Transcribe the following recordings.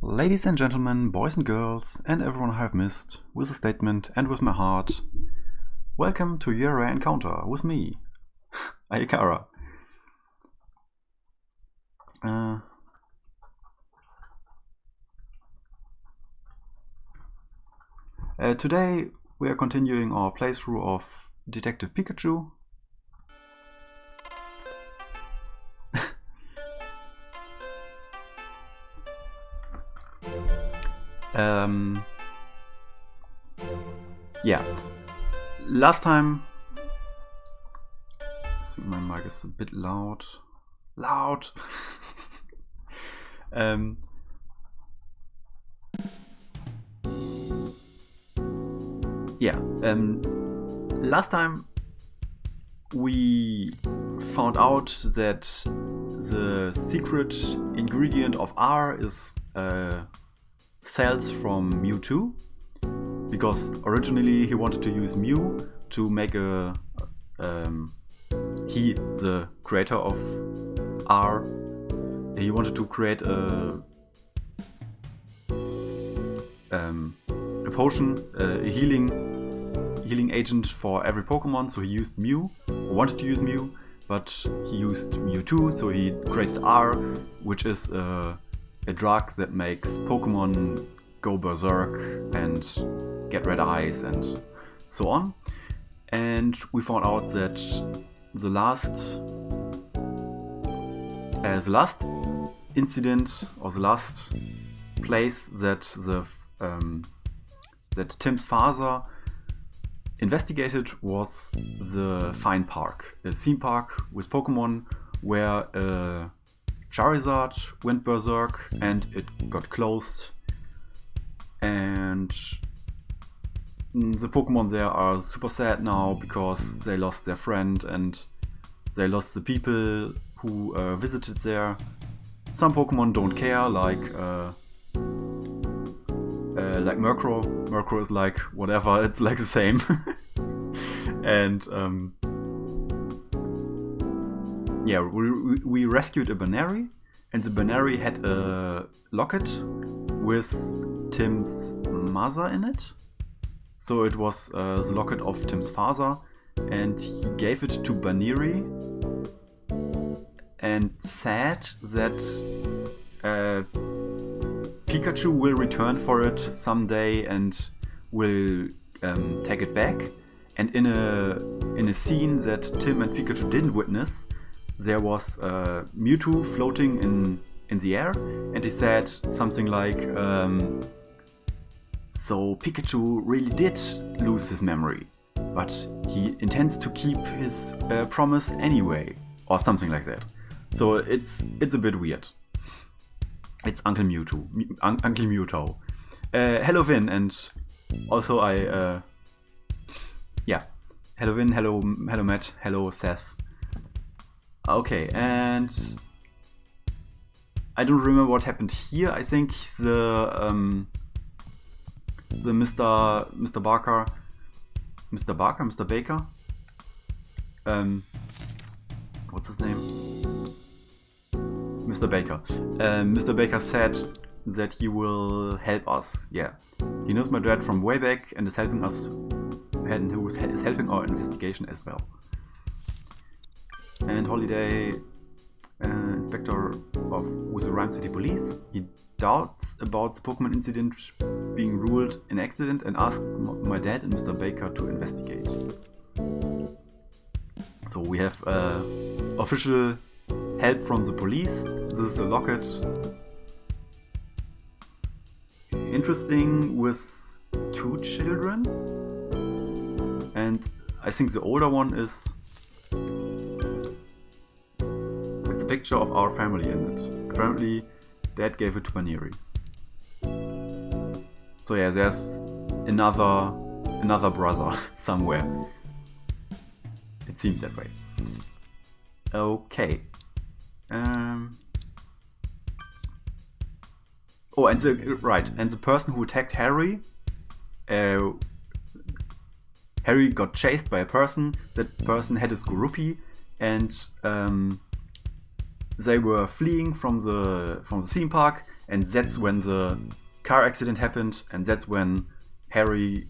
Ladies and gentlemen, boys and girls, and everyone I have missed, with a statement and with my heart, welcome to your rare encounter with me, Ayakara. Today we are continuing our playthrough of Detective Pikachu. Yeah, last time, I think my mic is a bit loud. Last time we found out that the secret ingredient of R is cells from Mewtwo, because originally he wanted to use Mew to make the creator of R, he wanted to create a potion, a healing agent for every Pokemon, so he used Mew, or wanted to use Mew, but he used Mewtwo, so he created R, which is a drug that makes Pokemon go berserk and get red eyes and so on. And we found out that the last incident, or the last place that that Tim's father investigated was the Fine Park, a theme park with Pokemon where Charizard went berserk and it got closed, and the Pokemon there are super sad now because they lost their friend and they lost the people who visited there. Some Pokemon don't care, like Murkrow. Murkrow is like whatever, it's like the same. And we rescued a Banary, and the Banary had a locket with Tim's mother in it. So it was the locket of Tim's father, and he gave it to Banary and said that Pikachu will return for it someday and will take it back. And in a scene that Tim and Pikachu didn't witness, there was Mewtwo floating in the air, and he said something like, so Pikachu really did lose his memory, but he intends to keep his promise anyway, or something like that. So it's a bit weird. It's Uncle Mewtwo. Hello Vin, and also hello Vin, hello Matt, hello Seth. Okay, and I don't remember what happened here. I think the Mr. Baker. What's his name? Mr. Baker. Mr. Baker said that he will help us. Yeah, he knows my dad from way back and is helping us, and who is helping our investigation as well. And Holiday, inspector with the Rhyme City Police, he doubts about the Pokemon incident being ruled an accident and asked my dad and Mr. Baker to investigate. So we have official help from the police. This is a locket. Interesting, with 2 children, and I think the older one is, it's a picture of our family in it. Apparently Dad gave it to Banary. So yeah, there's another brother somewhere. It seems that way. Okay. Oh, and the person who attacked Harry, Harry got chased by a person. That person had a Skorupi, and they were fleeing from the theme park, And that's when the car accident happened, and that's when Harry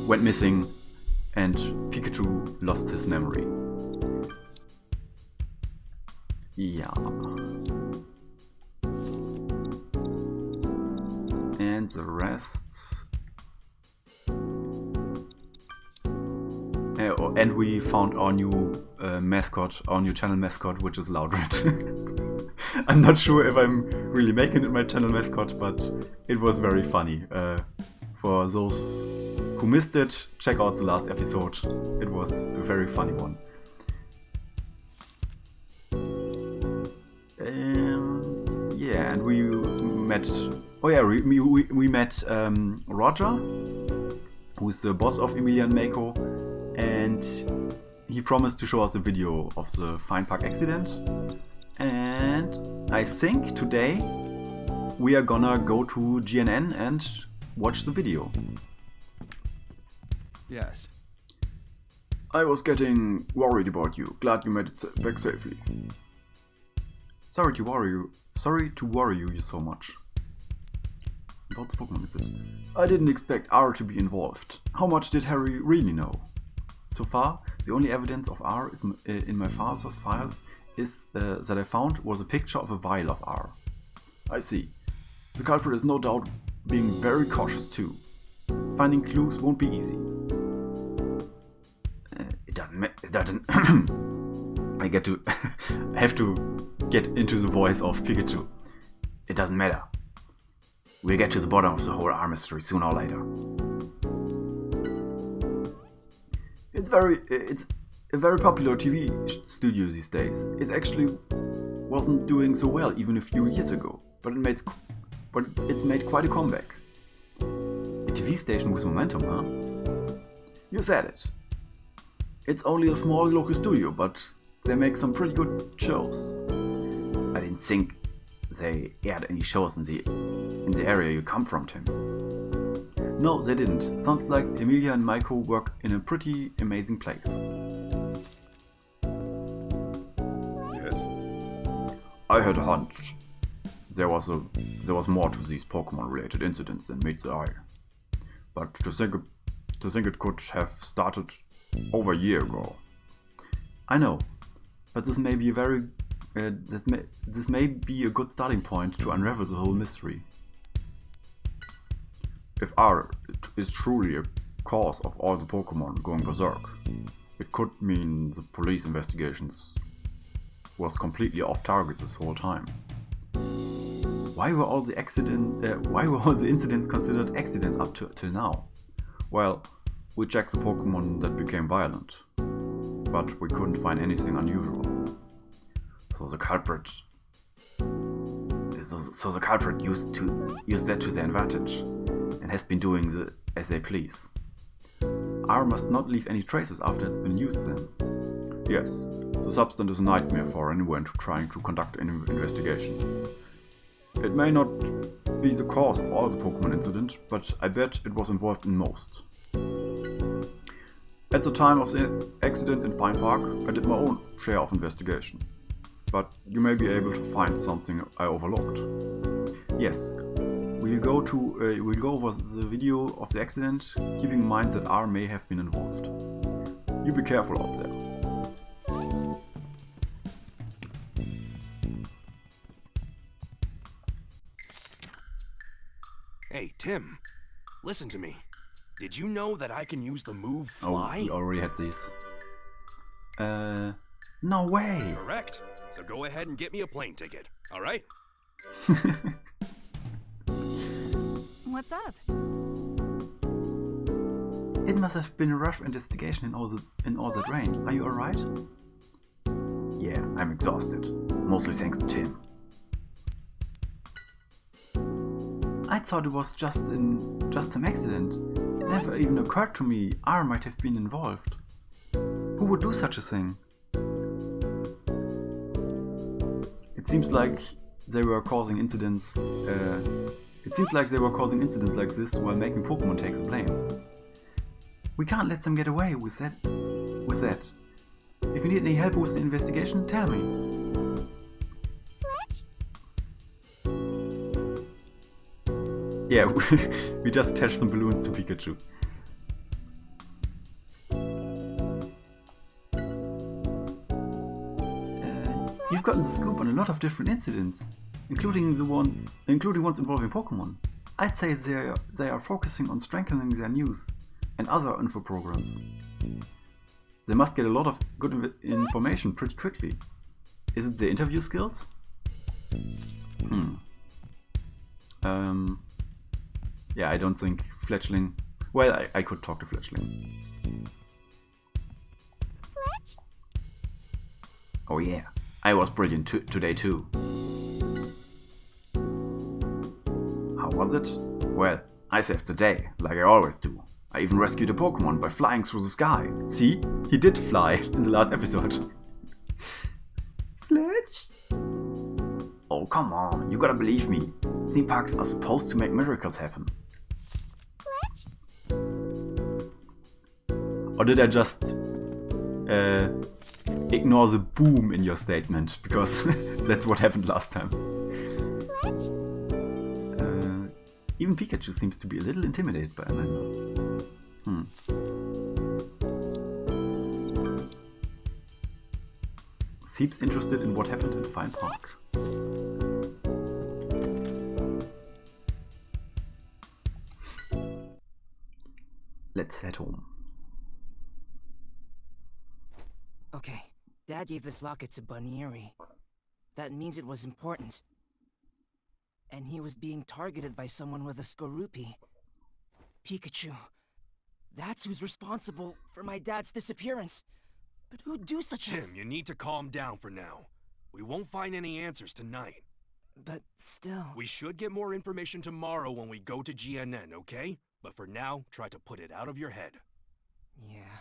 went missing and Pikachu lost his memory. Yeah. And the rest... and we found our new mascot, our new channel mascot, which is Loudred. I'm not sure if I'm really making it my channel mascot, but it was very funny. For those who missed it, check out the last episode. It was a very funny one. And yeah, and we met. Oh yeah, we met Roger, who's the boss of Emilia and Mako, and he promised to show us a video of the Fine Park accident. And I think today we are gonna go to GNN and watch the video. Yes. I was getting worried about you. Glad you made it back safely. Sorry to worry you so much. About the Pokemon incident. I didn't expect R to be involved. How much did Harry really know? So far, the only evidence of R is in my father's files that I found was a picture of a vial of R. I see. The culprit is no doubt being very cautious too. Finding clues won't be easy. It doesn't. I have to get into the voice of Pikachu. It doesn't matter. We'll get to the bottom of the whole R mystery sooner or later. It's a very popular TV studio these days. It actually wasn't doing so well even a few years ago, but it's made quite a comeback. A TV station with momentum, huh? You said it. It's only a small local studio, but they make some pretty good shows. I didn't think they aired any shows in the area you come from, Tim. No, they didn't. Sounds like Emilia and Miko work in a pretty amazing place. Yes. I had a hunch. There was more to these Pokemon-related incidents than meets the eye. But to think it could have started over a year ago. I know, but this may be this may be a good starting point to unravel the whole mystery. If R is truly a cause of all the Pokemon going berserk, it could mean the police investigations was completely off target this whole time. Why were all the incidents considered accidents up till now? Well, we checked the Pokemon that became violent, but we couldn't find anything unusual. So the culprit used that to their advantage, and has been doing as they please. R must not leave any traces after it's been used then. Yes, the substance is a nightmare for anyone trying to conduct an investigation. It may not be the cause of all the Pokemon incident, but I bet it was involved in most. At the time of the accident in Fine Park, I did my own share of investigation. But you may be able to find something I overlooked. Yes, we'll go over the video of the accident, keeping in mind that R may have been involved. You be careful out there. Hey, Tim, listen to me. Did you know that I can use the move Fly? Oh, we already had these. No way! Correct. So go ahead and get me a plane ticket, alright? What's up? It must have been a rough investigation in all that rain. Are you alright? Yeah, I'm exhausted. Mostly thanks to Tim. I thought it was just some accident. It never even occurred to me R might have been involved. Who would do such a thing? It seems like they were causing incidents. Like this while making Pokemon take the blame. We can't let them get away with that. If you need any help with the investigation, tell me. Yeah, we just attached some balloons to Pikachu. You've gotten the scoop on a lot of different incidents, including ones involving Pokemon. I'd say they are focusing on strengthening their news and other info programs. They must get a lot of good information pretty quickly. Is it the interview skills? Yeah, I don't think Fletchling... Well, I could talk to Fletchling. Fletch? Oh yeah, I was brilliant today too. How was it? Well, I saved the day, like I always do. I even rescued a Pokemon by flying through the sky. See? He did fly in the last episode. Fletch? Oh, come on, you gotta believe me. Theme parks are supposed to make miracles happen. Fletch? Or did I just ignore the boom in your statement? Because that's what happened last time. Fletch? Even Pikachu seems to be a little intimidated by Amanda. Seems interested in what happened in Fine Park. Let's head home. Okay, Dad gave this locket to Bunnyeri. That means it was important. And he was being targeted by someone with a Skorupi. Pikachu. That's who's responsible for my dad's disappearance. But who'd do such a... Tim, you need to calm down for now. We won't find any answers tonight. But still... We should get more information tomorrow when we go to GNN, okay? But for now, try to put it out of your head. Yeah.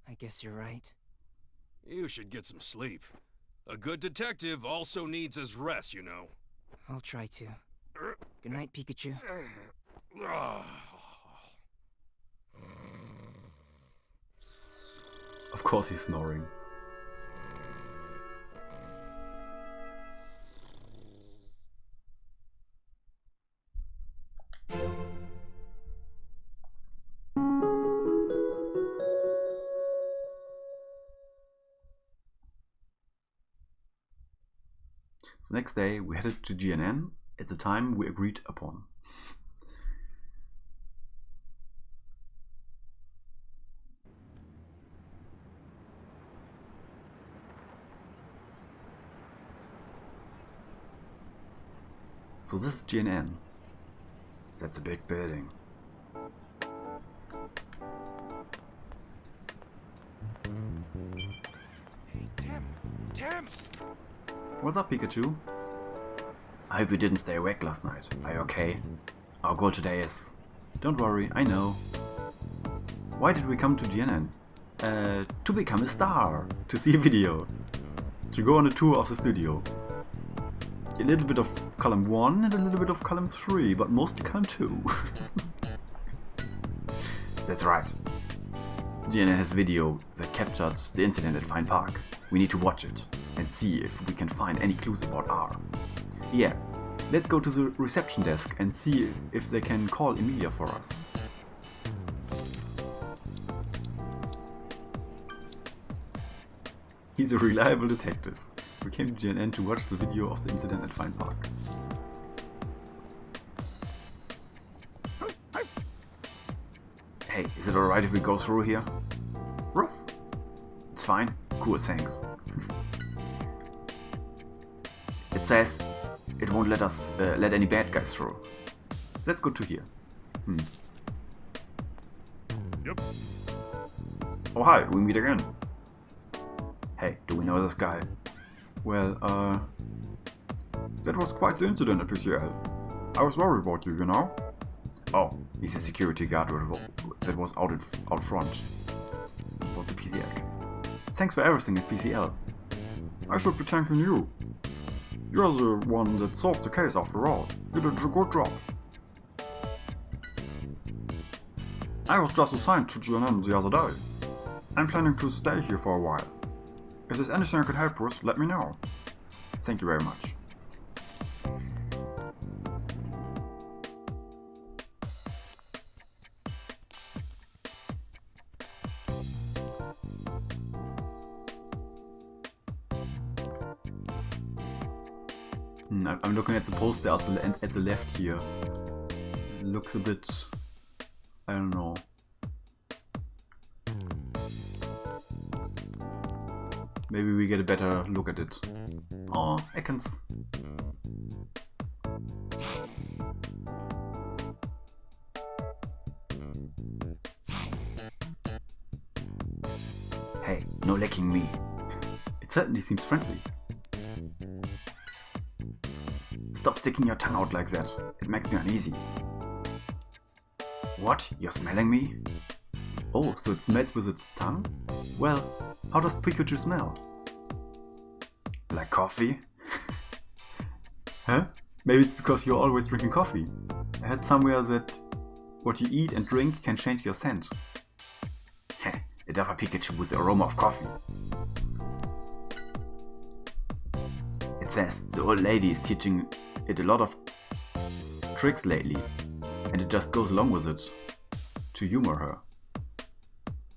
I guess you're right. You should get some sleep. A good detective also needs his rest, you know. I'll try to. Good night, Pikachu. Of course he's snoring. The next day we headed to GNN at the time we agreed upon. So this is GNN. That's a big building. Hey, Tim! What's up, Pikachu? I hope you didn't stay awake last night. Are you okay? Our goal today is... Don't worry, I know. Why did we come to GNN? To become a star. To see a video. To go on a tour of the studio. A little bit of column 1 and a little bit of column 3, but mostly column 2. That's right. GNN has video that captured the incident at Fine Park. We need to watch it and see if we can find any clues about R. Yeah, let's go to the reception desk and see if they can call Emilia for us. He's a reliable detective. We came to GNN to watch the video of the incident at Fine Park. Hey, is it alright if we go through here? Ruff? It's fine. Cool, thanks. It says it won't let us let any bad guys through. That's good to hear. Yep. Oh hi, we meet again. Hey, do we know this guy? Well, that was quite the incident at PCL. I was worried about you, you know? Oh, he's a security guard that was out front. About the PCL case. Thanks for everything at PCL. I should be thanking you. You're the one that solved the case after all. You did a good job. I was just assigned to GNN the other day. I'm planning to stay here for a while. If there's anything I could help with, let me know. Thank you very much. I'm looking at the poster at the left here. It looks a bit... I don't know. Maybe we get a better look at it. Oh, Ekans. Hey, no licking me. It certainly seems friendly. Stop sticking your tongue out like that. It makes me uneasy. What? You're smelling me? Oh, so it smells with its tongue? Well, how does Pikachu smell? Like coffee? Huh? Maybe it's because you're always drinking coffee. I heard somewhere that what you eat and drink can change your scent. Heh, a dapper Pikachu with the aroma of coffee. It says the old lady is teaching it a lot of tricks lately, and it just goes along with it to humor her.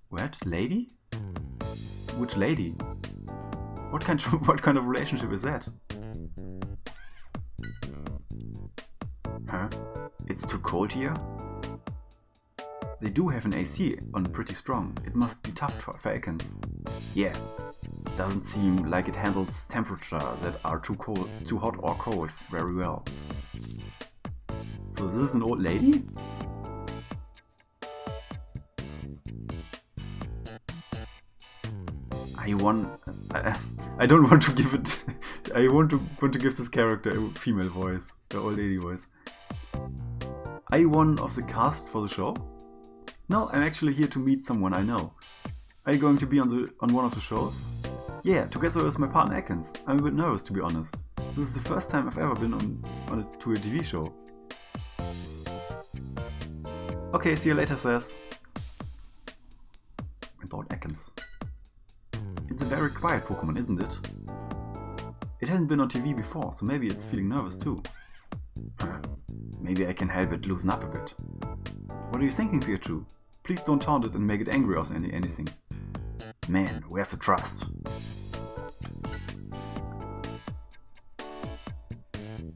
What? Lady? Which lady? What kind of relationship is that? Huh? It's too cold here? They do have an AC on pretty strong. It must be tough for Ekans. Yeah. Doesn't seem like it handles temperatures that are too hot or cold very well. So this is an old lady? I don't want to give it. I want to give this character a female voice, an old lady voice. Are you one of the cast for the show? No, I'm actually here to meet someone I know. Are you going to be on one of the shows? Yeah, together with my partner Ekans. I'm a bit nervous, to be honest. This is the first time I've ever been to a TV show. Okay, see you later, Seth. About Ekans. It's a very quiet Pokemon, isn't it? It hasn't been on TV before, so maybe it's feeling nervous too. Maybe I can help it loosen up a bit. What are you thinking, Pikachu? Please don't taunt it and make it angry or anything. Man, where's the trust?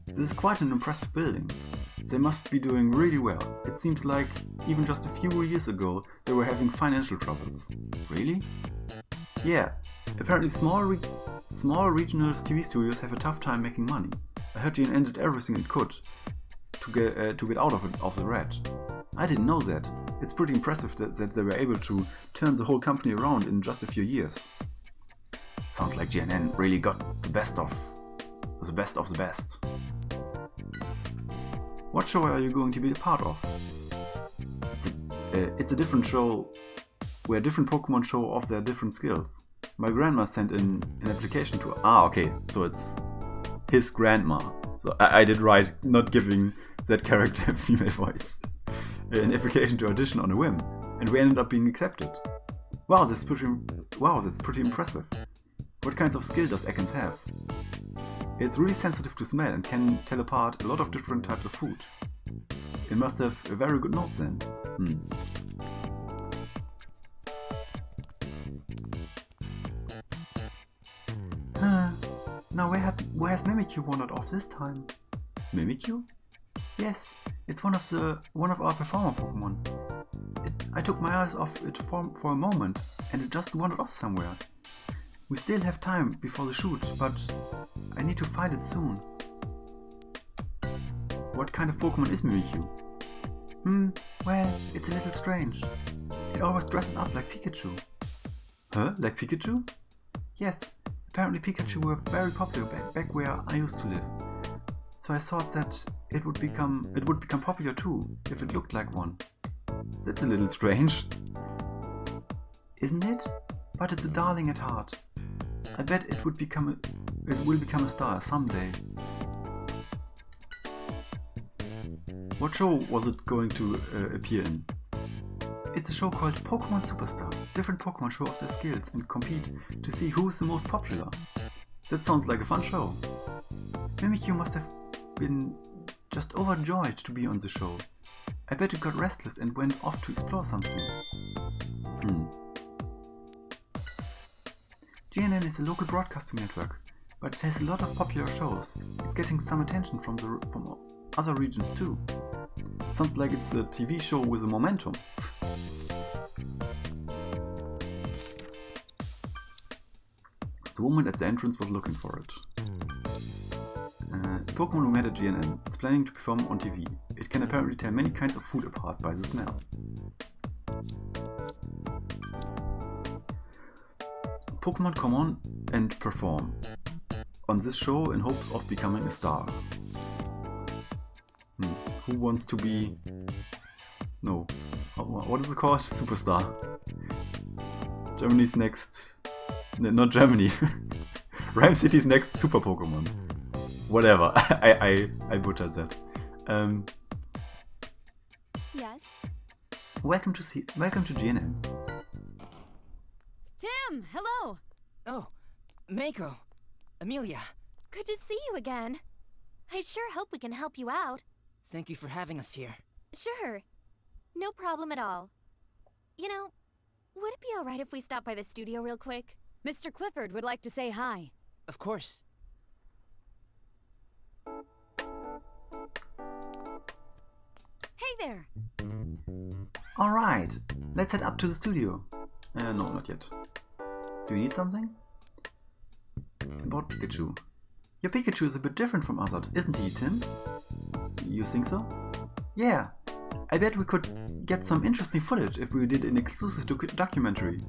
This is quite an impressive building. They must be doing really well. It seems like even just a few years ago they were having financial troubles. Really? Yeah. Apparently small regional TV studios have a tough time making money. I heard GNN did everything it could to get out of the red. I didn't know that. It's pretty impressive that they were able to turn the whole company around in just a few years. Sounds like GNN really got the best of the best. What show are you going to be a part of? It's a different show where different Pokemon show off their different skills. My grandma sent in an application to... okay, so it's his grandma. So I did right not giving that character a female voice. An application to audition on a whim, and we ended up being accepted. Wow, that's pretty impressive. What kinds of skill does Ekans have? It's really sensitive to smell and can tell apart a lot of different types of food. It must have a very good nose then. Now where has Mimikyu wandered off this time? Mimikyu? Yes, it's one of our performer Pokemon. I took my eyes off it for a moment, and it just wandered off somewhere. We still have time before the shoot, but I need to find it soon. What kind of Pokemon is Mimikyu? Well, it's a little strange. It always dresses up like Pikachu. Huh? Like Pikachu? Yes, apparently Pikachu were very popular back where I used to live. So I thought that it would become popular too, if it looked like one. That's a little strange. Isn't it? But it's a darling at heart. I bet it will become a star someday. What show was it going to appear in? It's a show called Pokemon Superstar. Different Pokemon show off their skills and compete to see who's the most popular. That sounds like a fun show. Mimikyu must have been just overjoyed to be on the show. I bet it got restless and went off to explore something. GNN is a local broadcasting network, but it has a lot of popular shows. It's getting some attention from other regions too. Sounds like it's a TV show with a momentum. The woman at the entrance was looking for it. Pokemon who met at GNN. It's planning to perform on TV. It can apparently tell many kinds of food apart by the smell. Pokemon come on and perform on this show in hopes of becoming a star. Who wants to be... No. What is it called? Superstar. Germany's next... Not Germany. Rhyme City's next Super Pokemon. Whatever. I butchered that. Yes? Welcome to GNN. Tim, hello! Oh, Mako. Amelia. Good to see you again. I sure hope we can help you out. Thank you for having us here. Sure. No problem at all. You know, would it be alright if we stopped by the studio real quick? Mr. Clifford would like to say hi. Of course. Hey there! Alright, let's head up to the studio. No, not yet. Do you need something? About Pikachu. Your Pikachu is a bit different from others, isn't he, Tim? You think so? Yeah. I bet we could get some interesting footage if we did an exclusive documentary.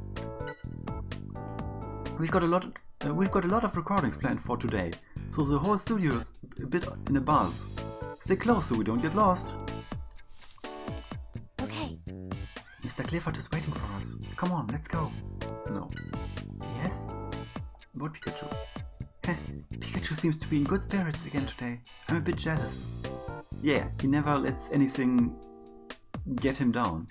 We've got a lot of recordings planned for today, so the whole studio is a bit in a buzz. Stay close so we don't get lost. Okay. Mr. Clifford is waiting for us. Come on, let's go. No. Yes? About Pikachu. Pikachu seems to be in good spirits again today. I'm a bit jealous. Yeah, he never lets anything get him down.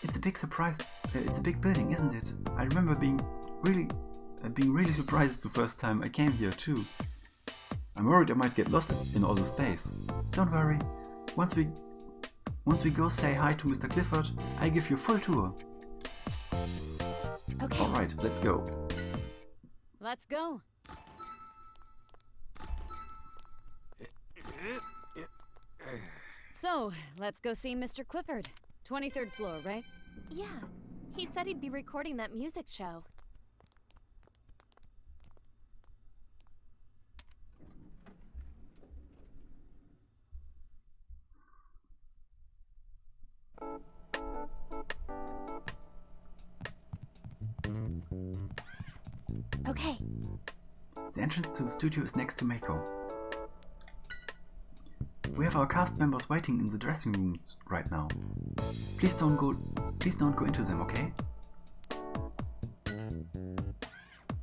It's a big surprise. It's a big building, isn't it? I remember being really surprised the first time I came here too. I'm worried I might get lost in all the space. Don't worry. Once we go say hi to Mr. Clifford, I give you a full tour. Okay. Alright, let's go. Let's go. So, let's go see Mr. Clifford. 23rd floor, right? Yeah. He said he'd be recording that music show. Okay. The entrance to the studio is next to Mako. We have our cast members waiting in the dressing rooms right now. Please don't go into them, okay?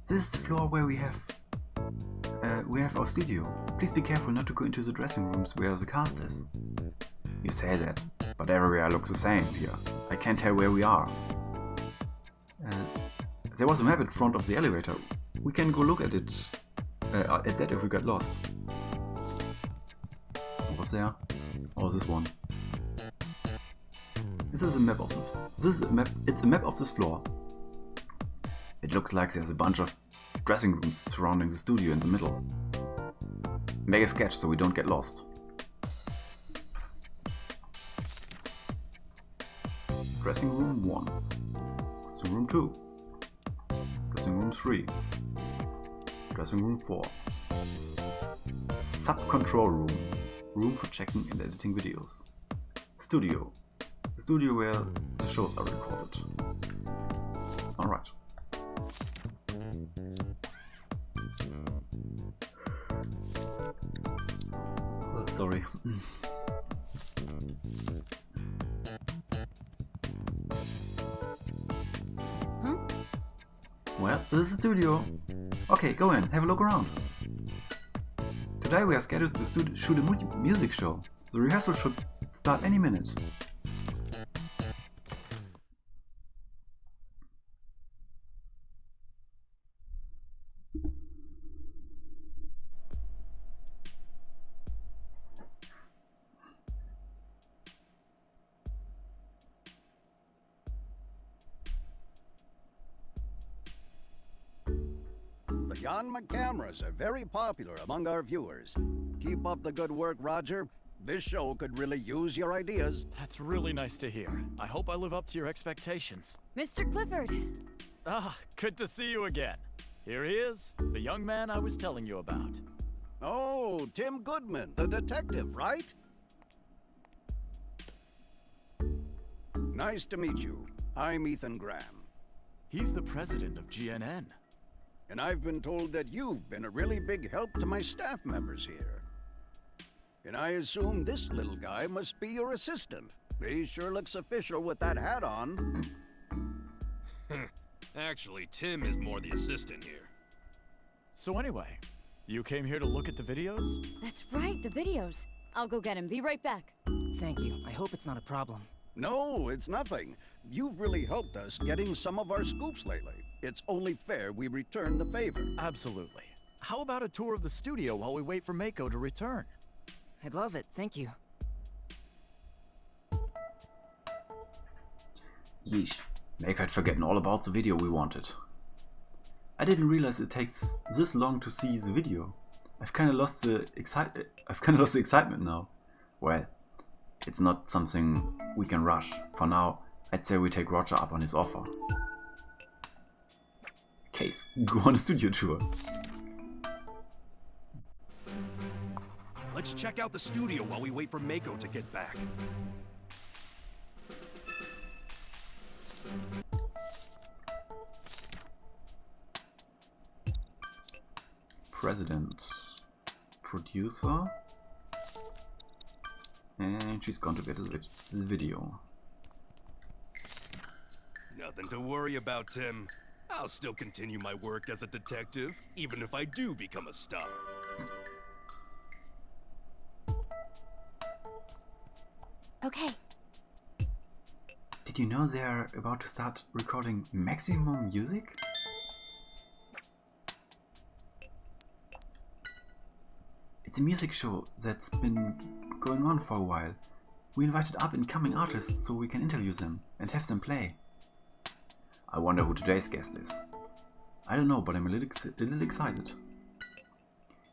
This is the floor where we have our studio. Please be careful not to go into the dressing rooms where the cast is. You say that, but everywhere looks the same here. I can't tell where we are. There was a map in front of the elevator. We can go look at it. At that if we got lost. What was there? Oh, this one. This is a map of It's a map of this floor. It looks like there's a bunch of dressing rooms surrounding the studio in the middle. Make a sketch so we don't get lost. Dressing room 1. Dressing room 2. Dressing room 3. Dressing room 4. Sub-control room. Room for checking and editing videos. Studio. The studio where the shows are recorded. Alright. Sorry. Huh? Well, this is the studio. Okay, go in, have a look around. Today we are scheduled to shoot a music show. The rehearsal should start any minute. The Yanma cameras are very popular among our viewers. Keep up the good work, Roger. This show could really use your ideas. That's really nice to hear. I hope I live up to your expectations. Mr. Clifford! Ah, good to see you again. Here he is, the young man I was telling you about. Oh, Tim Goodman, the detective, right? Nice to meet you. I'm Ethan Graham. He's the president of GNN. And I've been told that you've been a really big help to my staff members here. And I assume this little guy must be your assistant. He sure looks official with that hat on. Actually, Tim is more the assistant here. So anyway, you came here to look at the videos? That's right, the videos. I'll go get him. Be right back. Thank you. I hope it's not a problem. No, it's nothing. You've really helped us getting some of our scoops lately. It's only fair we return the favor. Absolutely. How about a tour of the studio while we wait for Mako to return? I'd love it. Thank you. Yeesh. Mako had forgotten all about the video we wanted. I didn't realize it takes this long to see the video. I've kinda lost the excitement now. Well, it's not something we can rush. For now, I'd say we take Roger up on his offer. Case, go on a studio tour. Let's check out the studio while we wait for Mako to get back. President, producer, and she's gone to get the video. Nothing to worry about, Tim. I'll still continue my work as a detective, even if I do become a star. Okay. Did you know they're about to start recording maximum music? It's a music show that's been going on for a while. We invited up and coming artists so we can interview them and have them play. I wonder who today's guest is. I don't know, but I'm a little excited.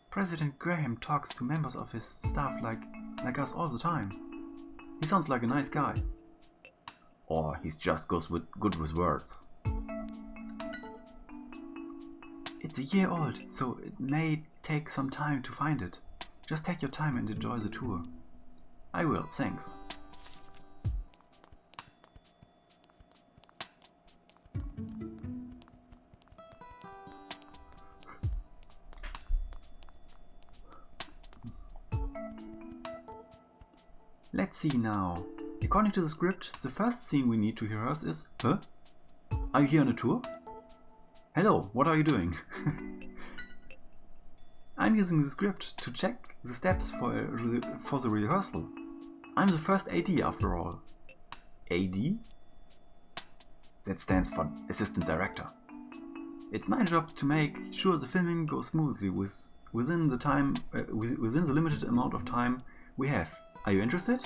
President Graham talks to members of his staff like us all the time. He sounds like a nice guy. Or he's just good with words. It's a year old, so it may take some time to find it. Just take your time and enjoy the tour. I will, thanks. Let's see now. According to the script, the first scene we need to rehearse is... Huh? Are you here on a tour? Hello, what are you doing? I'm using the script to check the steps for the rehearsal. I'm the first AD after all. AD? That stands for Assistant Director. It's my job to make sure the filming goes smoothly within the limited amount of time we have. Are you interested?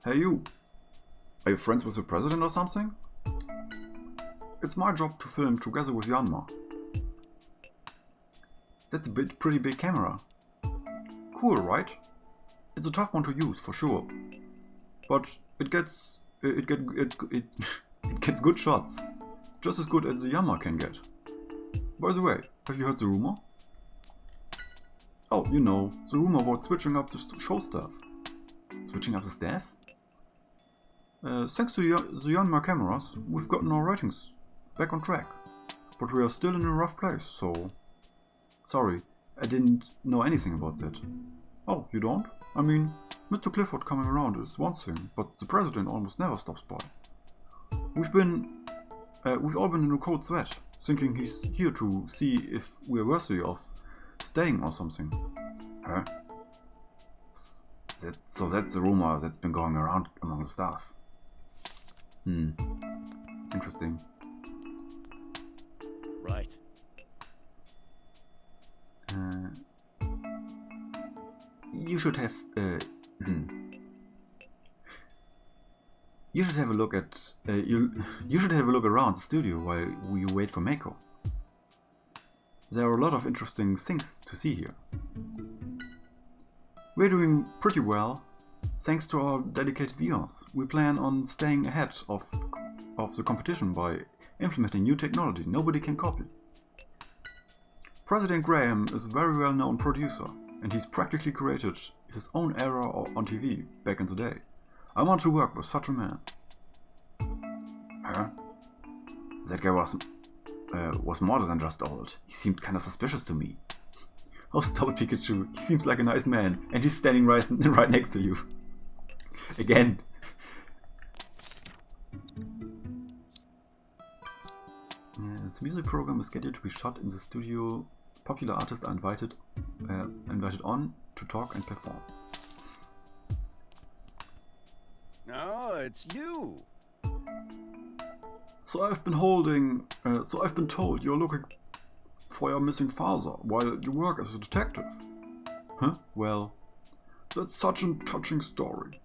Hey you! Are you friends with the president or something? It's my job to film together with Yanma. That's a pretty big camera. Cool, right? It's a tough one to use, for sure. But it gets good shots. Just as good as the Yanma can get. By the way, have you heard the rumor? Oh, you know, the rumor about switching up the show staff. Switching up the staff? Thanks to the Yanma cameras, we've gotten our ratings back on track. But we are still in a rough place, so... Sorry, I didn't know anything about that. Oh, you don't? I mean, Mr. Clifford coming around is one thing, but the president almost never stops by. We've all been in a cold sweat, thinking he's here to see if we're worthy of staying or something. Huh? So that's the rumor that's been going around among the staff. Interesting. Right. You should have... You should have a look at you should have a look around the studio while we wait for Mako. There are a lot of interesting things to see here. We're doing pretty well, thanks to our dedicated viewers. We plan on staying ahead of the competition by implementing new technology nobody can copy. President Graham is a very well-known producer, and he's practically created his own era on TV back in the day. I want to work with such a man. Huh? That guy was more than just old. He seemed kinda suspicious to me. Oh, stop it, Pikachu. He seems like a nice man, and he's standing right next to you. Again. This music program is scheduled to be shot in the studio. Popular artists are invited on to talk and perform. No, it's you. So I've been told you're looking for your missing father while you work as a detective. Huh? Well, that's such a touching story.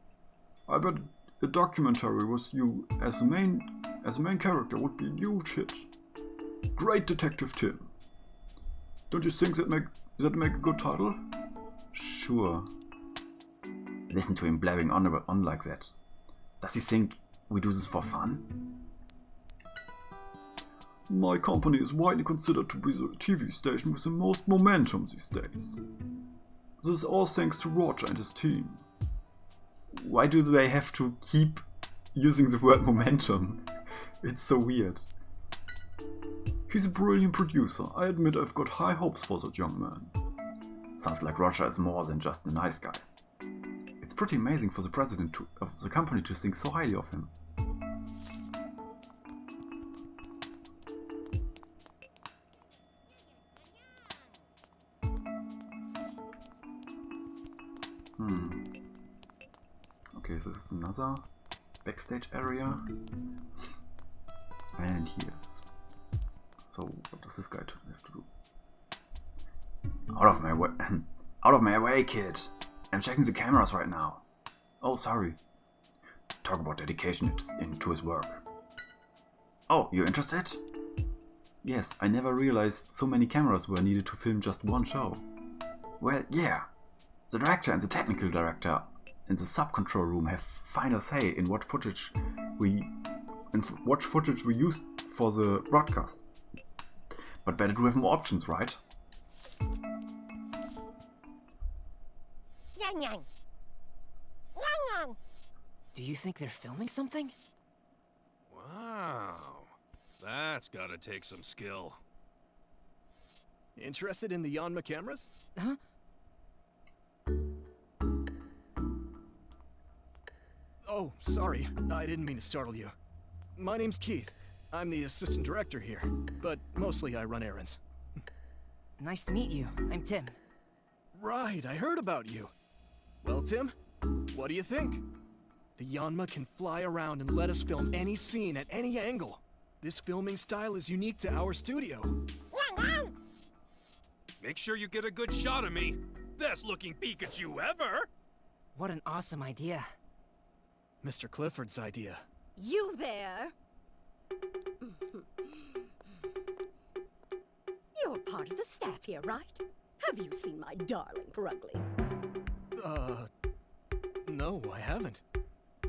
I bet a documentary with you as the main character would be a huge hit. Great Detective Tim. Don't you think that make a good title? Sure. Listen to him blabbing on like that. Does he think we do this for fun? My company is widely considered to be the TV station with the most momentum these days. This is all thanks to Roger and his team. Why do they have to keep using the word momentum? It's so weird. He's a brilliant producer. I admit I've got high hopes for that young man. Sounds like Roger is more than just a nice guy. It's pretty amazing for the president of the company to think so highly of him. Okay, so this is another backstage area. And here's... So, what does this guy have to do? Out of my way, out of my way, kid! I'm checking the cameras right now. Oh, sorry. Talk about dedication into his work. Oh, you're interested? Yes, I never realized so many cameras were needed to film just one show. Well, yeah. The director and the technical director in the sub-control room have final say in what footage we used for the broadcast. But better to have more options, right? Yang Yang. Yang Yang. Do you think they're filming something? Wow. That's gotta take some skill. Interested in the Yanma cameras? Huh? Oh, sorry. I didn't mean to startle you. My name's Keith. I'm the assistant director here, but mostly I run errands. Nice to meet you. I'm Tim. Right, I heard about you. Well, Tim, what do you think? The Yanma can fly around and let us film any scene at any angle. This filming style is unique to our studio. Yang Yang. Make sure you get a good shot of me. Best looking Pikachu ever! What an awesome idea. Mr. Clifford's idea. You there? You're part of the staff here, right? Have you seen my darling Purugly? No, I haven't.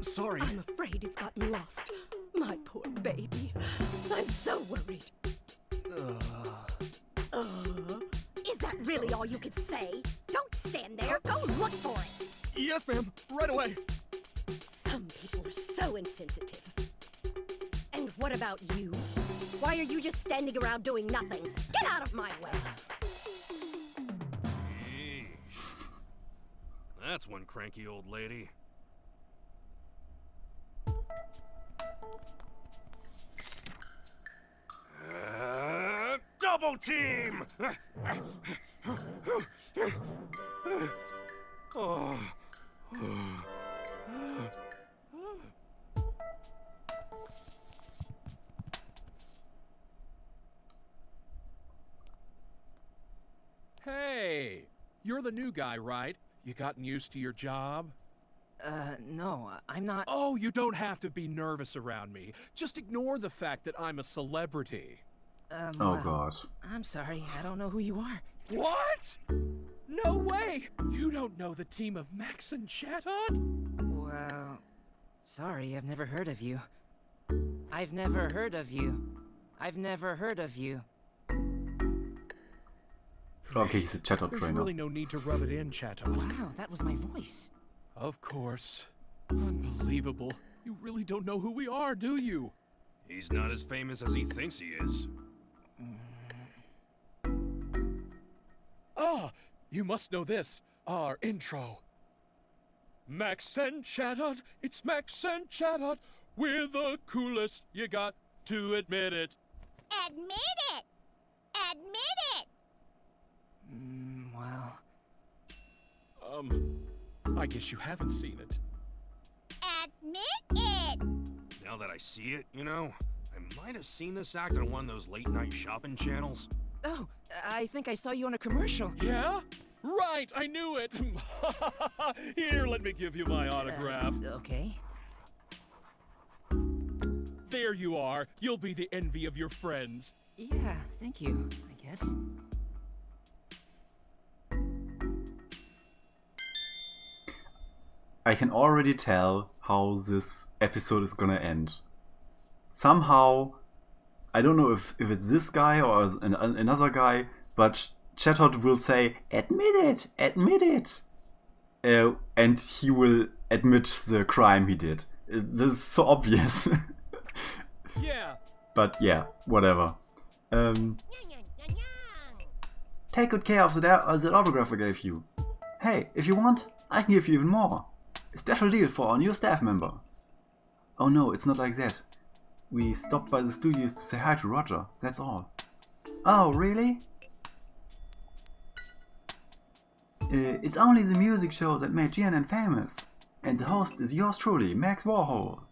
Sorry. I'm afraid he's gotten lost. My poor baby. I'm so worried. Is that really all you could say? Don't stand there. Go look for it. Yes, ma'am. Right away. Some people are so insensitive. And what about you? Why are you just standing around doing nothing? Get out of my way! That's one cranky old lady. Double team! Oh. Hey, you're the new guy, right? You gotten used to your job? No, I'm not... Oh, you don't have to be nervous around me. Just ignore the fact that I'm a celebrity. Oh well, god. I'm sorry, I don't know who you are. What? No way! You don't know the team of Max and Chatot? Well... Sorry, I've never heard of you. I've never heard of you. I've never heard of you. Okay, he's a Chatot There's trainer. really no need to rub it in, Chatot. Wow, that was my voice. Of course. Unbelievable. You really don't know who we are, do you? He's not as famous as he thinks he is. Ah, you must know this. Our intro. Max and Chatot, it's Max and Chatot. We're the coolest, you got to admit it. Admit it! Admit it! Well... I guess you haven't seen it. Admit it! Now that I see it, you know, I might have seen this act on one of those late-night shopping channels. Oh, I think I saw you on a commercial. Yeah? Right, I knew it. Here, let me give you my autograph. Okay. There you are. You'll be the envy of your friends. Yeah, thank you, I guess. I can already tell how this episode is gonna end. Somehow, I don't know if it's this guy or another guy, but Chatot will say, admit it, and he will admit the crime he did. This is so obvious. Yeah. But yeah, whatever. Take good care of the autograph I gave you. Hey, if you want, I can give you even more. A special deal for our new staff member. Oh no, it's not like that. We stopped by the studios to say hi to Roger, that's all. Oh, really? It's only the music show that made GNN famous. And the host is yours truly, Max Warhol.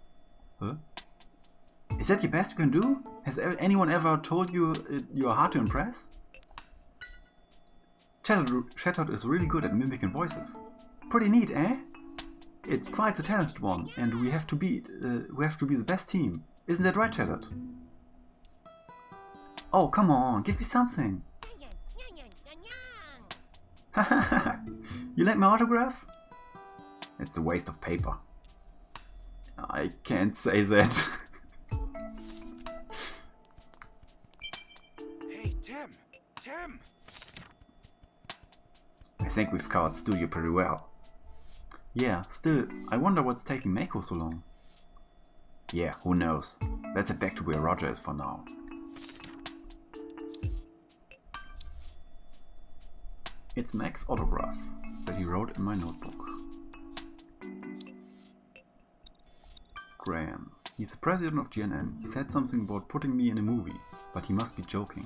Huh? Is that the best you can do? Has anyone ever told you you are hard to impress? Chatot is really good at mimicking voices. Pretty neat, eh? It's quite the talented one, and we have to be the best team. Isn't that right, Chatot? Oh, come on, give me something. You like my autograph? It's a waste of paper. I can't say that. Hey, Tim! Tim! I think we've covered studio pretty well. Yeah, still, I wonder what's taking Mako so long. Yeah, who knows. Let's head back to where Roger is for now. It's Mac's autograph that he wrote in my notebook. Graham. He's the president of GNN. He said something about putting me in a movie, but he must be joking.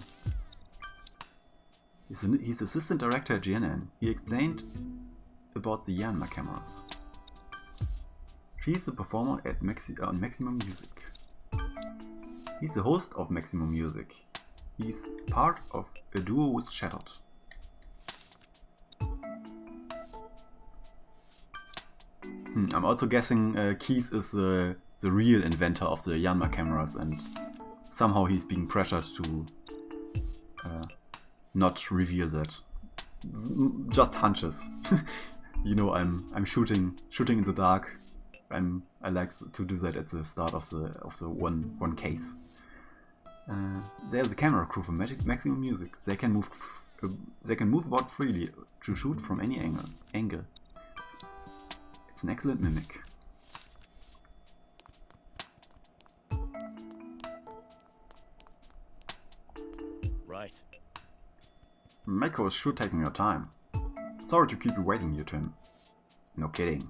He's assistant director at GNN. He explained about the Yanma cameras. She's the performer at on Maximum Music. He's the host of Maximum Music. He's part of a duo with Chatot. I'm also guessing Keith is the real inventor of the Yanma cameras, and somehow he's being pressured to not reveal that. Just hunches. You know, I'm shooting in the dark. I like to do that at the start of the one case. There's a camera crew from Maximum Music. They can move about freely to shoot from any angle. It's an excellent mimic. Right. Mako is sure taking your time. Sorry to keep you waiting here, Tim. No kidding.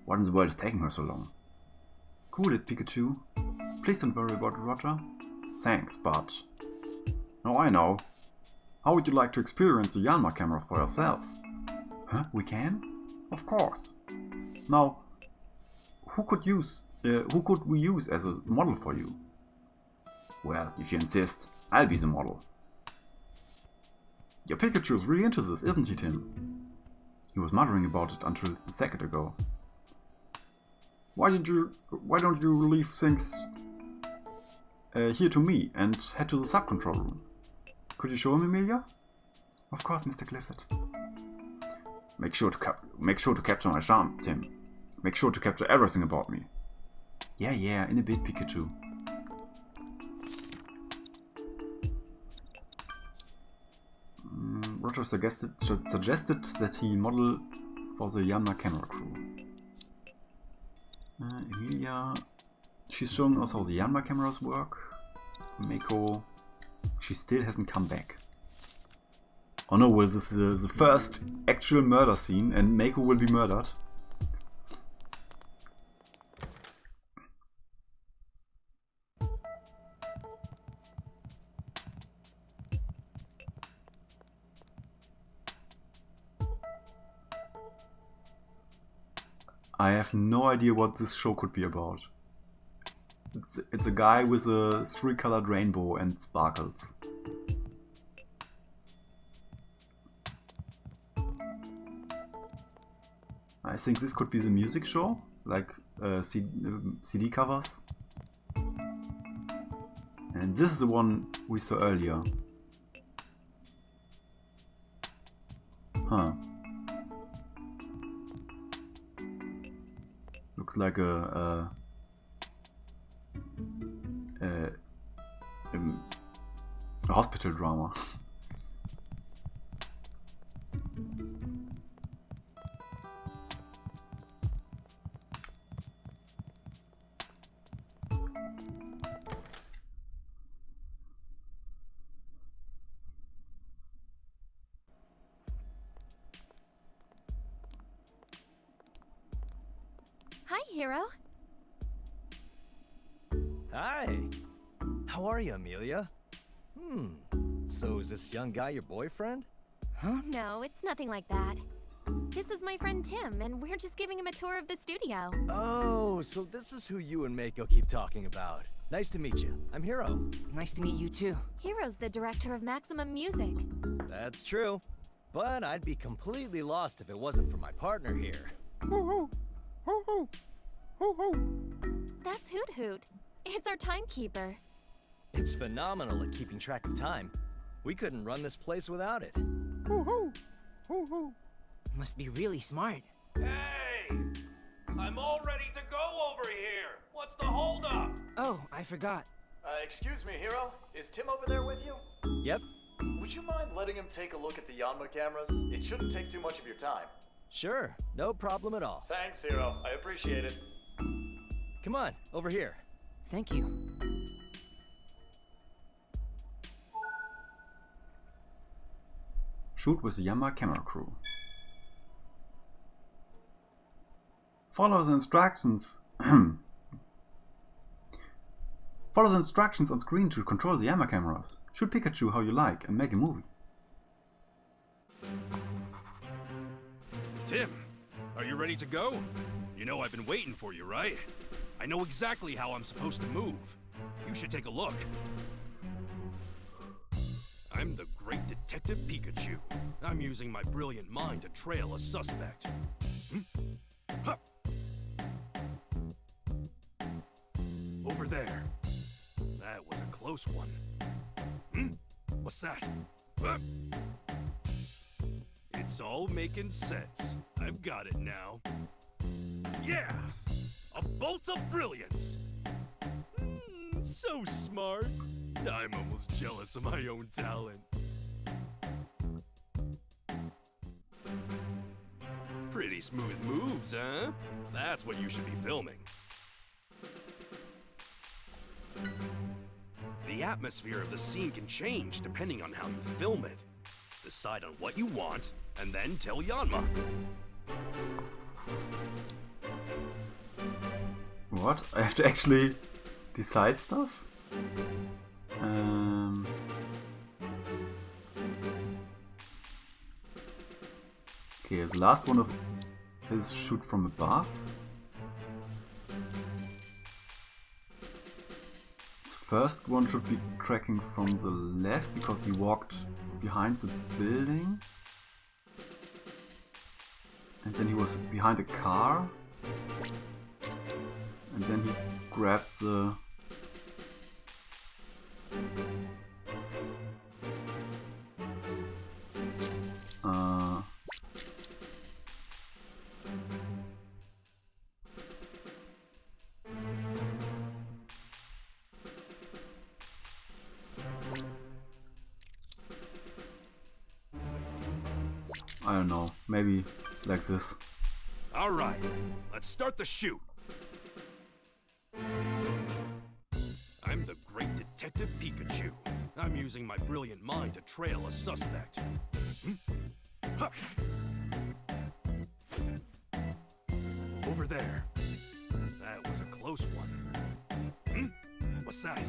What in the world is taking her so long? Cool it, Pikachu. Please don't worry about Roger. Thanks, but... Oh, I know. How would you like to experience the Yanma camera for yourself? Huh? We can? Of course. Now, who could we use as a model for you? Well, if you insist, I'll be the model. Your Pikachu is really into this, isn't he, Tim? He was muttering about it until a second ago. Why don't you leave things here to me and head to the sub-control room? Could you show him, Emilia? Of course, Mr. Clifford. Make sure to capture my charm, Tim. Make sure to capture everything about me. Yeah, in a bit, Pikachu. Roger suggested that he model for the Yanma camera crew. Emilia, she's showing us how the Yanma cameras work. Meiko, she still hasn't come back. Oh no, well, this is the first actual murder scene and Meiko will be murdered. I have no idea what this show could be about. It's a guy with a 3-colored rainbow and sparkles. I think this could be the music show, like CD covers. And this is the one we saw earlier. Huh. Looks like a hospital drama. Hi, Hero. Hi. How are you, Amelia? So is this young guy your boyfriend? Huh? No, it's nothing like that. This is my friend Tim, and we're just giving him a tour of the studio. Oh, so this is who you and Meiko keep talking about. Nice to meet you. I'm Hiro. Nice to meet you too. Hero's the director of Maximum Music. That's true. But I'd be completely lost if it wasn't for my partner here. That's Hoot Hoot. It's our timekeeper. It's phenomenal at keeping track of time. We couldn't run this place without it. Must be really smart. Hey! I'm all ready to go over here! What's the holdup? Oh, I forgot. Excuse me, Hiro. Is Tim over there with you? Yep. Would you mind letting him take a look at the Yanma cameras? It shouldn't take too much of your time. Sure. No problem at all. Thanks, Hiro. I appreciate it. Come on, over here. Thank you. Shoot with the Yanma camera crew. Follow the instructions. Follow the instructions on screen to control the Yanma cameras. Shoot Pikachu how you like and make a movie. Tim, are you ready to go? You know I've been waiting for you, right? I know exactly how I'm supposed to move. You should take a look. I'm the great detective Pikachu. I'm using my brilliant mind to trail a suspect. Huh. Over there. That was a close one. What's that? Huh? It's all making sense. I've got it now. Yeah! A bolt of brilliance! So smart. I'm almost jealous of my own talent. Pretty smooth moves, huh? That's what you should be filming. The atmosphere of the scene can change depending on how you film it. Decide on what you want, and then tell Yanma. What? I have to actually decide stuff? Okay, the last one is shoot from above. The first one should be tracking from the left because he walked behind the building. And then he was behind a car. And then he grabbed the... I don't know, maybe like this. All right, let's start the shoot. I'm the great detective Pikachu. I'm using my brilliant mind to trail a suspect. Huh. Over there. That was a close one. What's that?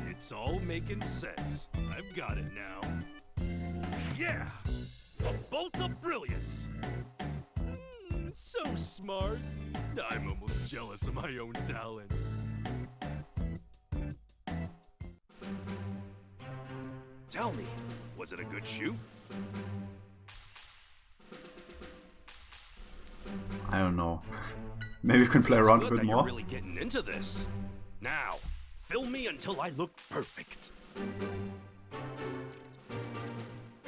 It's all making sense. I've got it now. Yeah! A bolt of brilliance! So smart. I'm almost jealous of my own talent. Tell me, was it a good shoot? I don't know. Maybe we can play around a bit more. You're really getting into this. Now, film me until I look perfect.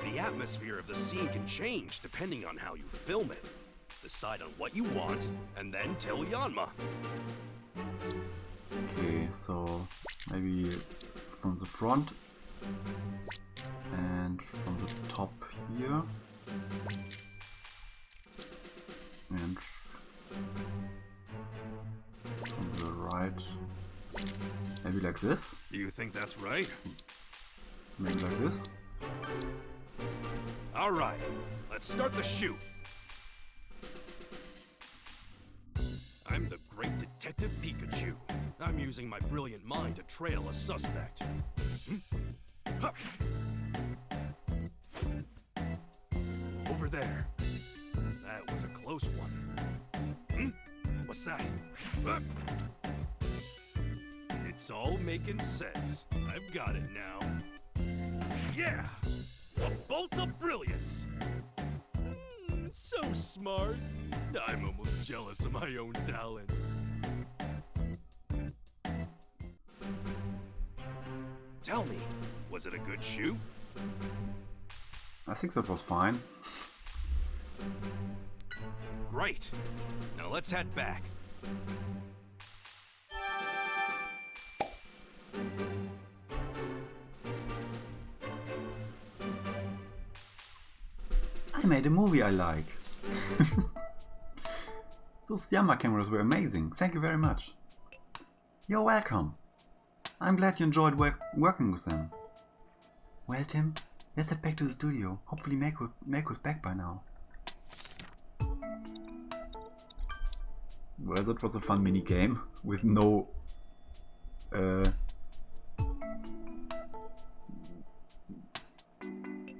The atmosphere of the scene can change depending on how you film it. Decide on what you want, and then tell Yanma. Okay, so maybe from the front and from the top here. And from the right, maybe like this. Do you think that's right? Maybe like this. All right, let's start the shoot. I'm the great detective Pikachu. I'm using my brilliant mind to trail a suspect. Huh. Over there. That was a close one. What's that? It's all making sense. I've got it now. Yeah! A bolt of brilliance! So smart. I'm almost jealous of my own talent. Tell me, was it a good shoot? I think that was fine. Great. Now let's head back. I made a movie I like. Those Yanma cameras were amazing. Thank you very much. You're welcome. I'm glad you enjoyed working with them. Well, Tim, let's head back to the studio. Hopefully Mako's back by now. Well, that was a fun mini game with no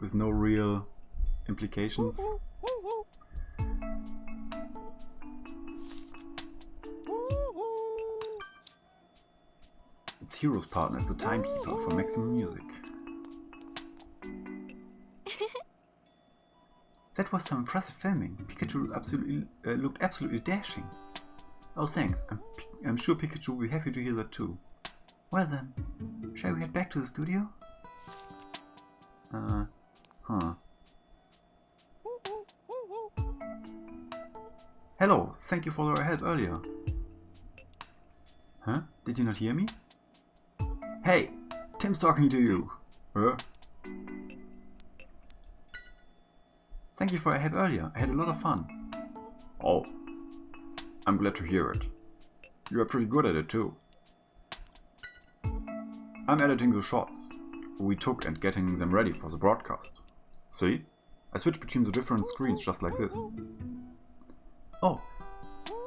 real implications. It's Hero's partner, it's a timekeeper for maximum music. That was some impressive filming. Pikachu looked absolutely dashing. Oh, thanks. I'm sure Pikachu will be happy to hear that too. Well then, shall we head back to the studio? Hello, thank you for your help earlier. Huh? Did you not hear me? Hey, Tim's talking to you. Thank you for your help earlier. I had a lot of fun. Oh, I'm glad to hear it. You are pretty good at it too. I'm editing the shots we took and getting them ready for the broadcast. See? I switched between the different screens just like this. Oh,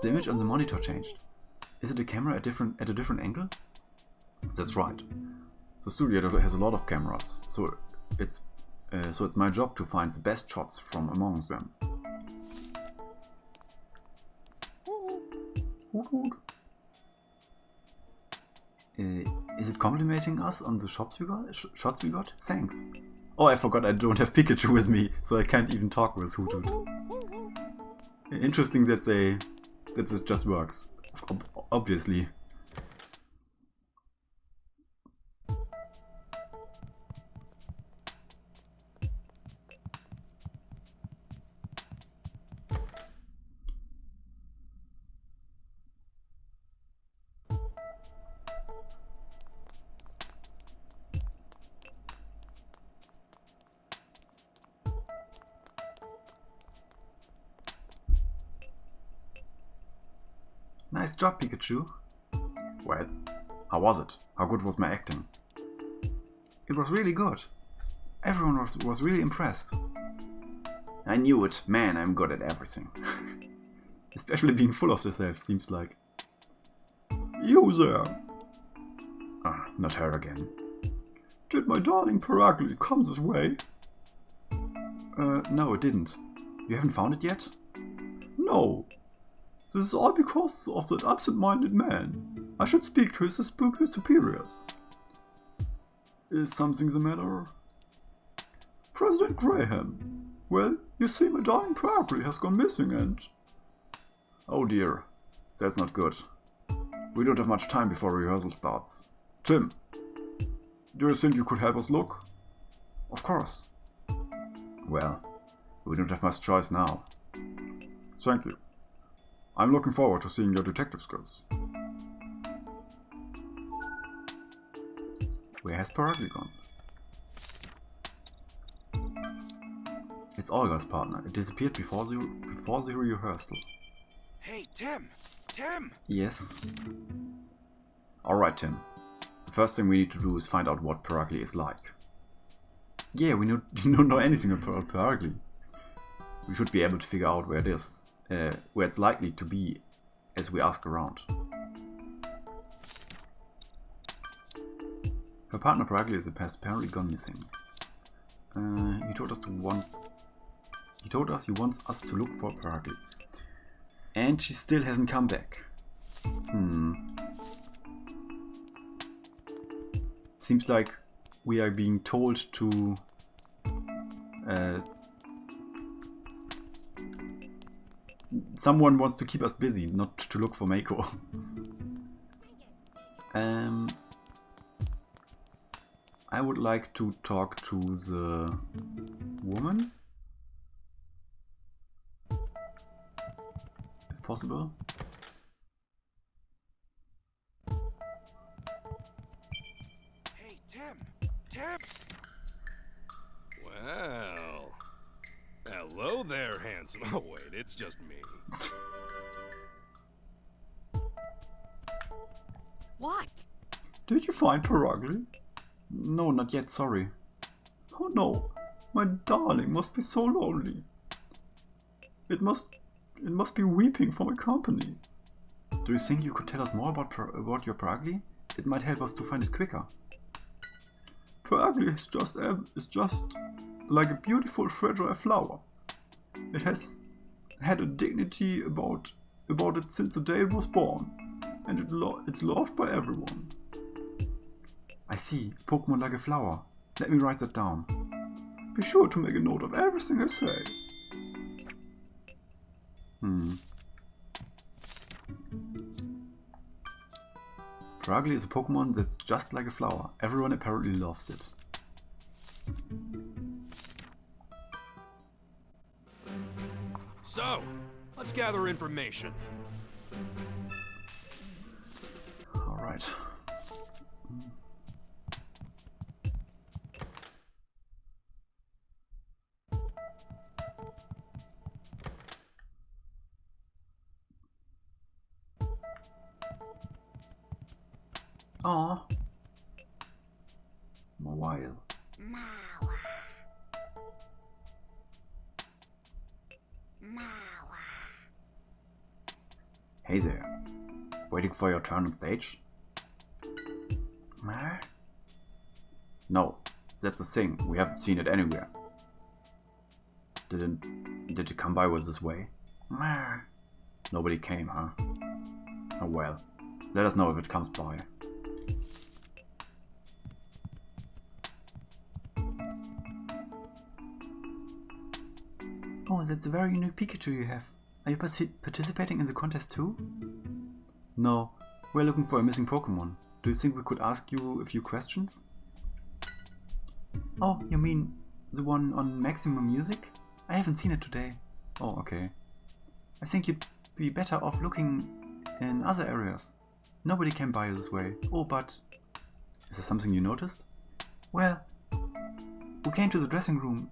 the image on the monitor changed. Is it a camera at a different angle? That's right. The studio has a lot of cameras, so it's my job to find the best shots from among them. Is it complimenting us on the shots we got? Thanks. Oh, I forgot I don't have Pikachu with me, so I can't even talk with Hoot Hoot. Interesting that they that this just works. Obviously. Nice job, Pikachu. Well, how was it? How good was my acting? It was really good. Everyone was really impressed. I knew it. Man, I'm good at everything. Especially being full of yourself, seems like. You there! Ah, not her again. Did my darling Paragli come this way? No, it didn't. You haven't found it yet? No. This is all because of that absent-minded man. I should speak to his superiors. Is something the matter? President Graham. Well, you see, my darling Paragli has gone missing and... Oh dear. That's not good. We don't have much time before rehearsal starts. Tim, do you think you could help us look? Of course. Well, we don't have much choice now. Thank you. I'm looking forward to seeing your detective skills. Where has Paragli gone? It's Olga's partner. It disappeared before the rehearsal. Hey, Tim! Tim! Yes. Alright, Tim. The first thing we need to do is find out what Paragli is like. Yeah, we don't know anything about Paragli. We should be able to figure out where it is. Where it's likely to be as we ask around. Her partner Paragli has apparently gone missing. He told us he wants us to look for Paragli. And she still hasn't come back. Seems like we are being told to someone wants to keep us busy, not to look for Mako. I would like to talk to the woman, if possible. Hey, Tim! Tim! Well... Hello there, handsome. Oh, wait, it's just me. What? Did you find Paragli? No, not yet, sorry. Oh no, my darling must be so lonely. It must be weeping for my company. Do you think you could tell us more about your Paragli? It might help us to find it quicker. Paragli is just like a beautiful fragile flower. It has had a dignity about it since the day it was born, and it's loved by everyone. I see, Pokemon like a flower. Let me write that down. Be sure to make a note of everything I say. Paragli is a Pokemon that's just like a flower. Everyone apparently loves it. So, let's gather information. Alright. Aww. Mawile. Hey there. Waiting for your turn on stage? No, that's the thing. We haven't seen it anywhere. Did it come by was this way? Nobody came, huh? Oh well. Let us know if it comes by. Oh, that's a very unique Pikachu you have. Are you participating in the contest too? No, we're looking for a missing Pokemon. Do you think we could ask you a few questions? Oh, you mean the one on Maximum Music? I haven't seen it today. Oh, okay. I think you'd be better off looking in other areas. Nobody can buy you this way. Oh, but... Is there something you noticed? Well, we came to the dressing room.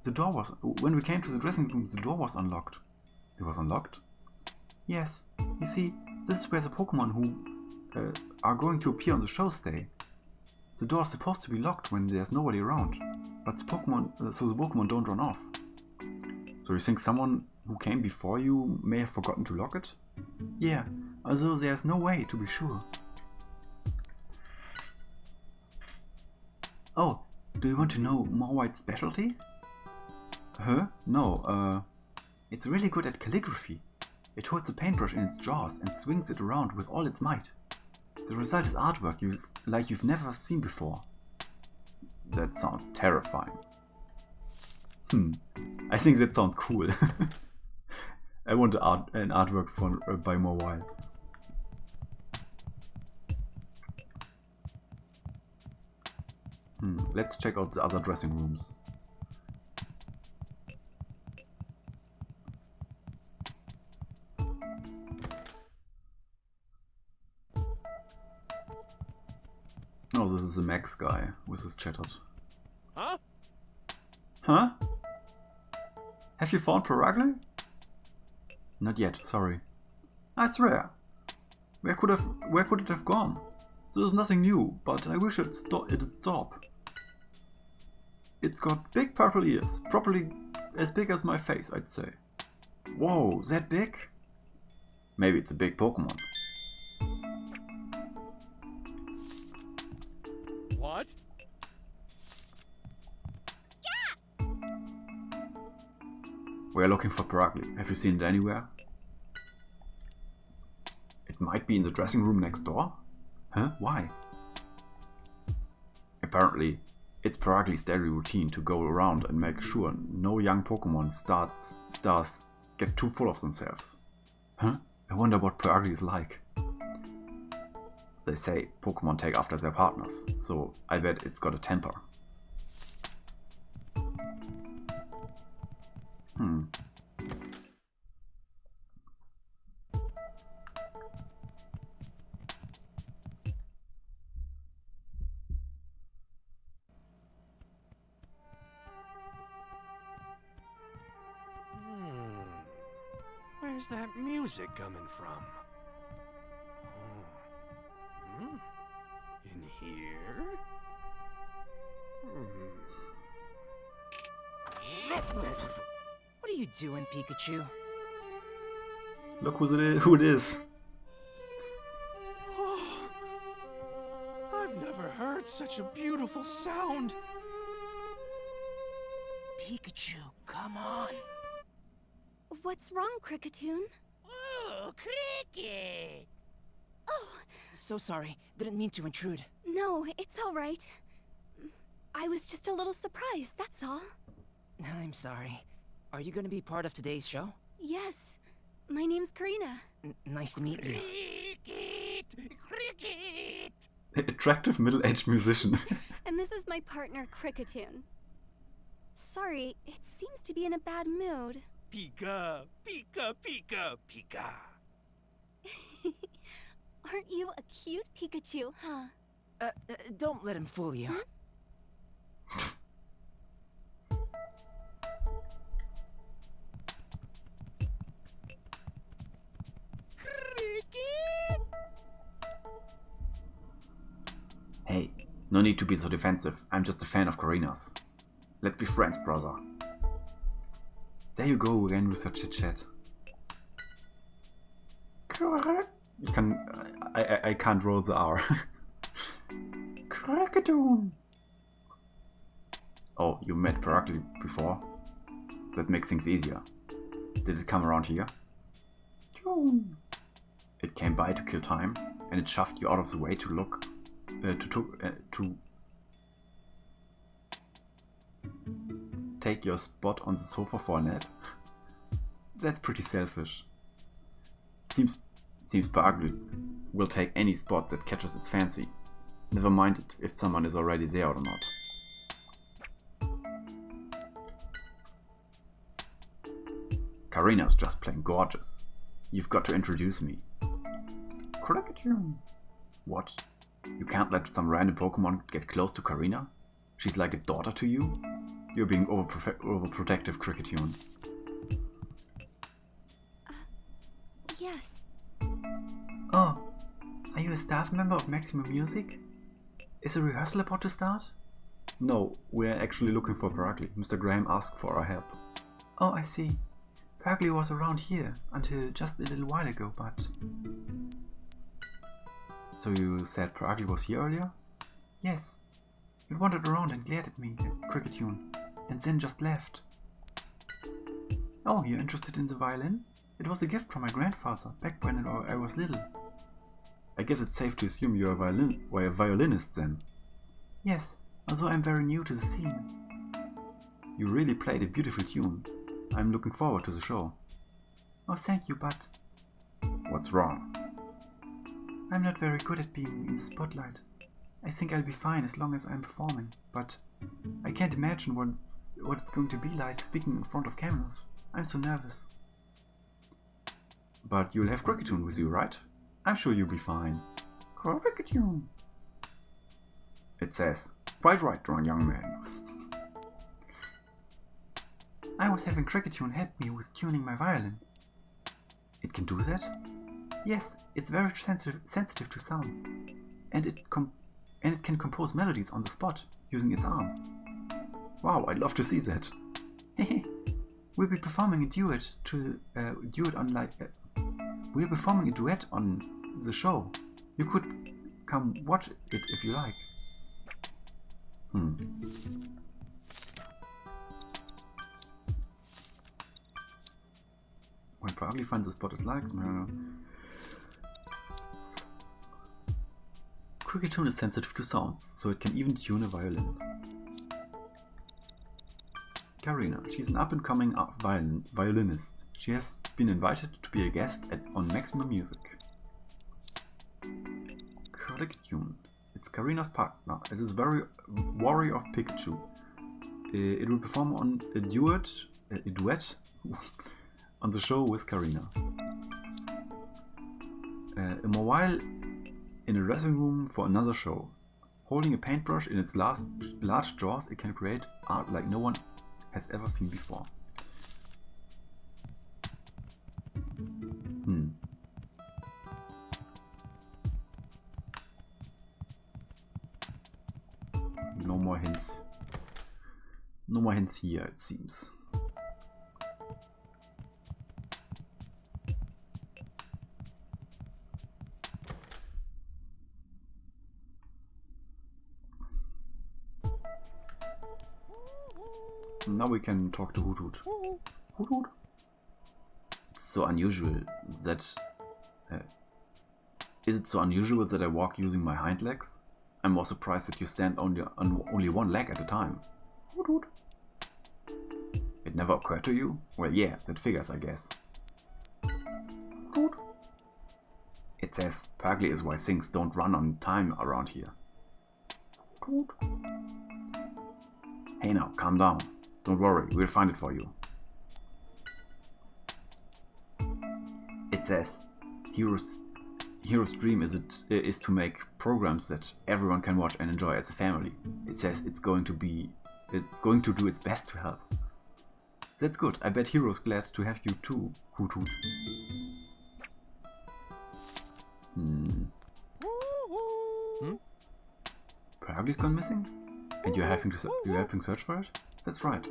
When we came to the dressing room, the door was unlocked. It was unlocked? Yes. You see, this is where the Pokemon who are going to appear on the show stay. The door is supposed to be locked when there's nobody around, but the Pokemon don't run off. So you think someone who came before you may have forgotten to lock it? Yeah, although there's no way to be sure. Oh, do you want to know Morwhite's specialty? Huh? No, it's really good at calligraphy. It holds a paintbrush in its jaws and swings it around with all its might. The result is artwork you've never seen before. That sounds terrifying. I think that sounds cool. I want an artwork by Morwhite. Let's check out the other dressing rooms. Oh, this is the Max guy with his chattered. Huh? Huh? Have you found Paragly? Not yet, sorry. I swear. Where could it have gone? This is nothing new, but I wish it'd stop. It's got big purple ears, probably as big as my face, I'd say. Whoa, that big? Maybe it's a big Pokemon. What? We're looking for Paragly. Have you seen it anywhere? It might be in the dressing room next door? Huh? Why? Apparently, it's Paragly's daily routine to go around and make sure no young Pokemon stars get too full of themselves. Huh? I wonder what Paragly is like. They say Pokemon take after their partners, so I bet it's got a temper. Where's that music coming from? Oh. In here? What are you doing, Pikachu? Look who it is. Oh, I've never heard such a beautiful sound. Pikachu, come on. What's wrong, Cricketune? Oh, Cricket! Oh, So sorry. Didn't mean to intrude. no, it's all right. I was just a little surprised, that's all. I'm sorry. Are you gonna be part of today's show? Yes, my name's Karina. Nice to meet you. Cricket! Cricket! Attractive middle-aged musician. And this is my partner, Cricketune. Sorry, it seems to be in a bad mood. Pika, Pika, Pika, Pika. Aren't you a cute Pikachu, huh? Don't let him fool you. Hey, no need to be so defensive. I'm just a fan of Karina's. Let's be friends, brother. There you go again with your chit-chat. I can't roll the R. Cricketune. Oh, you met Paragly before? That makes things easier. Did it come around here? It came by to kill time, and it shoved you out of the way to look... to take your spot on the sofa for a nap? That's pretty selfish. Seems Barkley will take any spot that catches its fancy. Never mind if someone is already there or not. Karina's just plain gorgeous. You've got to introduce me. Pikachu. What? You can't let some random Pokemon get close to Karina? She's like a daughter to you? You're being overprotective, Cricketune. Yes. Oh, are you a staff member of Maximum Music? Is a rehearsal about to start? No, we're actually looking for Barkley. Mr. Graham asked for our help. Oh, I see. Barkley was around here until just a little while ago, but... So you said Barkley was here earlier? Yes. He wandered around and glared at me, Cricketune, and then just left. Oh, you're interested in the violin? It was a gift from my grandfather, back when I was little. I guess it's safe to assume you're a violinist then. Yes, although I'm very new to the scene. You really played a beautiful tune. I'm looking forward to the show. Oh, thank you, but... What's wrong? I'm not very good at being in the spotlight. I think I'll be fine as long as I'm performing, but I can't imagine what it's going to be like speaking in front of cameras. I'm so nervous. But you'll have Cricketune with you, right? I'm sure you'll be fine. Cricketune. It says, quite right, young man. I was having Cricketune help me with tuning my violin. It can do that? Yes, it's very sensitive to sounds, and it can compose melodies on the spot using its arms. Wow, I'd love to see that. We'll be performing a duet on the show. You could come watch it if you like. When Barkley finds a spot it likes, Cricketune is sensitive to sounds, so it can even tune a violin. Karina, she's an up-and-coming violinist. She has been invited to be a guest on Maximum Music. Cricketune. It's Karina's partner. It is very Warrior of Pikachu. It will perform on a duet on the show with Karina. A mobile in a dressing room for another show. Holding a paintbrush in its large jaws, it can create art like no one has ever seen before. No more hints. No more hints here, it seems. Now we can talk to Hoot Hoot. Hoot Hoot? It's so unusual that... is it so unusual that I walk using my hind legs? I'm more surprised that you stand on only one leg at a time. Hoot Hoot. It never occurred to you? Well, yeah, that figures, I guess. Hoot Hoot. It says Barkley is why things don't run on time around here. Hoot Hoot. Hey now, calm down. Don't worry, we'll find it for you. It says, Hero's dream is to make programs that everyone can watch and enjoy as a family. It says it's going to do its best to help. That's good. I bet Hero's glad to have you too, Hoot Hoot. Barkley's gone missing? And you're helping search for it? That's right.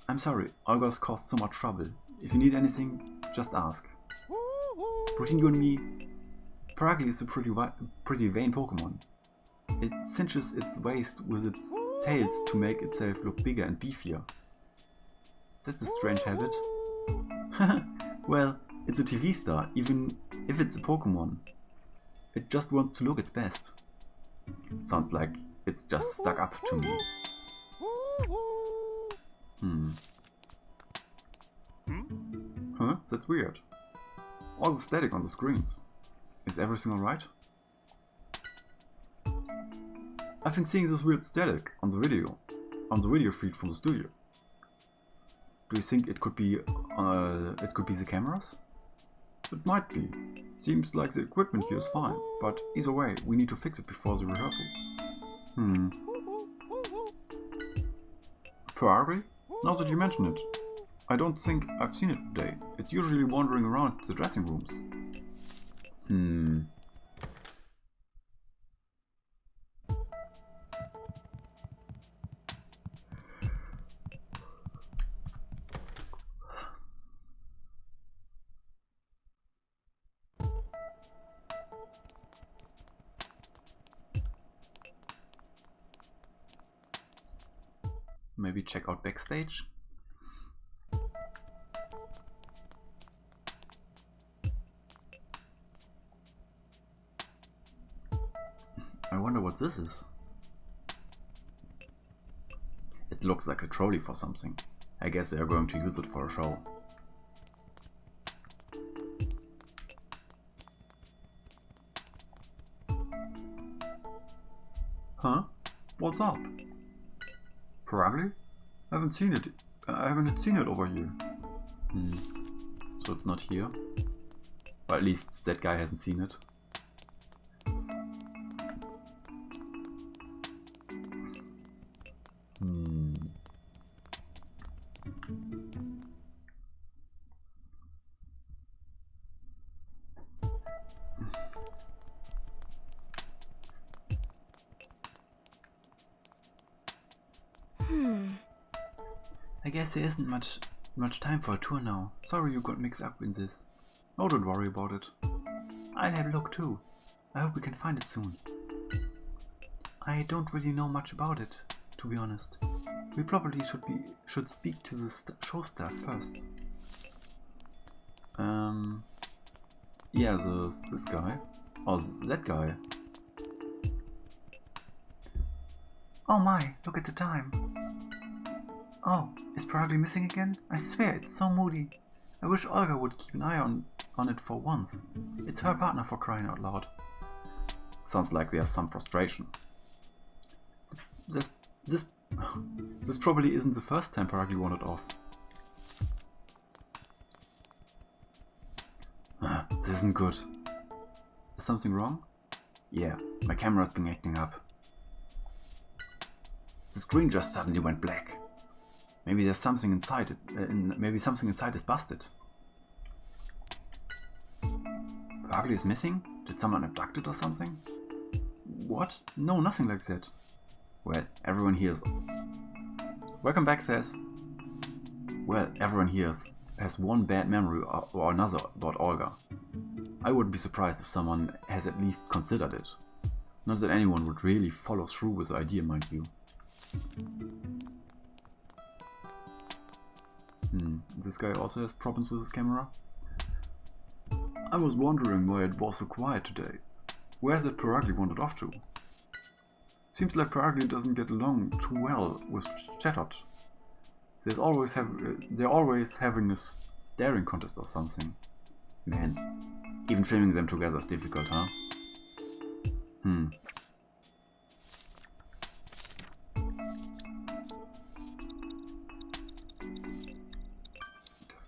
I'm sorry, Olga's caused so much trouble. If you need anything, just ask. Between you and me, Barkley is a pretty vain Pokemon. It cinches its waist with its tails to make itself look bigger and beefier. That's a strange habit. Well, it's a TV star, even if it's a Pokemon. It just wants to look its best. Sounds like it's just stuck up to me. Huh? That's weird. All the static on the screens. Is everything alright? I've been seeing this weird static on the video feed from the studio. Do you think it could be the cameras? It might be. Seems like the equipment here is fine, but either way, we need to fix it before the rehearsal. Ferrari? Now that you mention it, I don't think I've seen it today. It's usually wandering around the dressing rooms. Maybe check out backstage? I wonder what this is. It looks like a trolley for something. I guess they are going to use it for a show. Huh? What's up? Probably? I haven't seen it over here. So it's not here. Or at least that guy hasn't seen it. I guess there isn't much time for a tour now. Sorry you got mixed up in this. Oh, don't worry about it. I'll have a look too. I hope we can find it soon. I don't really know much about it, to be honest. We probably should speak to the show staff first. Yeah, this guy. Oh, that guy. Oh my, look at the time. Oh, is Paragly missing again? I swear, it's so moody. I wish Olga would keep an eye on it for once. It's her partner, for crying out loud. Sounds like there's some frustration. This probably isn't the first time Paragly wandered off. This isn't good. Is something wrong? Yeah, my camera's been acting up. The screen just suddenly went black. Maybe there's something inside it. Maybe something inside is busted. Paragly is missing? Did someone abduct it or something? What? No, nothing like that. Well, everyone here is... Welcome back, Says. Well, everyone here has one bad memory or another about Olga. I wouldn't be surprised if someone has at least considered it. Not that anyone would really follow through with the idea, mind you. This guy also has problems with his camera. I was wondering why it was so quiet today. Where's that Paragly wandered off to? Seems like Paragly doesn't get along too well with Chatot. They're always having a staring contest or something. Man, even filming them together is difficult, huh?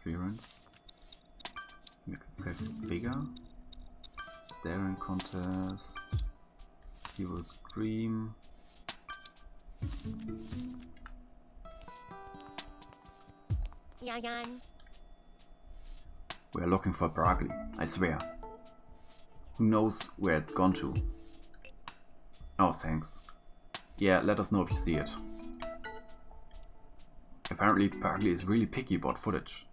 Interference. Makes itself bigger. Staring contest. He will scream. We're looking for Paragly, I swear. Who knows where it's gone to? Oh, thanks. Yeah, let us know if you see it. Apparently Paragly is really picky about footage.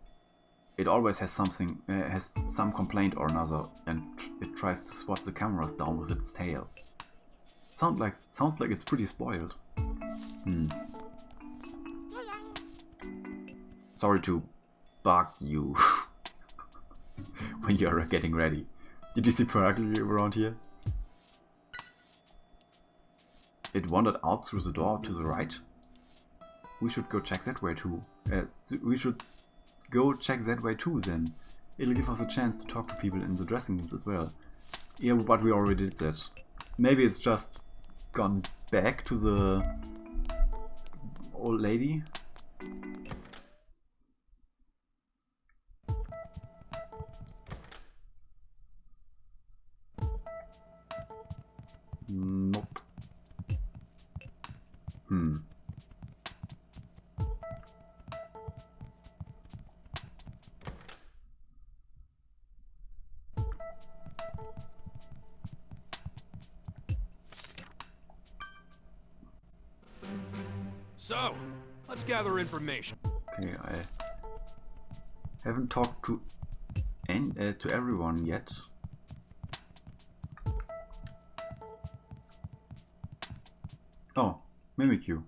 It always has some complaint or another, and it tries to swat the cameras down with its tail. Sounds like it's pretty spoiled. Sorry to bug you when you are getting ready. Did you see Paragly around here? It wandered out through the door to the right. We should go check that way too. We should go check that way too then. It'll give us a chance to talk to people in the dressing rooms as well. Yeah, but we already did that. Maybe it's just gone back to the old lady. Nope. So, let's gather information. Okay, I haven't talked to everyone yet. Oh, Mimikyu.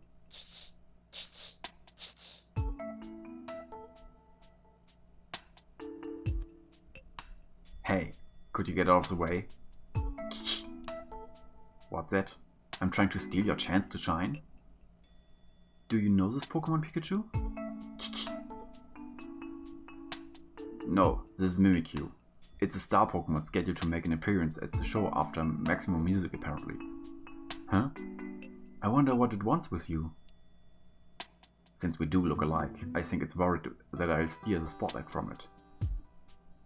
Hey, could you get out of the way? What's that? I'm trying to steal your chance to shine? Do you know this Pokemon, Pikachu? No, this is Mimikyu. It's a star Pokemon scheduled to make an appearance at the show after Maximum Music apparently. Huh? I wonder what it wants with you. Since we do look alike, I think it's worried that I'll steal the spotlight from it.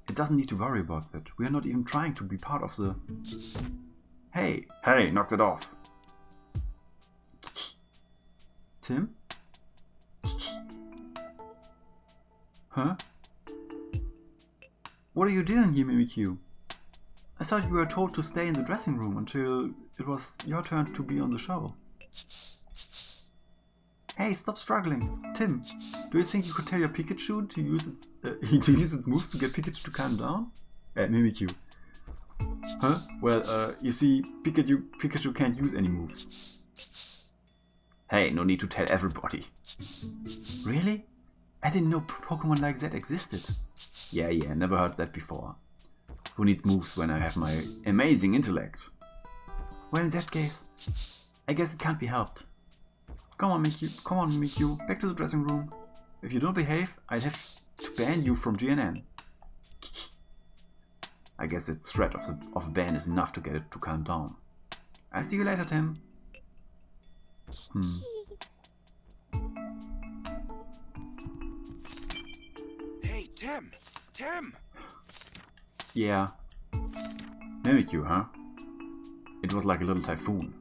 It doesn't need to worry about that. We are not even trying to be part of the... Hey, knocked it off. Tim? Huh? What are you doing here, Mimikyu? I thought you were told to stay in the dressing room until it was your turn to be on the show. Hey, stop struggling. Tim, do you think you could tell your Pikachu to use its moves to get Pikachu to calm down? Mimikyu. Huh? Well, you see, Pikachu can't use any moves. Hey, no need to tell everybody. Really? I didn't know Pokemon like that existed. Yeah, never heard that before. Who needs moves when I have my amazing intellect? Well, in that case, I guess it can't be helped. Come on, Mimikyu, back to the dressing room. If you don't behave, I'll have to ban you from GNN. I guess the threat of a ban is enough to get it to calm down. I'll see you later, Tim. Hey, Tim! Yeah. Mimikyu, huh? It was like a little typhoon.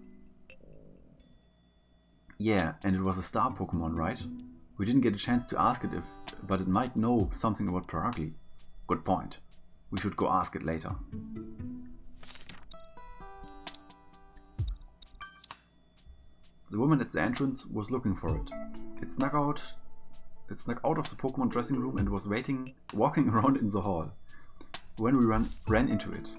Yeah, and it was a star Pokemon, right? We didn't get a chance to ask it but it might know something about Perugly. Good point. We should go ask it later. The woman at the entrance was looking for it. It snuck out of the Pokemon dressing room and was walking around in the hall when we ran into it.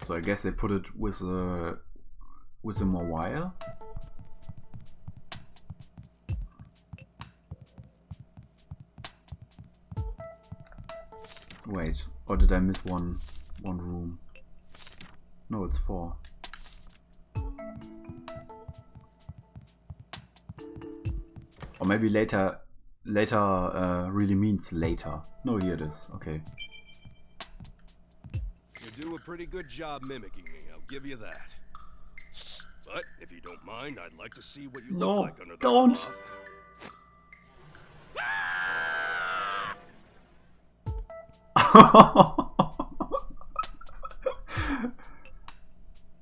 So I guess they put it with a Mawile. Wait, or did I miss one room? No, it's 4. Or maybe later really means later. No, here it is. Okay. You do a pretty good job mimicking me, I'll give you that. But if you don't mind, I'd like to see what you look like under the don't.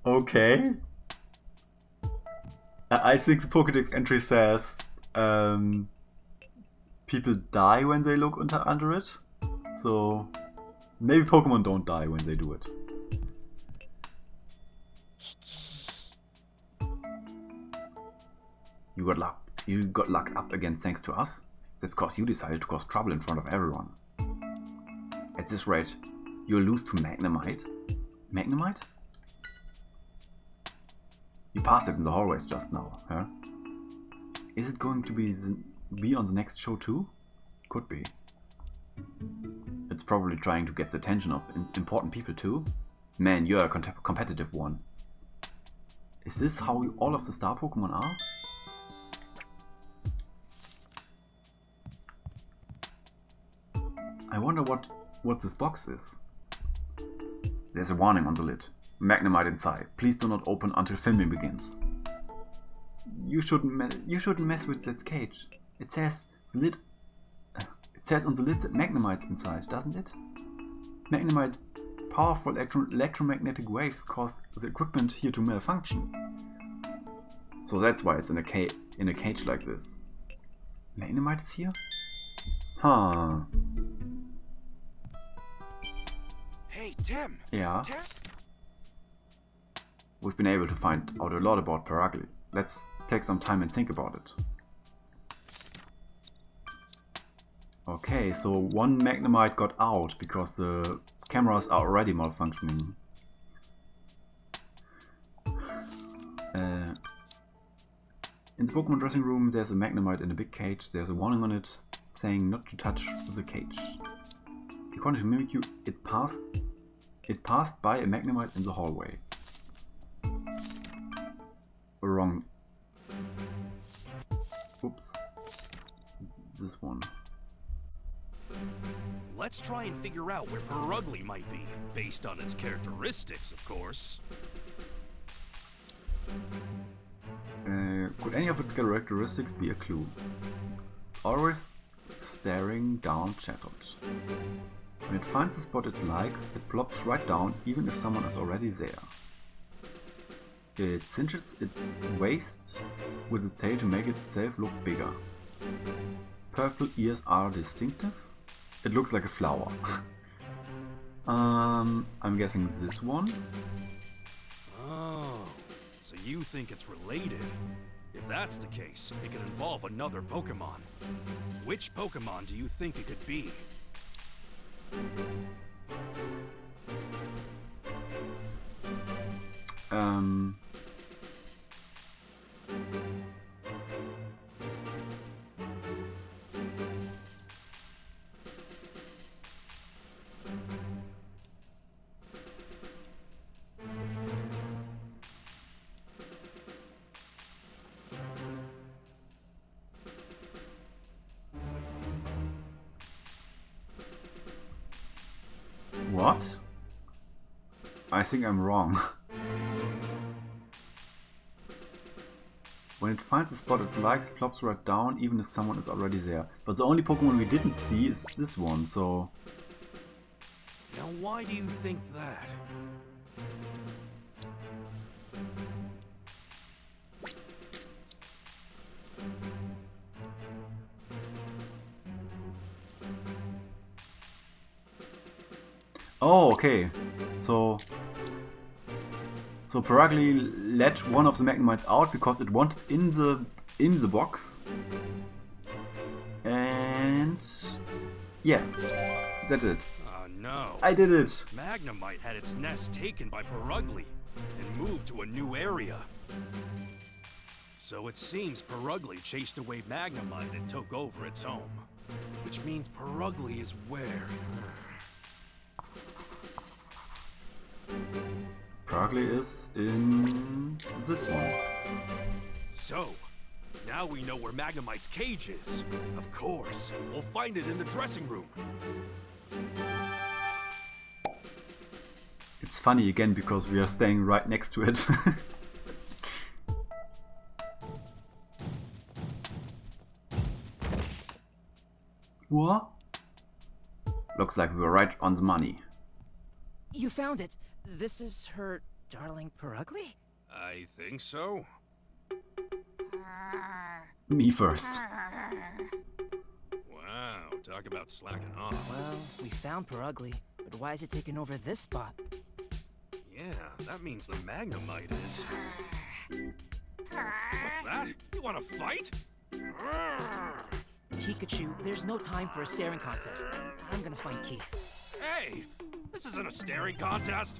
Okay. I think the Pokédex entry says people die when they look under it. So maybe Pokemon don't die when they do it. You got locked up again thanks to us? That's cause you decided to cause trouble in front of everyone. At At this rate, you'll lose to Magnemite? Magnemite? You passed it in the hallways just now, huh? Is it going to be on the next show too? Could be. It's probably trying to get the attention of important people too. Man, you're a competitive one. Is this how all of the star Pokemon are? I wonder what this box is. There's a warning on the lid. Magnemite inside. Please do not open until filming begins. You shouldn't mess with that cage. It says on the lid that Magnemite's inside, doesn't it? Magnemite's powerful electromagnetic waves cause the equipment here to malfunction. So that's why it's in a cage like this. Magnemite is here? Huh. Hey, Tim! Yeah? Tim? We've been able to find out a lot about Paragli. Let's take some time and think about it. Okay, so one Magnemite got out because the cameras are already malfunctioning. In the Pokemon dressing room there's a Magnemite in a big cage. There's a warning on it saying not to touch the cage. According to Mimikyu, it passed by a Magnemite in the hallway. Wrong. Oops. This one. Let's try and figure out where Parugly might be, based on its characteristics, of course. Could any of its characteristics be a clue? It's always staring down chattered. When it finds a spot it likes, it plops right down even if someone is already there. It cinches its waist with its tail to make itself look bigger. Purple ears are distinctive. It looks like a flower. I'm guessing this one. Oh, so you think it's related? If that's the case, it could involve another Pokemon. Which Pokemon do you think it could be? What? I think I'm wrong. When it finds a spot it likes, it plops right down even if someone is already there. But the only Pokemon we didn't see is this one, so... Now why do you think that? Oh, okay. So Paragly let one of the Magnemites out because it wanted in the box. And yeah, that's it. Oh no. I did it. Magnemite had its nest taken by Parugly and moved to a new area. So it seems Parugly chased away Magnemite and took over its home. Which means Parugly is where? Paragly is in this one. So, now we know where Magnemite's cage is. Of course, we'll find it in the dressing room. It's funny again because we are staying right next to it. What? Looks like we were right on the money. You found it. This is her darling Parugly? I think so. Me first. Wow, talk about slacking off. Well, we found Parugly, but why is it taking over this spot? Yeah, that means the Magnemite is... What's that? You wanna fight? Pikachu, there's no time for a staring contest. I'm gonna find Keith. Hey! This isn't a staring contest!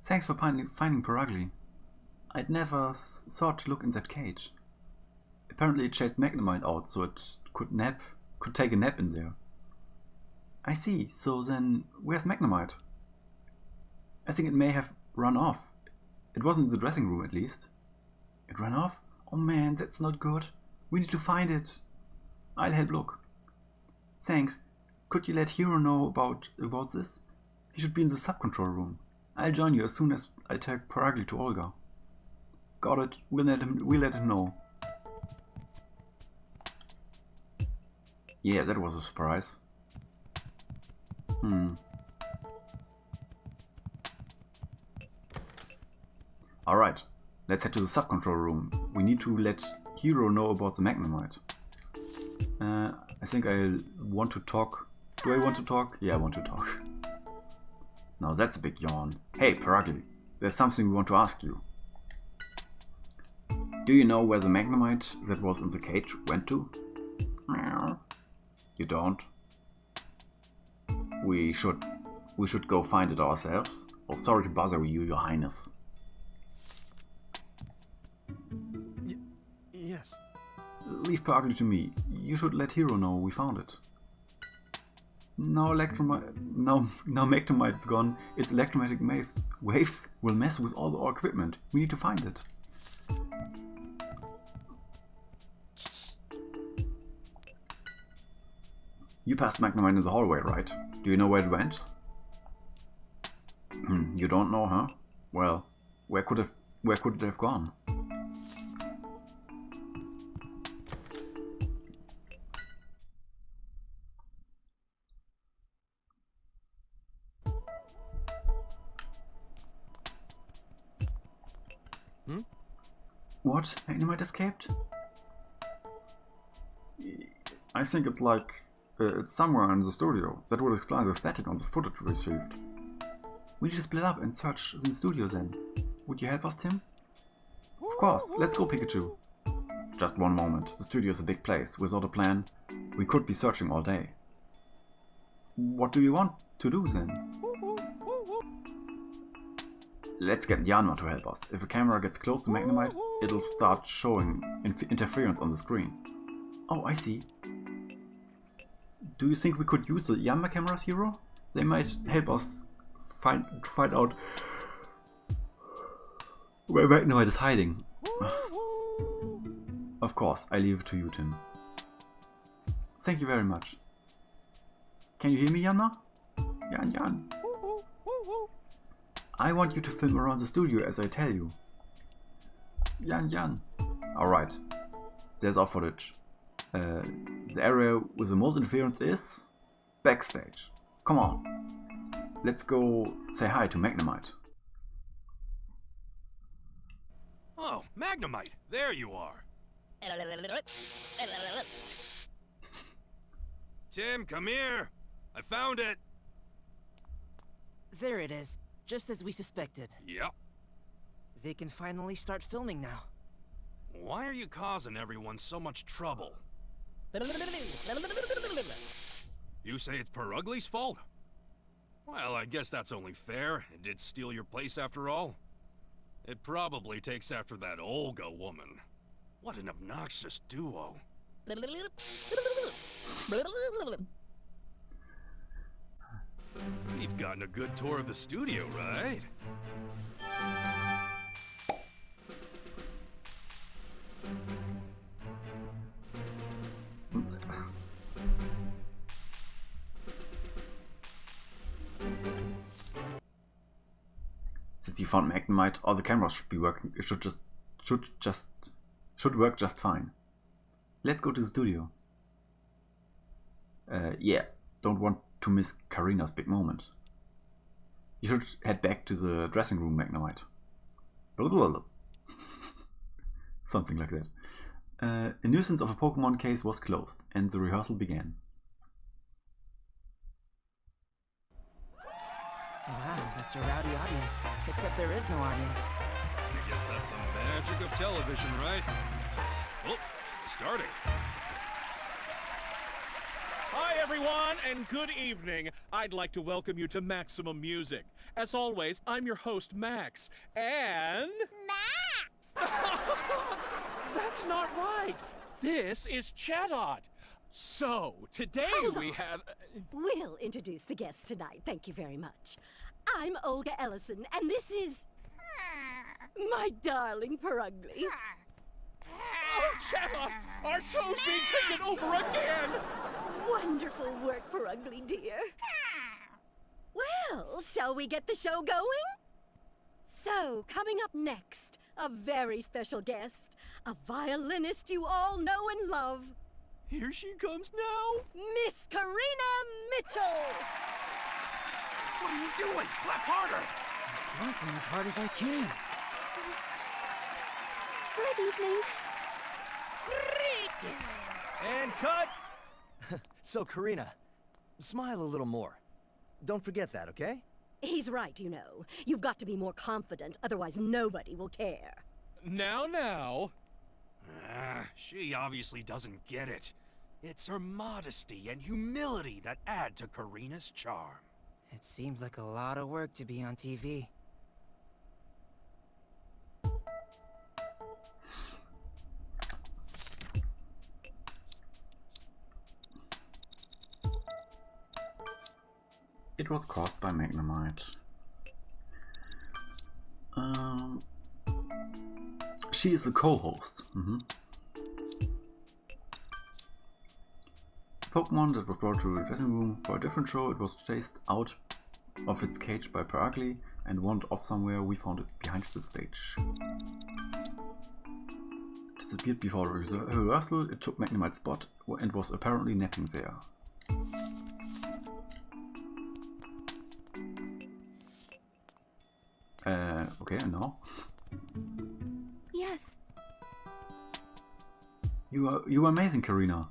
Thanks for finding Perugly. I'd never thought to look in that cage. Apparently it chased Magnemite out so it could take a nap in there. I see, so then where's Magnemite? I think it may have run off. It wasn't in the dressing room at least. It ran off? Oh man, that's not good. We need to find it. I'll help look. Thanks. Could you let Hero know about this? He should be in the sub-control room. I'll join you as soon as I take Perugly to Olga. Got it. We'll let him know. Yeah, that was a surprise. Alright, let's head to the sub-control room. We need to let Hero know about the Magnemite. I think I want to talk. Do I want to talk? Yeah, I want to talk. Now that's a big yawn. Hey, Perugly, there's something we want to ask you. Do you know where the Magnemite that was in the cage went to? You don't? We should go find it ourselves. Oh, sorry to bother you, Your Highness. Yes. Leave Perugly to me. You should let Hero know we found it. Now Magnemite is gone. Its electromagnetic waves will mess with all our equipment. We need to find it. You passed Magnemite in the hallway, right? Do you know where it went? You don't know, huh? Well, where could it have gone? What? Magnemite escaped? I think it's like it's somewhere in the studio. That would explain the static on this footage we received. We need to split up and search the studio then. Would you help us, Tim? Of course. Let's go, Pikachu. Just one moment. The studio is a big place. Without a plan, we could be searching all day. What do you want to do then? Let's get Yanma to help us. If a camera gets close to Magnemite, it'll start showing interference on the screen. Oh, I see. Do you think we could use the Yanma cameras, Hero? They might help us find out where Magnemite is hiding. Of course, I leave it to you, Tim. Thank you very much. Can you hear me, Yanma? Yan. I want you to film around the studio as I tell you. Yan. Alright. There's our footage. The area with the most interference is backstage. Come on. Let's go say hi to Magnemite. Oh, Magnemite! There you are! Tim, come here! I found it! There it is, just as we suspected. Yep. They can finally start filming now. Why are you causing everyone so much trouble? You say it's Perugly's fault? Well, I guess that's only fair. It did steal your place after all. It probably takes after that Olga woman. What an obnoxious duo. You've gotten a good tour of the studio, right? Since you found Magnemite, all the cameras should be working. It should work just fine. Let's go to the studio. Yeah, don't want to miss Karina's big moment. You should head back to the dressing room, Magnemite. Something like that. A nuisance of a Pokemon case was closed, and the rehearsal began. Wow, It's a rowdy audience, except there is no audience. I guess that's the magic of television, right? Oh, starting. Hi, everyone, and good evening. I'd like to welcome you to Maximum Music. As always, I'm your host, Max, and... Max! That's not right. This is Chatot. So, today Hold we on. have... We'll introduce the guests tonight, thank you very much. I'm Olga Ellison, and this is... my darling Perugly. Oh, Chatot! Our show's being taken over again! Wonderful work, Perugly, dear. Well, shall we get the show going? So, coming up next, a very special guest, a violinist you all know and love, Here she comes now! Miss Karina Mitchell! What are you doing? Clap harder! Clapping as hard as I can. Good evening. And cut! So, Karina, smile a little more. Don't forget that, okay? He's right, you know. You've got to be more confident, otherwise nobody will care. Now. She obviously doesn't get it. It's her modesty and humility that add to Karina's charm. It seems like a lot of work to be on TV. It was caused by Magnemite. She is the co-host. Pokemon that was brought to the dressing room for a different show. It was chased out of its cage by Perugly and wandered off somewhere. We found it behind the stage. Disappeared before rehearsal. It took Magnemite's spot and was apparently napping there. Okay, and now? Yes. You are amazing, Karina.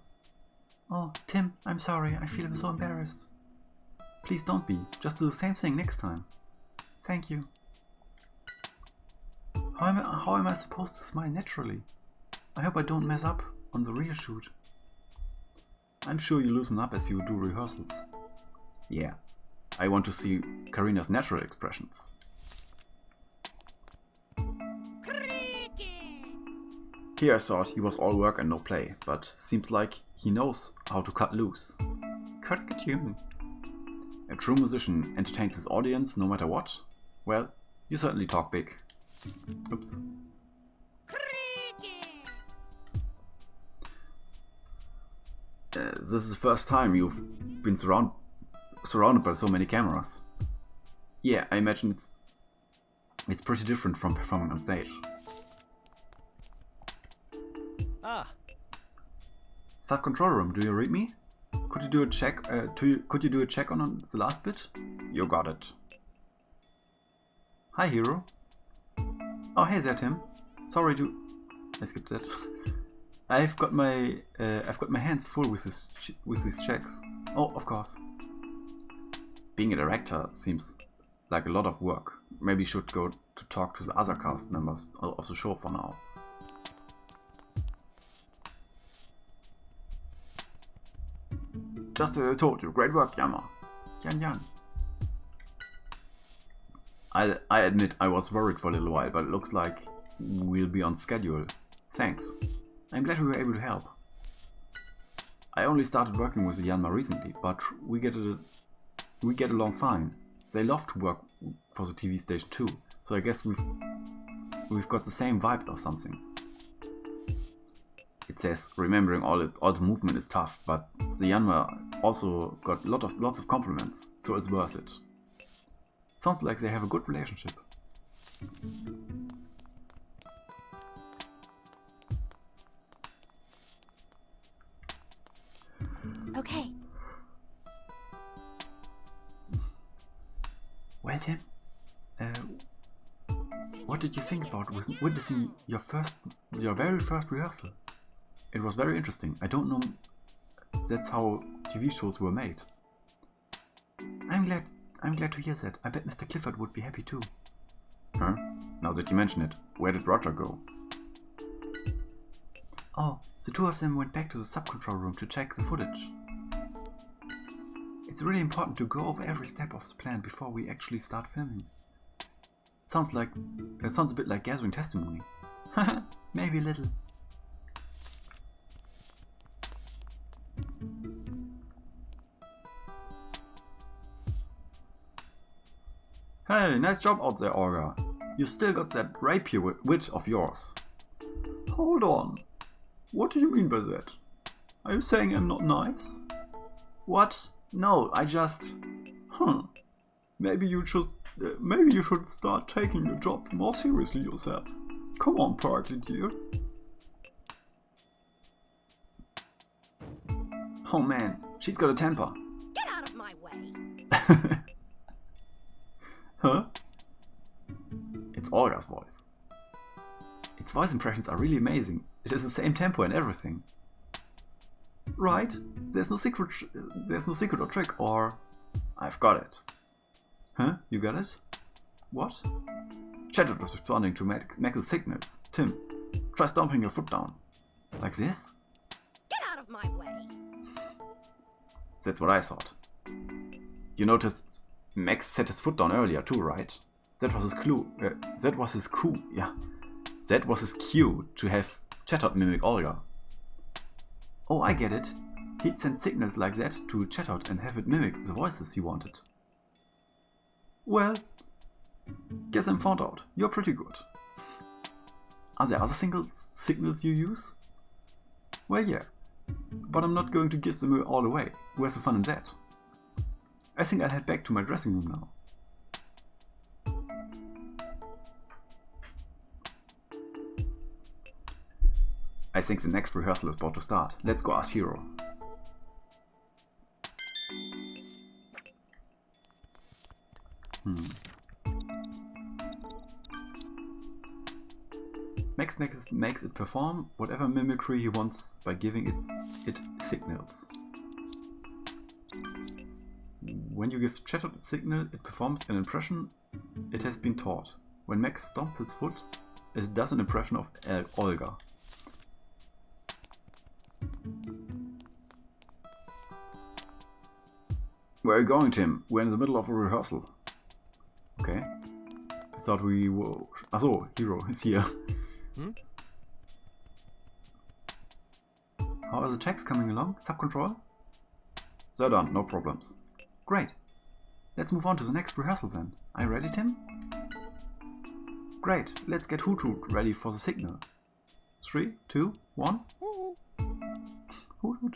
Oh, Tim, I'm sorry. I feel so embarrassed. Please don't be. Just do the same thing next time. Thank you. How am I supposed to smile naturally? I hope I don't mess up on the real shoot. I'm sure you loosen up as you do rehearsals. Yeah, I want to see Karina's natural expressions. Here I thought he was all work and no play, but seems like he knows how to cut loose. Pikachu. A true musician entertains his audience no matter what? Well, you certainly talk big. Oops. This is the first time you've been surrounded by so many cameras. Yeah, I imagine it's pretty different from performing on stage. Ah. Sub-control room, do you read me? Could you do a check? Could you do a check on the last bit? You got it. Hi, hero. Oh, hey there, Tim. Sorry to. I skipped that. I've got my hands full with these checks. Oh, of course. Being a director seems like a lot of work. Maybe you should go to talk to the other cast members of the show for now. Just as I told you, great work, Yama. Yan. I admit I was worried for a little while, but it looks like we'll be on schedule. Thanks. I'm glad we were able to help. I only started working with the Yanma recently, but we get along fine. They love to work for the TV station too, so I guess we've got the same vibe or something. It says remembering all the movement is tough, but the Yanma also got lots of compliments, so it's worth it. Sounds like they have a good relationship. Okay. Well, Tim, what did you think about witnessing your very first rehearsal? It was very interesting. I don't know that's how TV shows were made. I'm I'm glad to hear that. I bet Mr. Clifford would be happy too. Huh? Now that you mention it, where did Roger go? Oh, the two of them went back to the sub-control room to check the footage. It's really important to go over every step of the plan before we actually start filming. Sounds a bit like gathering testimony. Haha, maybe a little. Hey, nice job out there, Olga. You still got that rapier wit of yours. Hold on. What do you mean by that? Are you saying I'm not nice? What? No, I just... Maybe you should start taking your job more seriously yourself. Come on, Parkley dear. Oh man, she's got a temper. Get out of my way! Huh? It's Olga's voice. Its voice impressions are really amazing. It has the same tempo and everything. Right? There's no secret or trick, or... I've got it. Huh? You got it? What? Chatter was responding to Max's signals. Tim, try stomping your foot down. Like this? Get out of my way! That's what I thought. You noticed Max set his foot down earlier too, right? That was his clue. That was his coup. Yeah. That was his cue to have Chatot mimic Olga. Oh, I get it. He'd send signals like that to Chatot and have it mimic the voices he wanted. Well, guess I'm found out. You're pretty good. Are there other signals you use? Well, yeah. But I'm not going to give them all away. Where's the fun in that? I think I'll head back to my dressing room now. I think the next rehearsal is about to start. Let's go ask Hero. Max makes it perform whatever mimicry he wants by giving it signals. When you give Chatot a signal, it performs an impression it has been taught. When Max stomps its foot, it does an impression of Olga. Where are you going, Tim? We're in the middle of a rehearsal. Okay. I thought we were... Achso, Hero is here. How are the checks coming along? Sub-control? They're done, no problems. Great. Let's move on to the next rehearsal then. Are you ready, Tim? Great. Let's get Hoot Hoot ready for the signal. 3, 2, 1. Hoot Hoot.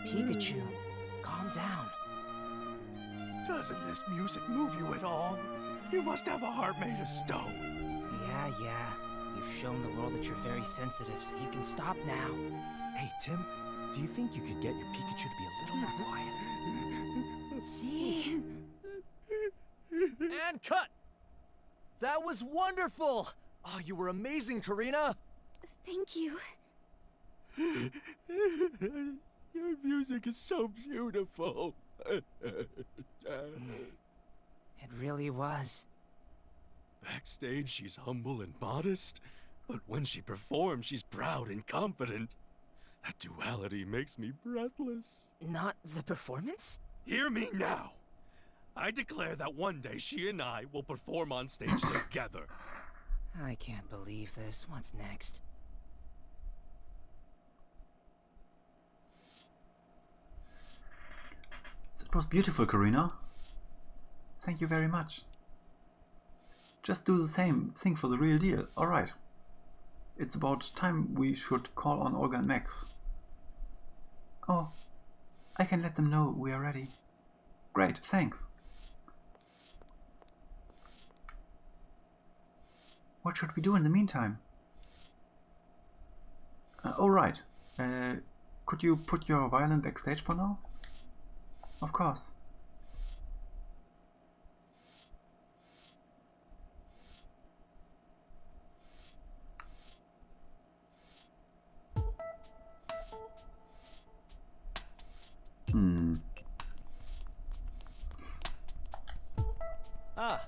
Pikachu, calm down. Doesn't this music move you at all? You must have a heart made of stone. Yeah. You've shown the world that you're very sensitive, so you can stop now. Hey, Tim, do you think you could get your Pikachu to be a little more quiet? See? And cut! That was wonderful! Oh, you were amazing, Karina! Thank you. Your music is so beautiful. It really was. Backstage, she's humble and modest, but when she performs, she's proud and confident. That duality makes me breathless. Not the performance? Hear me now. I declare that one day she and I will perform on stage together. I can't believe this. What's next? That was beautiful, Karina. thank you very much. Just do the same thing for the real deal, alright. It's about time we should call on Olga and Max. Oh, I can let them know we are ready. Great, thanks. What should we do in the meantime? Alright. Could you put your violin backstage for now? Of course. Ah.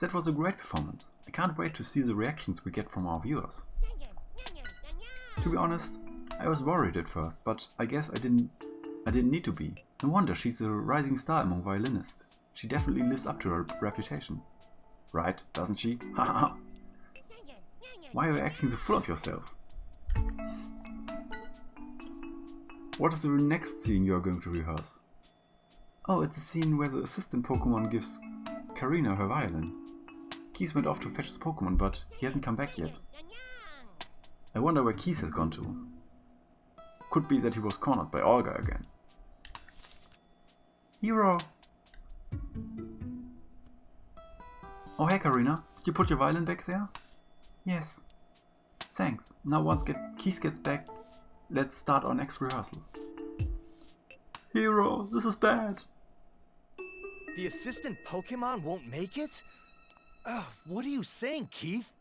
That was a great performance. I can't wait to see the reactions we get from our viewers. To be honest, I was worried at first, but I guess I didn't need to be. No wonder she's a rising star among violinists. She definitely lives up to her reputation. Right, doesn't she? Haha. Why are you acting so full of yourself? What is the next scene you are going to rehearse? Oh, it's a scene where the assistant Pokemon gives Karina her violin. Keith went off to fetch his Pokemon, but he hasn't come back yet. I wonder where Keith has gone to. Could be that he was cornered by Olga again. Hero! Oh hey Karina, did you put your violin back there? Yes. Thanks. Now once Keith gets back, let's start our next rehearsal. Hero, this is bad. The assistant Pokemon won't make it? What are you saying, Keith?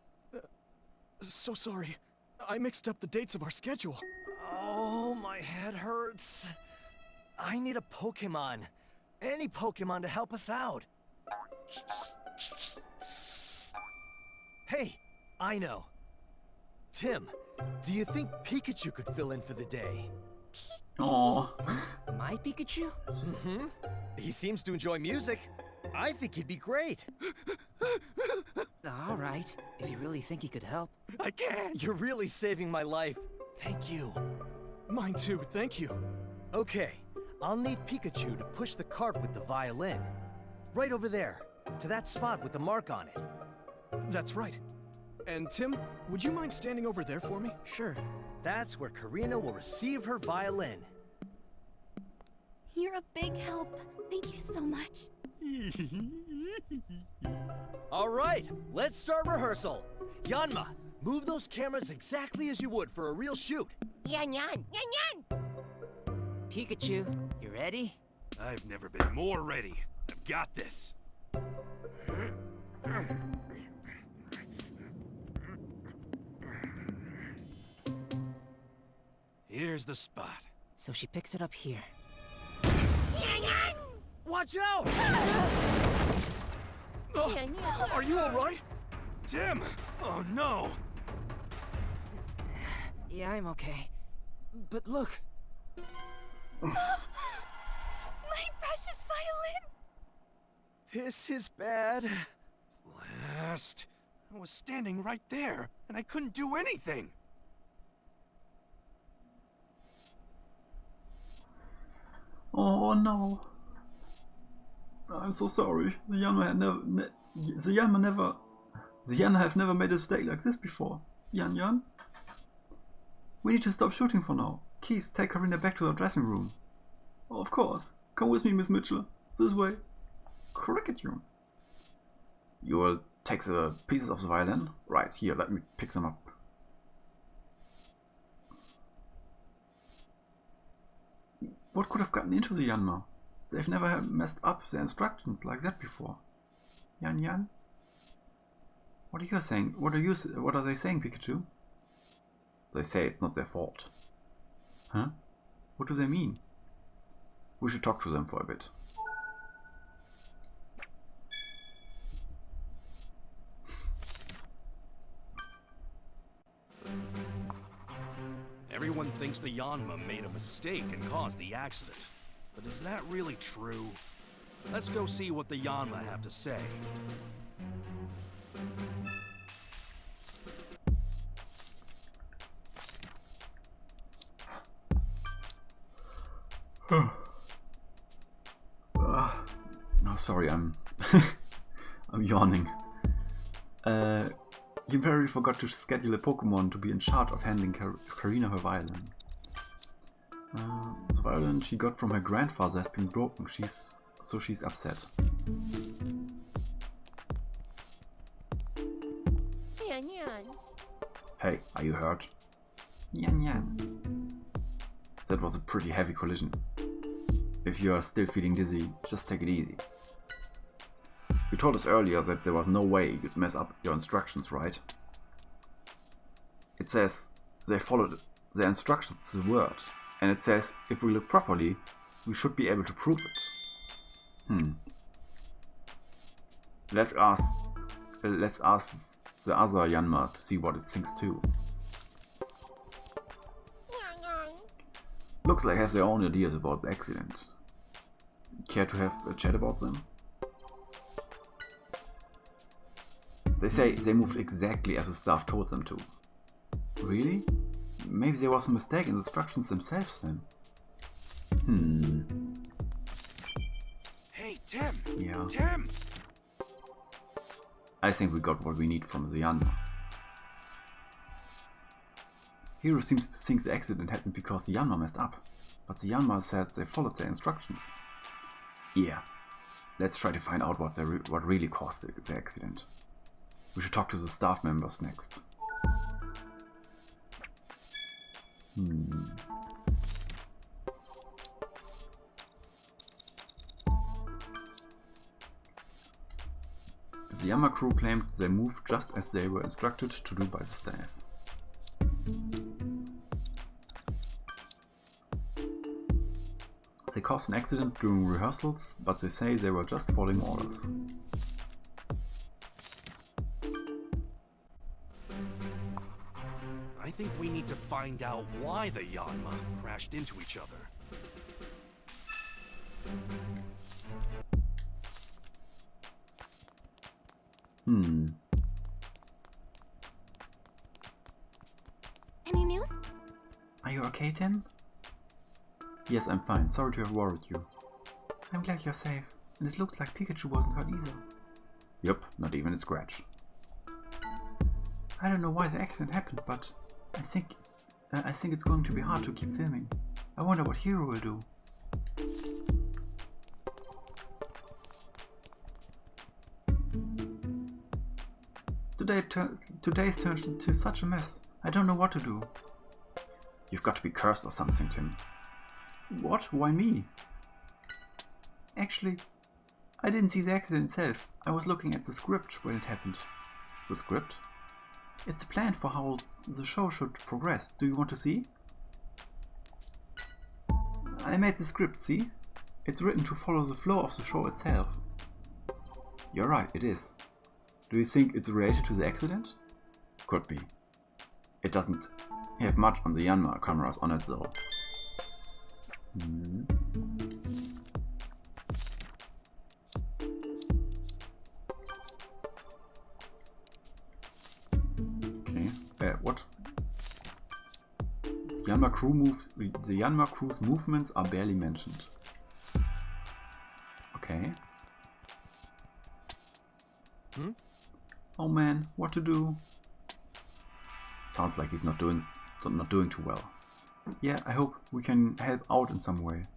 So sorry. I mixed up the dates of our schedule. Oh, my head hurts. I need a Pokemon. Any Pokemon to help us out. Hey, I know. Tim, do you think Pikachu could fill in for the day? Aww. My Pikachu? Mm-hmm. He seems to enjoy music. I think he'd be great. All right, if you really think he could help. I can't. You're really saving my life. Thank you. Mine too, thank you. Okay, I'll need Pikachu to push the cart with the violin. Right over there, to that spot with the mark on it. That's right. And Tim, would you mind standing over there for me? Sure. That's where Karina will receive her violin. You're a big help. Thank you so much. All right, let's start rehearsal. Yanma, move those cameras exactly as you would for a real shoot. Yan yan, yan yan! Pikachu, you ready? I've never been more ready. I've got this. Here's the spot. So she picks it up here. Yan yan! Watch out! Are you all right? Tim! Oh no! Yeah, I'm okay. But look. My precious violin! This is bad. Blast. I was standing right there, and I couldn't do anything. Oh no. I'm so sorry. The Yanma have never made a mistake like this before. Yan. We need to stop shooting for now. Keith, take Karina back to the dressing room. Oh, of course. Come with me, Miss Mitchell. This way. Cricket you. You will take the pieces of the violin? Right, here, let me pick them up. What could have gotten into the Yanma? They've never messed up their instructions like that before. Yan? What are you saying? What are they saying, Pikachu? They say it's not their fault. Huh? What do they mean? We should talk to them for a bit. Everyone thinks the Yanma made a mistake and caused the accident. But is that really true? Let's go see what the Yanma have to say. Oh, sorry, I'm I'm yawning. You apparently forgot to schedule a Pokemon to be in charge of handling Karina her violin. The violin she got from her grandfather has been broken. She's upset. Yan Yan. Hey, are you hurt? Yan Yan. That was a pretty heavy collision. If you are still feeling dizzy, just take it easy. You told us earlier that there was no way you'd mess up your instructions, right? It says they followed their instructions to the word, and it says if we look properly, we should be able to prove it. Let's ask the other Yanma to see what it thinks too. Looks like they have their own ideas about the accident. Care to have a chat about them? They say they moved exactly as the staff told them to. Really? Maybe there was a mistake in the instructions themselves then. Hey, Tim! Yeah. Tim! I think we got what we need from the Yanma. Hiro seems to think the accident happened because the Yanma messed up, but the Yanma said they followed their instructions. Yeah, let's try to find out what really caused the accident. We should talk to the staff members next. The Yanma crew claimed they moved just as they were instructed to do by the staff. They caused an accident during rehearsals, but they say they were just following orders. I think we need to find out why the Yanma crashed into each other. Any news? Are you okay, Tim? Yes, I'm fine. Sorry to have worried you. I'm glad you're safe, and it looked like Pikachu wasn't hurt either. Yup, not even a scratch. I don't know why the accident happened, but I think it's going to be hard to keep filming. I wonder what Hiro will do. Today's turned into such a mess. I don't know what to do. You've got to be cursed or something, Tim. What? Why me? Actually, I didn't see the accident itself. I was looking at the script when it happened. The script? It's a plan for how the show should progress. Do you want to see? I made the script, see? It's written to follow the flow of the show itself. You're right, it is. Do you think it's related to the accident? Could be. It doesn't have much on the Yanma cameras on it though. Okay. What? The Yanma crew's movements are barely mentioned. Okay. Oh man, what to do? Sounds like he's not doing too well. Yeah, I hope we can help out in some way.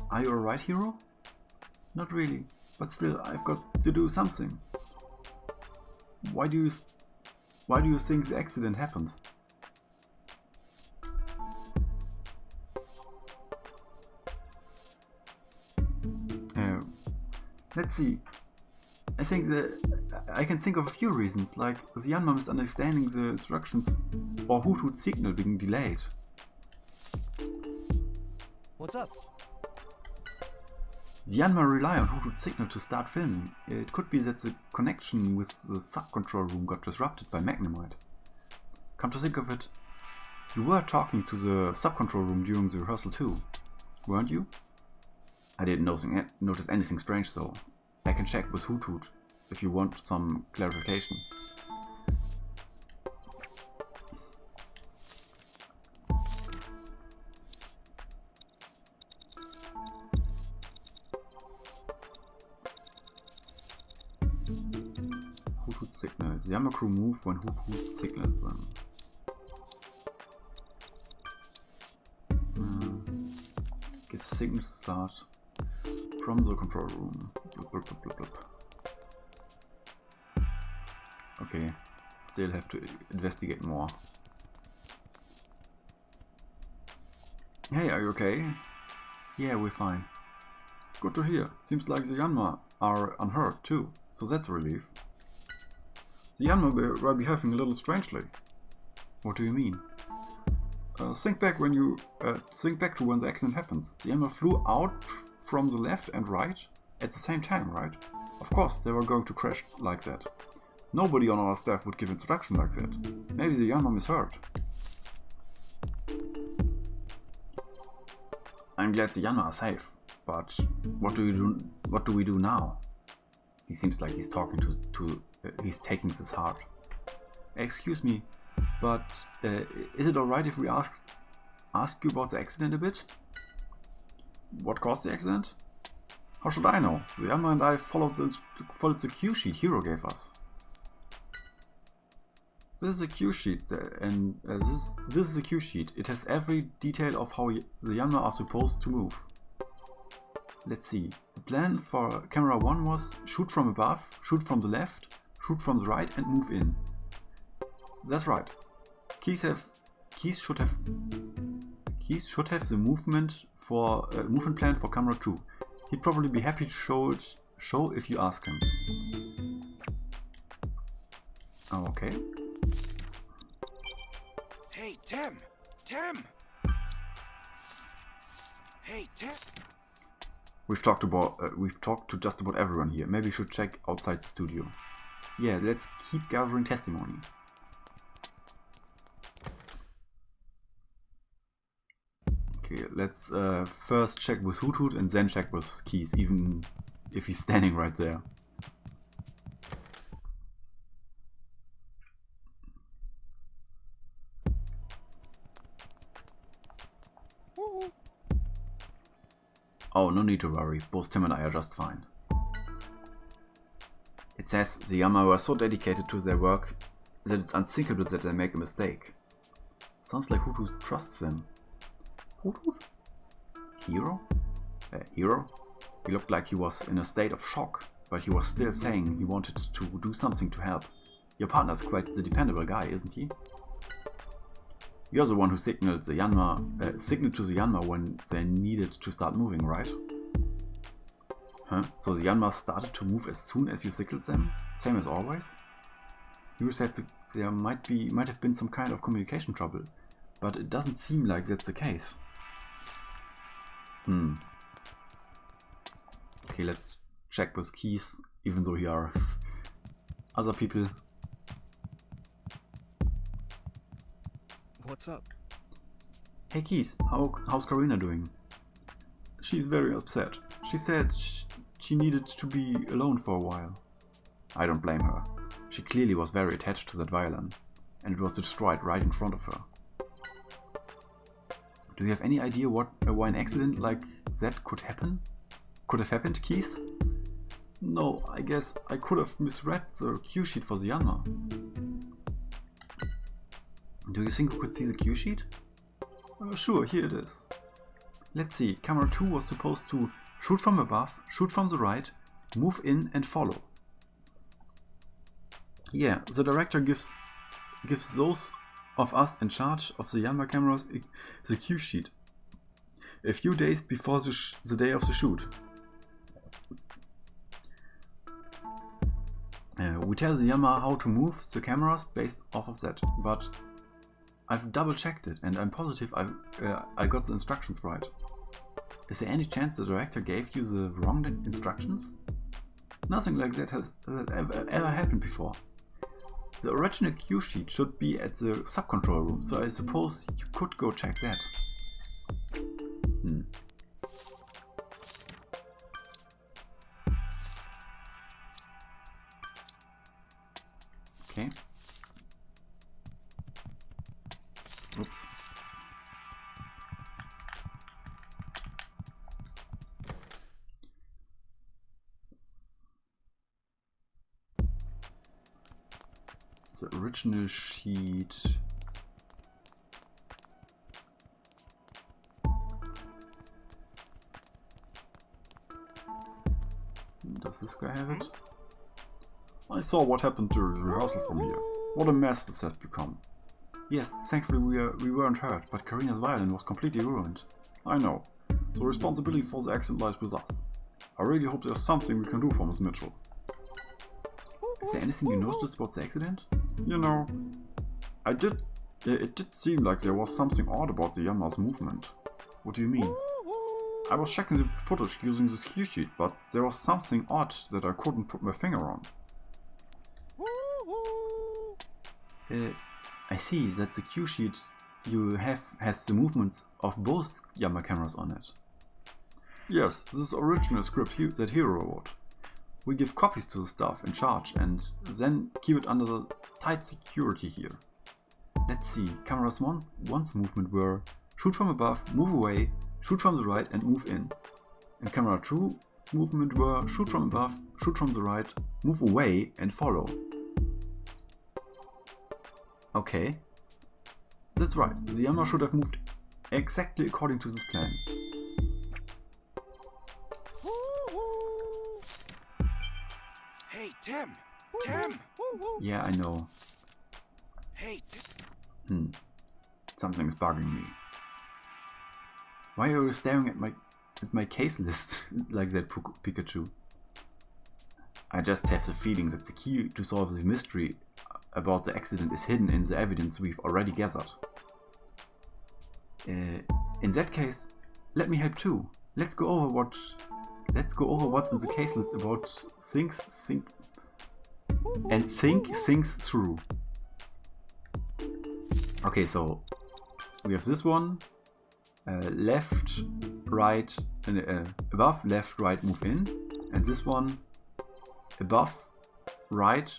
Are you alright, Hiro? Not really, but still, I've got to do something. Why do you think the accident happened? Let's see. I can think of a few reasons, like the Yanma misunderstanding the instructions or Hoothoot's signal being delayed. What's up? The Yanma rely on Hoothoot's signal to start filming. It could be that the connection with the sub-control room got disrupted by Magnemite. Come to think of it, you were talking to the sub-control room during the rehearsal too, weren't you? I didn't notice anything strange though. I can check with Hoothoot if you want some clarification. Hoot signals. The Yanma crew move when Hoot signals them. Give signals to start from the control room. Blup, blup, blup, blup, blup. Okay, still have to investigate more. Hey, are you okay? Yeah, we're fine. Good to hear. Seems like the Yanma are unhurt too, so that's a relief. The Yanma were behaving a little strangely. What do you mean? Think back to when the accident happens. The Yanma flew out from the left and right at the same time, right? Of course, they were going to crash like that. Nobody on our staff would give instruction like that. Maybe the Yanma misheard. I'm glad the Yanma are safe, but what do we do now? He seems like he's talking he's taking this hard. Excuse me, but is it alright if we ask you about the accident a bit? What caused the accident? How should I know? The Yanma and I followed the cue sheet Hero gave us. This is a cue sheet, and this is a cue sheet. It has every detail of how the Yanma are supposed to move. Let's see. The plan for camera 1 was shoot from above, shoot from the left, shoot from the right, and move in. That's right. Keys should have the movement plan for camera 2. He'd probably be happy to show if you ask him. Oh, okay. Hey, Tim! Tim! Hey, Tim! We've talked to just about everyone here. Maybe we should check outside the studio. Yeah, let's keep gathering testimony. Okay, let's first check with Hoot and then check with Keys, even if he's standing right there. Oh, no need to worry, both Tim and I are just fine. It says the Yanma were so dedicated to their work that it's unthinkable that they make a mistake. Sounds like Hoot trusts them. Hoot? Hero? Hero? He looked like he was in a state of shock, but he was still saying he wanted to do something to help. Your partner's quite the dependable guy, isn't he? You're the one who signaled to the Yanma when they needed to start moving, right? Huh? So the Yanma started to move as soon as you signaled them? Same as always? You said there might have been some kind of communication trouble, but it doesn't seem like that's the case. Okay, let's check with Keith, even though here are other people. What's up? Hey Keith, how's Karina doing? She's very upset. She said she needed to be alone for a while. I don't blame her. She clearly was very attached to that violin, and it was destroyed right in front of her. Do you have any idea why an accident like that could have happened, Keith? No, I guess I could have misread the cue sheet for the Yanma. Do you think we could see the cue sheet? Sure, here it is. Let's see, camera 2 was supposed to shoot from above, shoot from the right, move in and follow. Yeah, the director gives those of us in charge of the Yanma cameras the cue sheet a few days before the day of the shoot. We tell the Yanma how to move the cameras based off of that, but I've double checked it and I'm positive I got the instructions right. Is there any chance the director gave you the wrong instructions? Nothing like that has ever happened before. The original cue sheet should be at the sub-control room, so I suppose you could go check that. Okay. Oops. The original sheet. Does this guy have it? I saw what happened during the rehearsal from here. What a mess this had become. Yes, thankfully we weren't hurt, but Karina's violin was completely ruined. I know. The responsibility for the accident lies with us. I really hope there's something we can do for Miss Mitchell. Is there anything you noticed about the accident? You know, it did seem like there was something odd about the Yanma's movement. What do you mean? I was checking the footage using the cue sheet, but there was something odd that I couldn't put my finger on. I see that the cue sheet you have has the movements of both Yanma cameras on it. Yes, this is original script that Hero wrote. We give copies to the staff in charge and then keep it under the tight security here. Let's see, cameras one's movement were shoot from above, move away, shoot from the right and move in. And camera 2's movement were shoot from above, shoot from the right, move away and follow. Okay. That's right, the Yanma should have moved exactly according to this plan. Hey, Tim! Tim! Yeah, I know. Hey, Something's bugging me. Why are you staring at my case list like that, Pikachu? I just have the feeling that the key to solve the mystery about the accident is hidden in the evidence we've already gathered. In that case, let me help too. Let's go over what's in the case list about think things through. Okay, so we have this one, left, right, above, left, right, move in, and this one, above, right,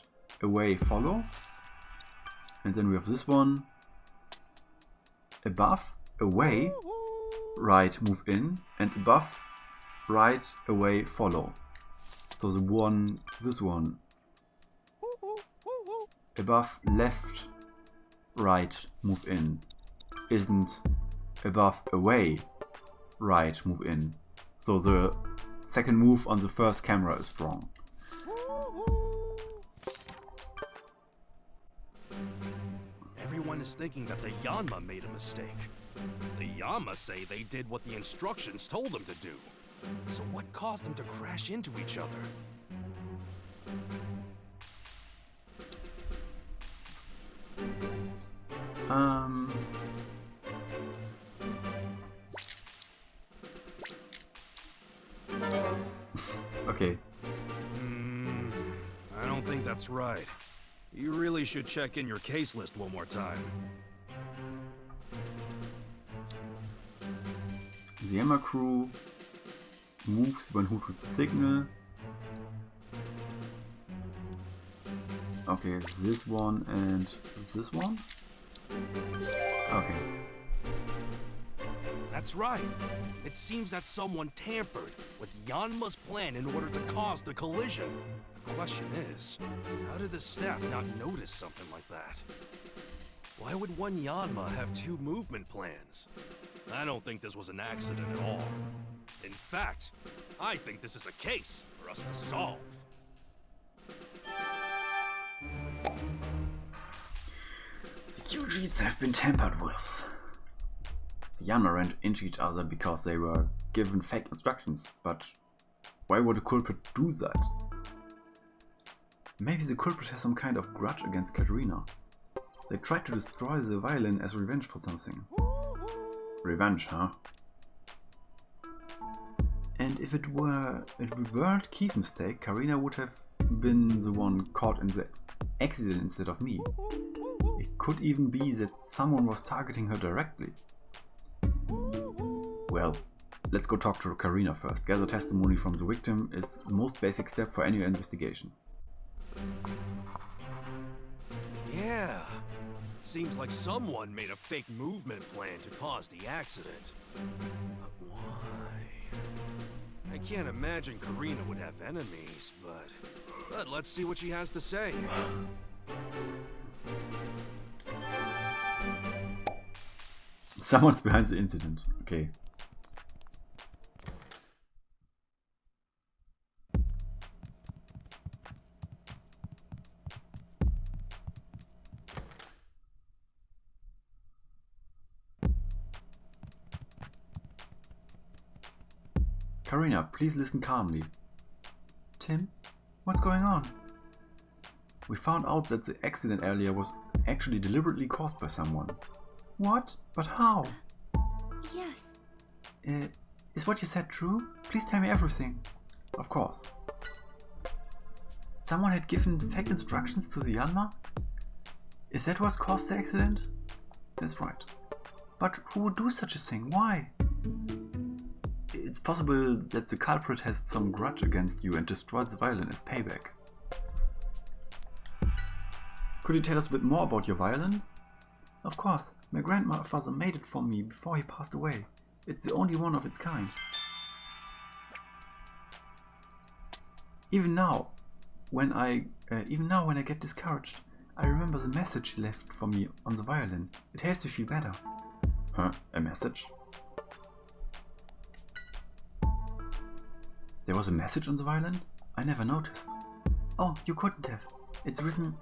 away, follow, and then we have this one, above, away, right, move in, and above, right, away, follow. So this one, above, left, right, move in, isn't above, away, right, move in. So the second move on the first camera is wrong. Everyone is thinking that the Yanma made a mistake. The Yanma say they did what the instructions told them to do. So what caused them to crash into each other? Okay. I don't think that's right. You really should check in your case list one more time. The Yanma crew moves when who to the signal. Okay, this one and this one? Okay. That's right. It seems that someone tampered with Yanma's plan in order to cause the collision. The question is, how did the staff not notice something like that? Why would one Yanma have two movement plans? I don't think this was an accident at all. In fact, I think this is a case for us to solve. The cue sheets have been tampered with. The Yanma ran into each other because they were given fake instructions, but why would a culprit do that? Maybe the culprit has some kind of grudge against Katerina. They tried to destroy the violin as revenge for something. Revenge, huh? And if it weren't Key's mistake, Karina would have been the one caught in the accident instead of me. It could even be that someone was targeting her directly. Well, let's go talk to Karina first. Gather testimony from the victim is the most basic step for any investigation. Yeah. Seems like someone made a fake movement plan to cause the accident. But why? I can't imagine Karina would have enemies, but let's see what she has to say. Someone's behind the incident. Okay. Karina, please listen calmly. Tim, what's going on? We found out that the accident earlier was actually deliberately caused by someone. What? But how? Yes. Is what you said true? Please tell me everything. Of course. Someone had given fake instructions to the Yanma? Is that what caused the accident? That's right. But who would do such a thing? Why? It's possible that the culprit has some grudge against you and destroyed the violin as payback. Could you tell us a bit more about your violin? Of course, my grandfather made it for me before he passed away. It's the only one of its kind. Even now, when I get discouraged, I remember the message he left for me on the violin. It helps me feel better. Huh? A message? There was a message on the violin? I never noticed. Oh, you couldn't have. It's written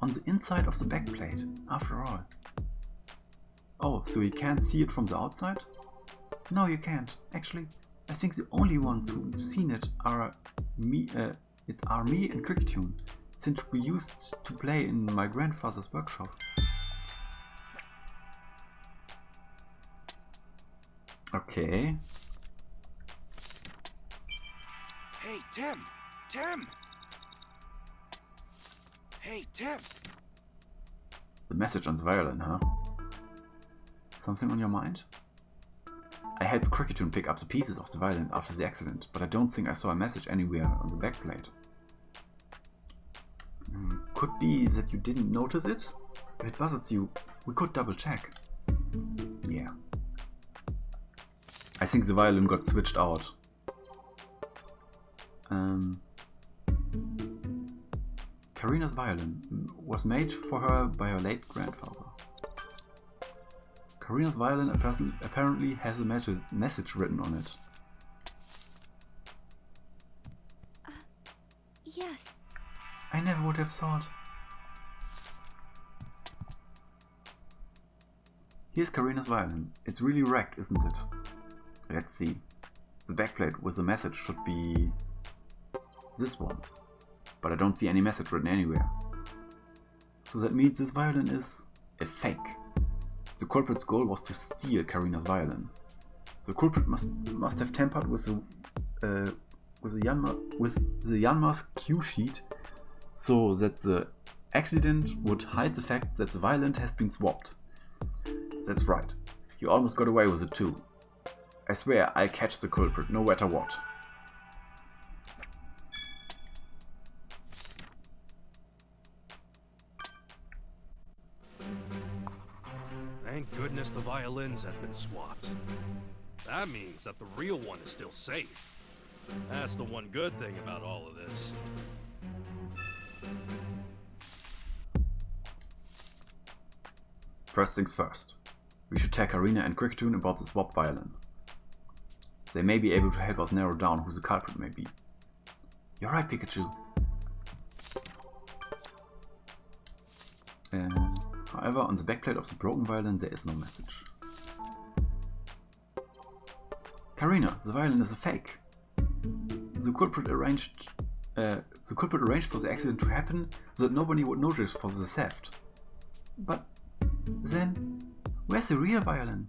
on the inside of the backplate, after all. Oh, so you can't see it from the outside? No, you can't. Actually, I think the only ones who've seen it are me and Pikachu, since we used to play in my grandfather's workshop. Okay. Hey, Tim! Tim! Hey, Tim! The message on the violin, huh? Something on your mind? I helped Cricketune pick up the pieces of the violin after the accident, but I don't think I saw a message anywhere on the backplate. Could be that you didn't notice it? If it bothers you, we could double check. Yeah. I think the violin got switched out. Karina's violin was made for her by her late grandfather. Karina's violin apparently has a message written on it. Yes. I never would have thought. Here's Karina's violin. It's really wrecked, isn't it? Let's see. The backplate with the message should be this one. But I don't see any message written anywhere. So that means this violin is a fake. The culprit's goal was to steal Karina's violin. The culprit must have tampered with the Yanma's cue sheet so that the accident would hide the fact that the violin has been swapped. That's right. You almost got away with it too. I swear I'll catch the culprit no matter what. Thank goodness the violins have been swapped. That means that the real one is still safe. That's the one good thing about all of this. First things first. We should tell Karina and Cricketune about the swapped violin. They may be able to help us narrow down who the culprit may be. You're right, Pikachu. However, on the backplate of the broken violin there is no message. Karina, the violin is a fake. The culprit arranged for the accident to happen so that nobody would notice for the theft. But then, where's the real violin?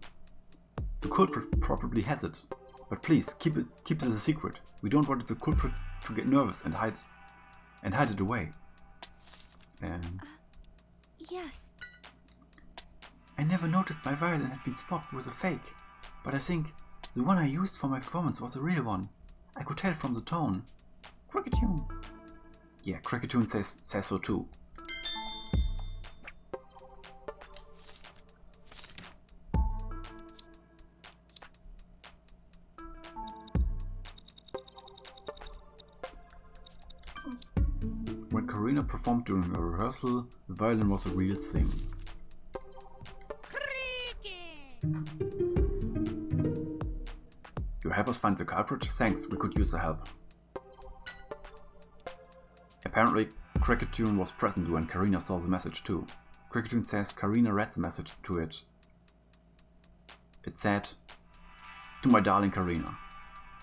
The culprit probably has it. But please, keep it a secret. We don't want the culprit to get nervous and hide it away. Yes. I never noticed my violin had been swapped with a fake, but I think the one I used for my performance was the real one. I could tell from the tone. Cricketune. Yeah, Cricketune says so too. When Karina performed during a rehearsal, the violin was a real thing. You help us find the culprit? Thanks, we could use the help. Apparently, Cricketune was present when Karina saw the message too. Cricketune says Karina read the message to it. It said, "To my darling Karina,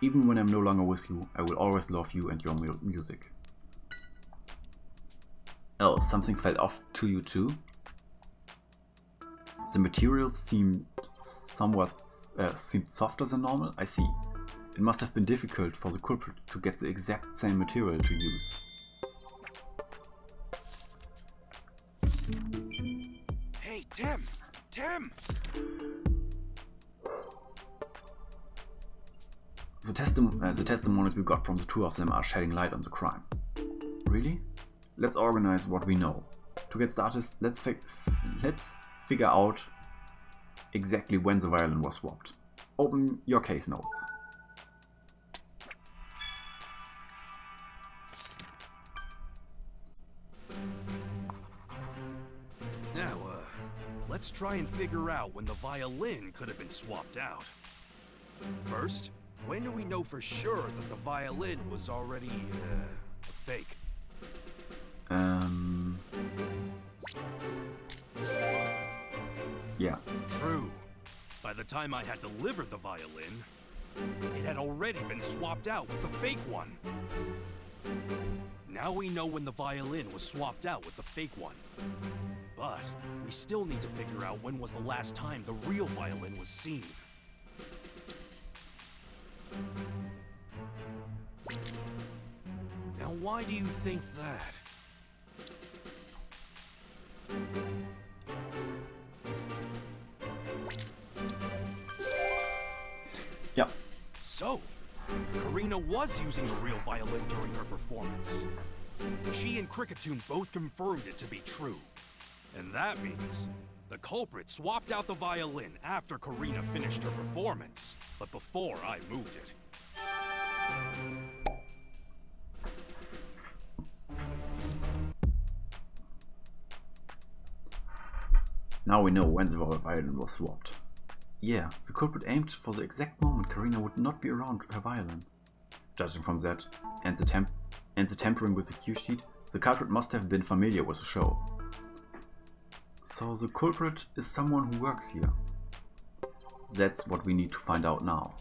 even when I'm no longer with you, I will always love you and your music." Oh, something fell off to you too? The materials seemed softer than normal? I see. It must have been difficult for the culprit to get the exact same material to use. Hey, Tim! Tim! The testimonies we got from the two of them are shedding light on the crime. Really? Let's organize what we know. To get started, let's figure out exactly when the violin was swapped. Open your case notes. Now, let's try and figure out when the violin could have been swapped out. First, when do we know for sure that the violin was already, fake? Yeah. True. By the time I had delivered the violin, it had already been swapped out with the fake one. Now we know when the violin was swapped out with the fake one. But we still need to figure out when was the last time the real violin was seen. Now why do you think that? Yeah. So, Karina was using the real violin during her performance. She and Cricketune both confirmed it to be true. And that means the culprit swapped out the violin after Karina finished her performance, but before I moved it. Now we know when the violin was swapped. Yeah, the culprit aimed for the exact moment Karina would not be around her violin. Judging from that, and the tampering with the cue sheet, the culprit must have been familiar with the show. So the culprit is someone who works here. That's what we need to find out now.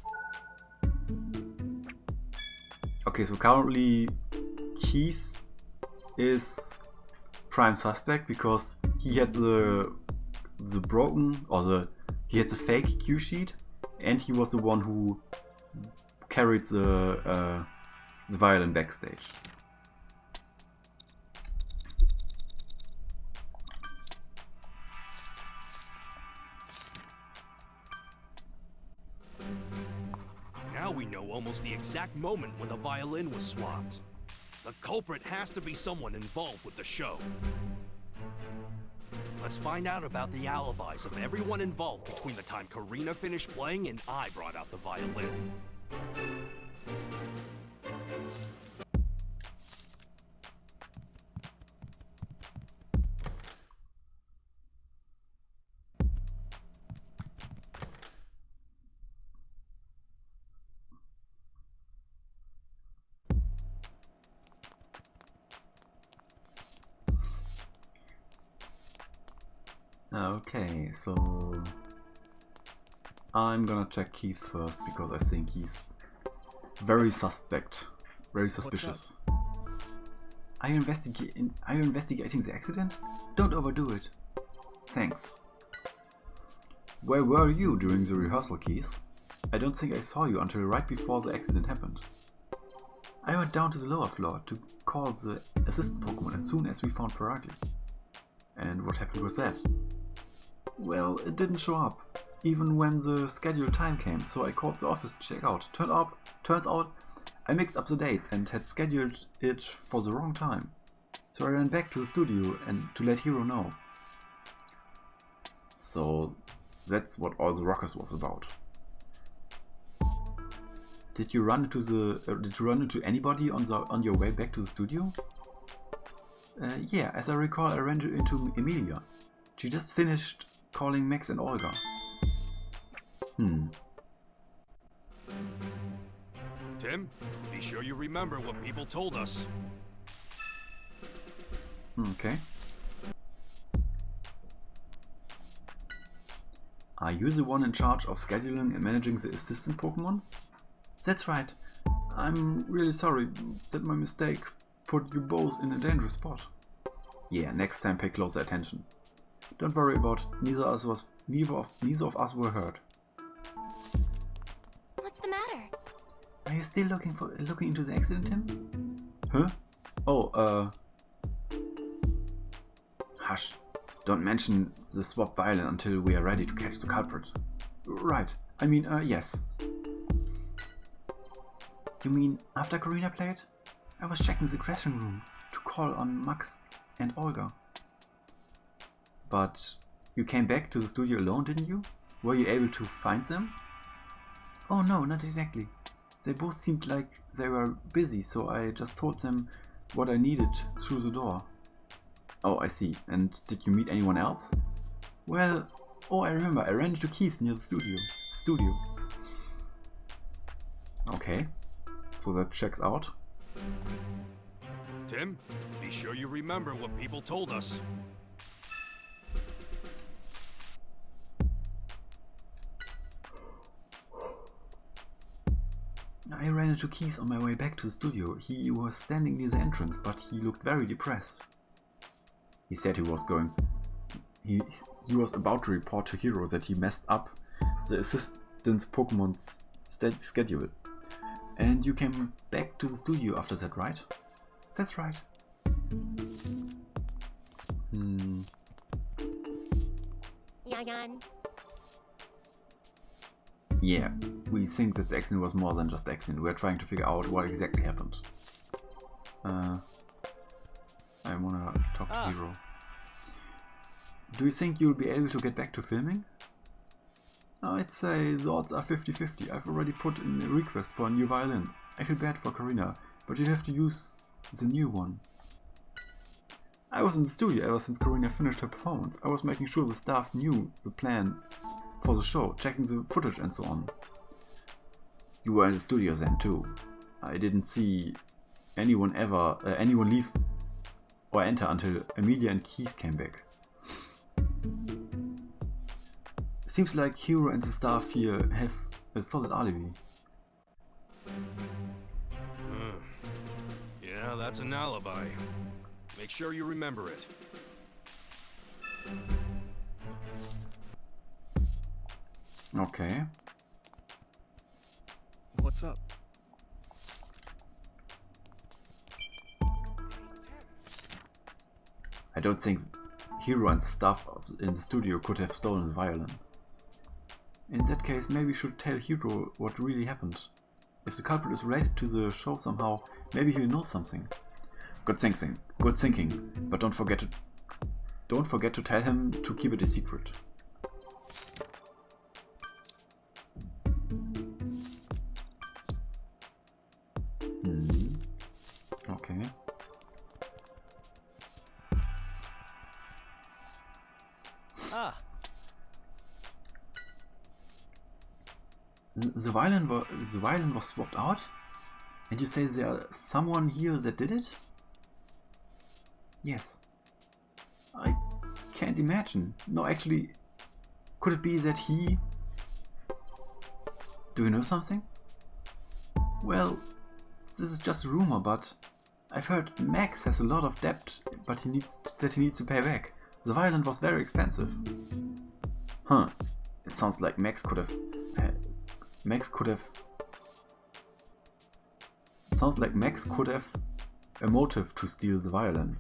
Okay, so currently Keith is prime suspect because he had the fake cue sheet, and he was the one who carried the violin backstage. Now we know almost the exact moment when the violin was swapped. The culprit has to be someone involved with the show. Let's find out about the alibis of everyone involved between the time Karina finished playing and I brought out the violin. Okay, so I'm gonna check Keith first because I think he's very suspect, very suspicious. Are you investigating the accident? Don't overdo it. Thanks. Where were you during the rehearsal, Keith? I don't think I saw you until right before the accident happened. I went down to the lower floor to call the assistant Pokemon as soon as we found Paragly. And what happened with that? Well, it didn't show up, even when the scheduled time came, so I called the office to check out. Turns out I mixed up the dates and had scheduled it for the wrong time. So I ran back to the studio and to let Hiro know. So that's what all the ruckus was about. Did you run into anybody on your way back to the studio? Yeah, as I recall, I ran into Emilia. She just finished calling Max and Olga. Tim, be sure you remember what people told us. Okay. Are you the one in charge of scheduling and managing the assistant Pokemon? That's right. I'm really sorry that my mistake put you both in a dangerous spot. Yeah, next time pay closer attention. Don't worry about it. Neither of us were hurt. What's the matter? Are you still looking into the accident, Tim? Huh? Oh, hush. Don't mention the swap violin until we are ready to catch the culprit. Right. I mean, yes. You mean after Karina played? I was checking the dressing room to call on Max and Olga. But you came back to the studio alone, didn't you? Were you able to find them? Oh no, not exactly. They both seemed like they were busy, so I just told them what I needed through the door. Oh, I see. And did you meet anyone else? Well, oh, I remember. I ran into Keith near the studio. Okay, so that checks out. Tim, be sure you remember what people told us. I ran into Keith on my way back to the studio. He was standing near the entrance, but he looked very depressed. He said he was about to report to Hero that he messed up the assistant's Pokemon's schedule. And you came back to the studio after that, right? That's right. Yeah, we think that the accident was more than just accident. We're trying to figure out what exactly happened. I wanna talk to Hero. Do you think you'll be able to get back to filming? I'd say the odds are 50-50. I've already put in a request for a new violin. I feel bad for Karina, but you'd have to use the new one. I was in the studio ever since Karina finished her performance. I was making sure the staff knew the plan for the show, checking the footage and so on. You were in the studio then too. I didn't see anyone leave or enter until Amelia and Keith came back. Seems like Hero and the staff here have a solid alibi. Yeah, that's an alibi. Make sure you remember it. Okay. What's up? I don't think Hero and the staff in the studio could have stolen the violin. In that case, maybe we should tell Hero what really happened. If the culprit is related to the show somehow, maybe he'll know something. Good thinking. But don't forget to tell him to keep it a secret. Okay. The violin was swapped out? And you say there's someone here that did it? Yes. I can't imagine. No, actually, could it be that he... Do you know something? Well, this is just a rumor, but I've heard Max has a lot of debt, but he needs to pay back. The violin was very expensive. Huh. It sounds like Max could have... It sounds like Max could have a motive to steal the violin.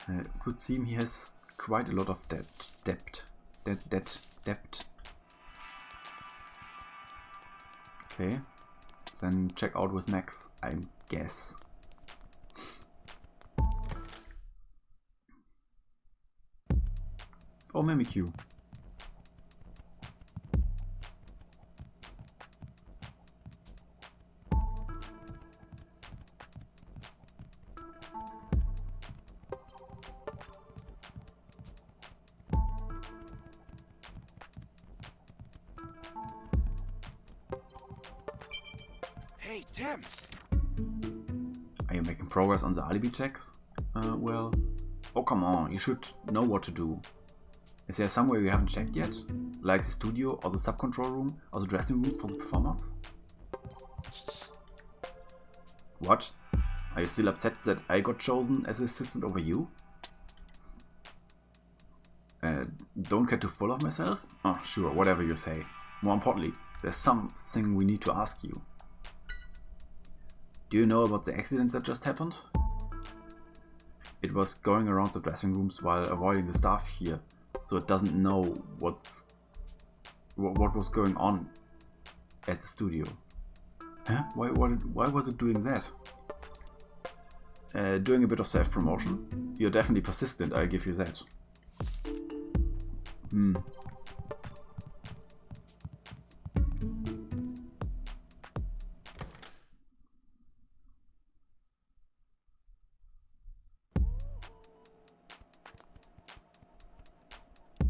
It would seem he has quite a lot of debt. Okay, then check out with Max, I guess. Or Mimikyu. Hey, Tim! Are you making progress on the alibi checks? Well... Oh, come on, you should know what to do. Is there somewhere you haven't checked yet? Like the studio, or the sub-control room, or the dressing rooms for the performers? What? Are you still upset that I got chosen as assistant over you? Don't get too full of myself? Oh, sure, whatever you say. More importantly, there's something we need to ask you. Do you know about the accident that just happened? It was going around the dressing rooms while avoiding the staff here, so it doesn't know what was going on at the studio. Huh? Why was it doing that? Doing a bit of self-promotion. You're definitely persistent, I'll give you that.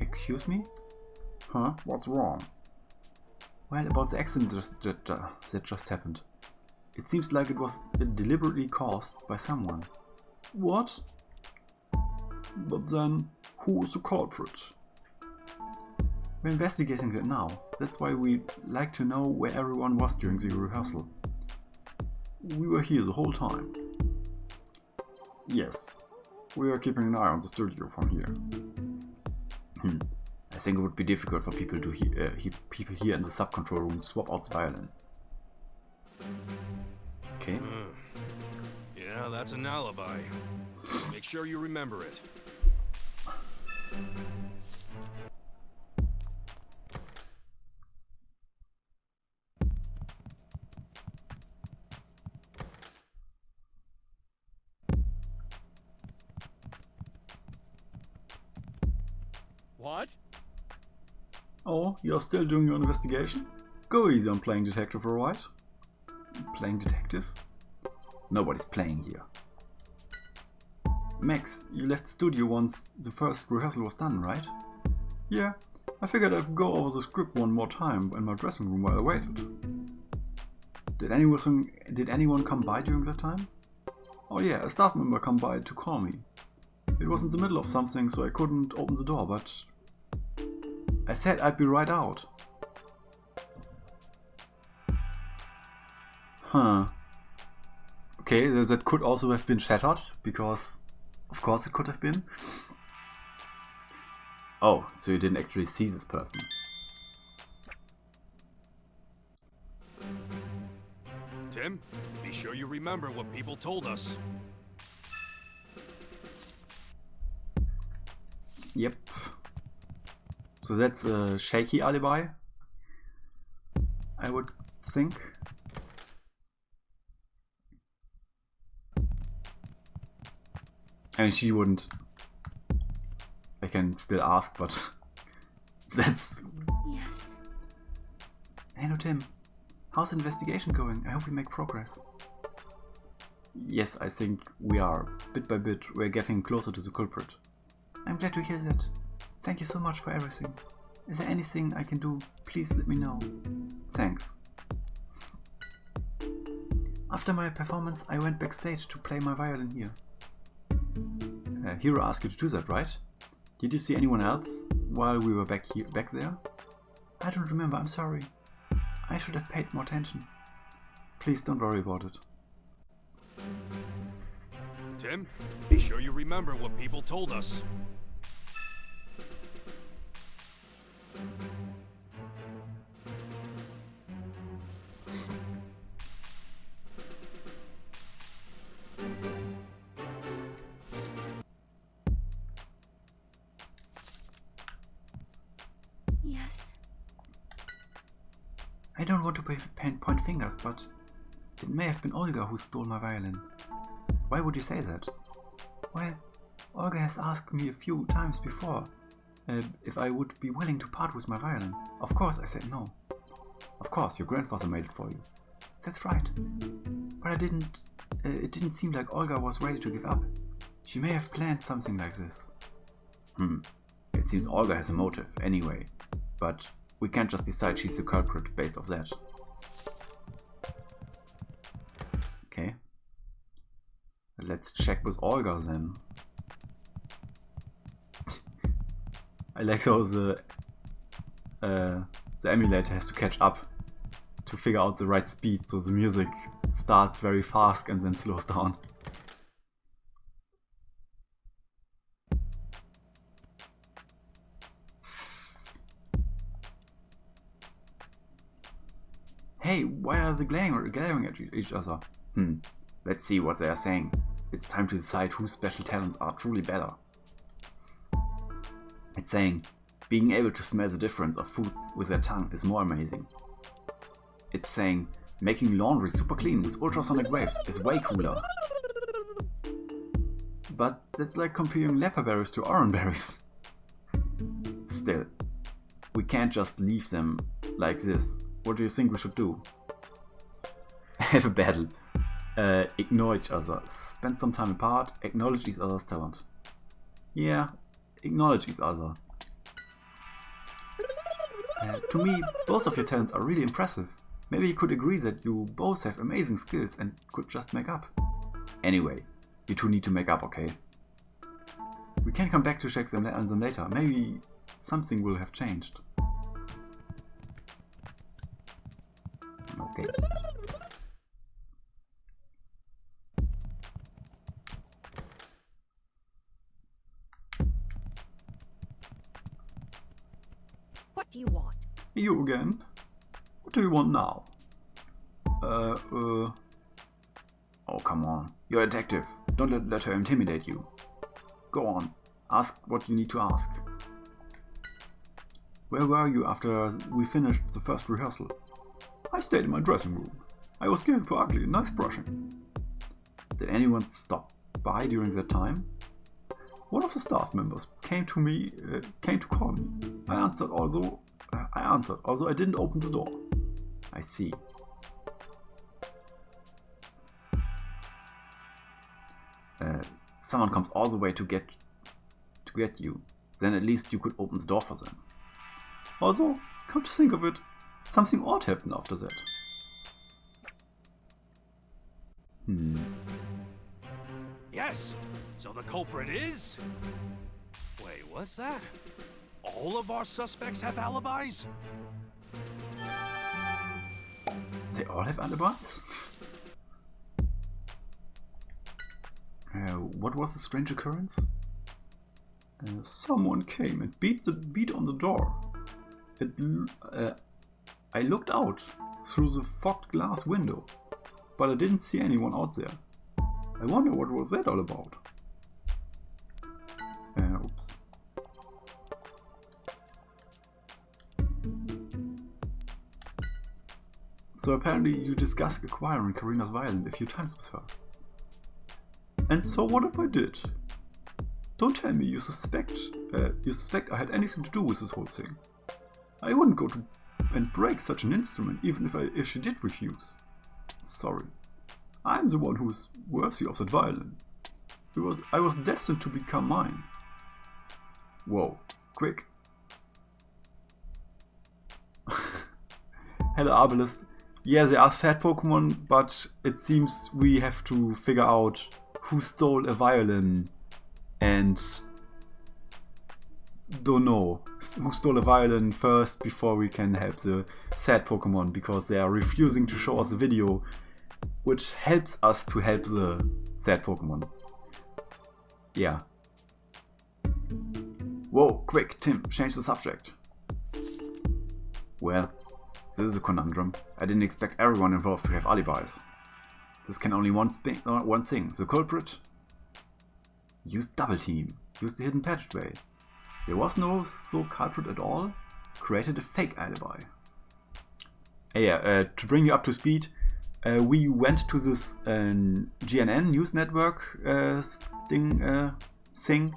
Excuse me? Huh? What's wrong? Well, about the accident that just happened. It seems like it was deliberately caused by someone. What? But then, who is the culprit? We're investigating that now. That's why we'd like to know where everyone was during the rehearsal. We were here the whole time. Yes, we are keeping an eye on the studio from here. I think it would be difficult for people to people here in the sub-control room swap out the violin. Okay. Yeah, that's an alibi. Make sure you remember it. What? Oh, you're still doing your investigation? Go easy on playing detective, alright? Playing detective? Nobody's playing here. Max, you left studio once the first rehearsal was done, right? Yeah, I figured I'd go over the script one more time in my dressing room while I waited. Did anyone come by during that time? Oh yeah, a staff member come by to call me. It was in the middle of something, so I couldn't open the door, but I said I'd be right out. Huh. Okay, that could also have been shattered, because of course it could have been. Oh, so you didn't actually see this person. Tim, be sure you remember what people told us. Yep. So that's a shaky alibi, I would think. I mean, she wouldn't. I can still ask, but that's... Yes. Hello, Tim. How's the investigation going? I hope we make progress. Yes, I think we are. Bit by bit, we're getting closer to the culprit. I'm glad to hear that. Thank you so much for everything. Is there anything I can do? Please let me know. Thanks. After my performance, I went backstage to play my violin here. Hiro asked you to do that, right? Did you see anyone else while we were back there? I don't remember, I'm sorry. I should have paid more attention. Please don't worry about it. Tim, be sure you remember what people told us. Yes. I don't want to point fingers, but it may have been Olga who stole my violin. Why would you say that? Well, Olga has asked me a few times before if I would be willing to part with my violin. Of course, I said no. Of course, your grandfather made it for you. That's right. But it didn't seem like Olga was ready to give up. She may have planned something like this. It seems Olga has a motive, anyway. But we can't just decide she's the culprit based off that. Let's check with Olga then. I like how the emulator has to catch up to figure out the right speed, so the music starts very fast and then slows down. Hey, why are they glaring at each other? Let's see what they are saying. It's time to decide whose special talents are truly better. It's saying, being able to smell the difference of foods with their tongue is more amazing. It's saying, making laundry super clean with ultrasonic waves is way cooler. But that's like comparing leopard berries to orange berries. Still, we can't just leave them like this. What do you think we should do? Have a battle. Ignore each other. Spend some time apart. Acknowledge each other's talent. Yeah, acknowledge each other. To me, both of your talents are really impressive. Maybe you could agree that you both have amazing skills and could just make up. Anyway, you two need to make up, okay? We can come back to check them later. Maybe something will have changed. Okay. What do you want? You again? What do you want now? Oh, come on. You're a detective. Don't let her intimidate you. Go on. Ask what you need to ask. Where were you after we finished the first rehearsal? I stayed in my dressing room. I was giving too ugly a nice brushing. Did anyone stop by during that time? One of the staff members came to call me. I answered, although I didn't open the door. I see. Someone comes all the way to get you. Then at least you could open the door for them. Although, come to think of it, something odd happened after that. Yes, so the culprit is... Wait, what's that? All of our suspects have alibis? They all have alibis? What was the strange occurrence? Someone came and beat on the door. I looked out through the fogged glass window, but I didn't see anyone out there. I wonder what was that all about. Oops. So apparently you discussed acquiring Karina's violin a few times with her. And so what if I did? Don't tell me you suspect I had anything to do with this whole thing. I wouldn't go to and break such an instrument even if she did refuse. Sorry. I'm the one who is worthy of that violin. I was destined to become mine. Whoa, quick. Hello Arbalest. Yeah, there are sad Pokemon, but it seems we have to figure out who stole a violin and don't know who stole a violin first before we can help the sad Pokemon, because they are refusing to show us the video, which helps us to help the sad Pokemon. Yeah. Whoa, quick, Tim, change the subject. Well, this is a conundrum. I didn't expect everyone involved to have alibis. This can only one thing. The culprit used double team, used the hidden passageway. There was no culprit at all. Created a fake alibi. To bring you up to speed, we went to this GNN news network thing.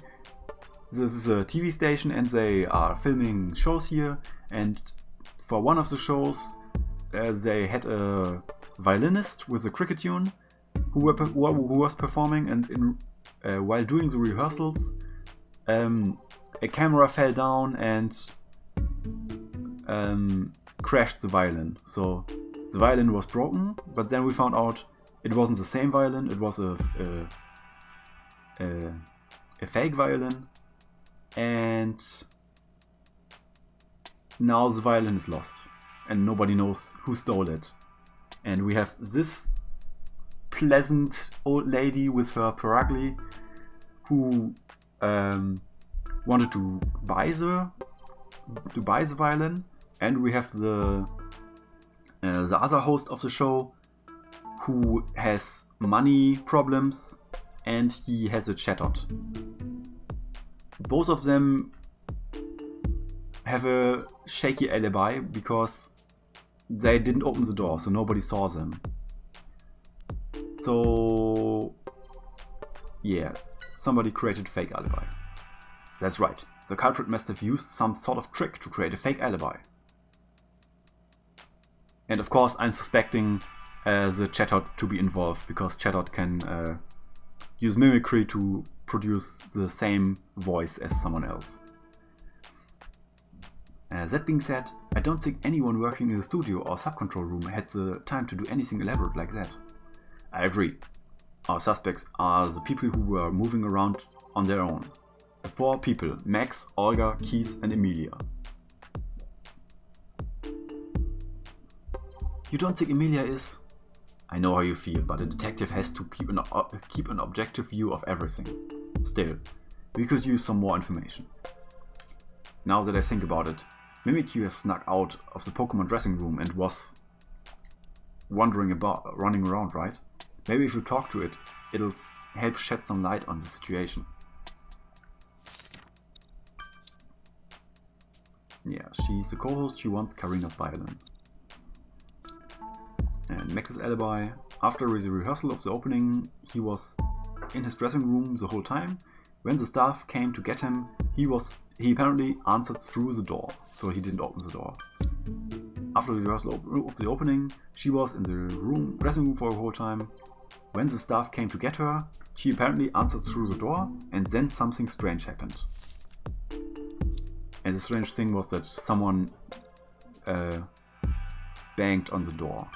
This is a TV station and they are filming shows here, and for one of the shows they had a violinist with a cricket tune who was performing, and while doing the rehearsals a camera fell down and crashed the violin. So the violin was broken, but then we found out it wasn't the same violin, it was a a fake violin, and now the violin is lost and nobody knows who stole it. And we have this pleasant old lady with her paragli who wanted to buy the violin, and we have the other host of the show who has money problems and he has a chatot. Both of them have a shaky alibi because they didn't open the door, so nobody saw them. So yeah, somebody created a fake alibi. That's right, the culprit must have used some sort of trick to create a fake alibi. And of course I'm suspecting the chatot to be involved, because chatot can use mimicry to produce the same voice as someone else. That being said, I don't think anyone working in the studio or subcontrol room had the time to do anything elaborate like that. I agree. Our suspects are the people who were moving around on their own. The 4 people: Max, Olga, Keith and Emilia. You don't think Emilia is? I know how you feel, but a detective has to keep an objective view of everything. Still, we could use some more information. Now that I think about it, Mimikyu has snuck out of the Pokemon dressing room and was running around, right? Maybe if you talk to it, it'll help shed some light on the situation. Yeah, she's the co-host, she wants Karina's violin. And Max's alibi: after the rehearsal of the opening, he was in his dressing room the whole time. When the staff came to get him, he apparently answered through the door, so he didn't open the door. After the rehearsal of the opening, she was in the dressing room for the whole time. When the staff came to get her, she apparently answered through the door, and then something strange happened. And the strange thing was that someone banged on the door.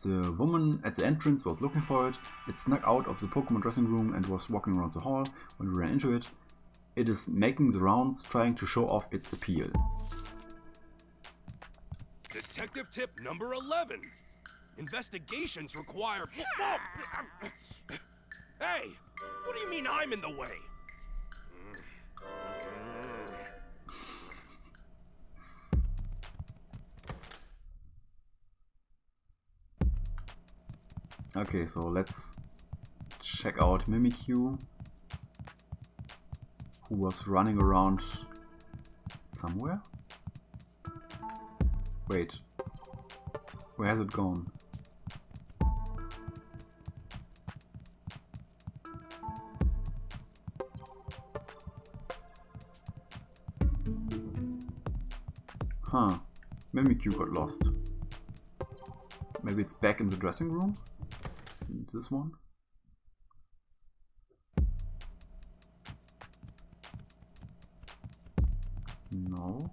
The woman at the entrance was looking for it. It snuck out of the Pokemon dressing room and was walking around the hall when we ran into it. It is making the rounds, trying to show off its appeal. Detective tip number 11. Investigations require... Hey! What do you mean I'm in the way? Okay, so let's check out Mimikyu, who was running around somewhere. Wait, where has it gone? Huh, Mimikyu got lost. Maybe it's back in the dressing room? This one? No.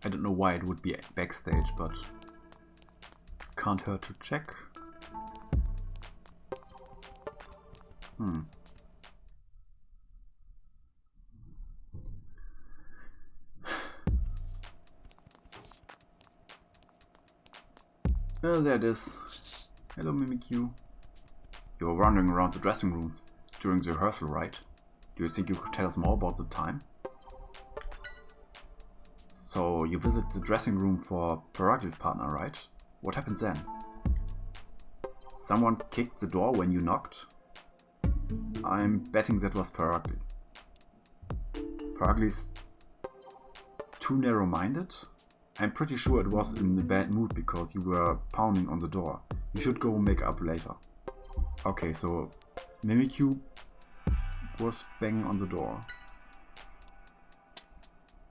I don't know why it would be backstage, but can't hurt to check. There it is. Hello, Mimikyu. You were wandering around the dressing rooms during the rehearsal, right? Do you think you could tell us more about the time? So, you visit the dressing room for Paragli's partner, right? What happened then? Someone kicked the door when you knocked? I'm betting that was Paragli. Paragli's too narrow-minded? I'm pretty sure it was in a bad mood because you were pounding on the door. You should go make up later. Okay, so Mimikyu was banging on the door.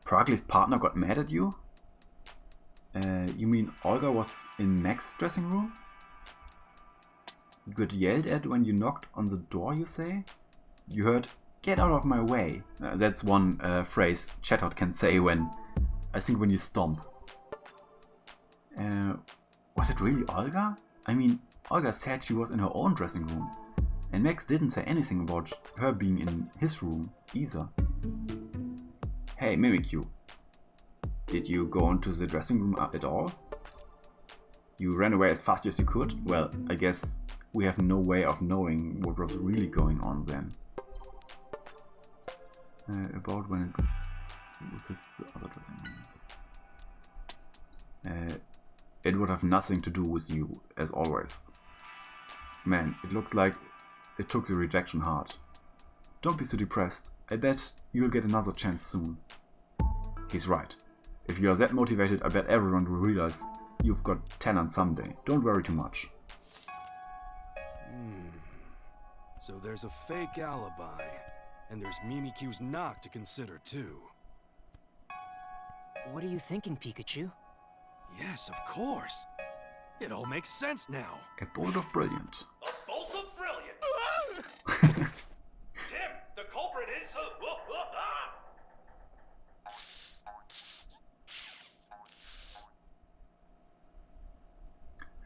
Paragli's partner got mad at you? You mean Olga was in Max's dressing room? You got yelled at when you knocked on the door, you say? You heard, "Get out of my way." That's one phrase Chatot can say when, I think, when you stomp. Was it really Olga? I mean, Olga said she was in her own dressing room. And Max didn't say anything about her being in his room either. Hey, Mimikyu. Did you go into the dressing room at all? You ran away as fast as you could? Well, I guess we have no way of knowing what was really going on then. About when it visits the other dressing rooms. It would have nothing to do with you, as always. Man, it looks like it took the rejection hard. Don't be so depressed. I bet you'll get another chance soon. He's right. If you are that motivated, I bet everyone will realize you've got talent someday. Don't worry too much. So there's a fake alibi, and there's Mimikyu's knock to consider too. What are you thinking, Pikachu? Yes, of course. It all makes sense now. A bolt of brilliance. A bolt of brilliance! Tim, the culprit is...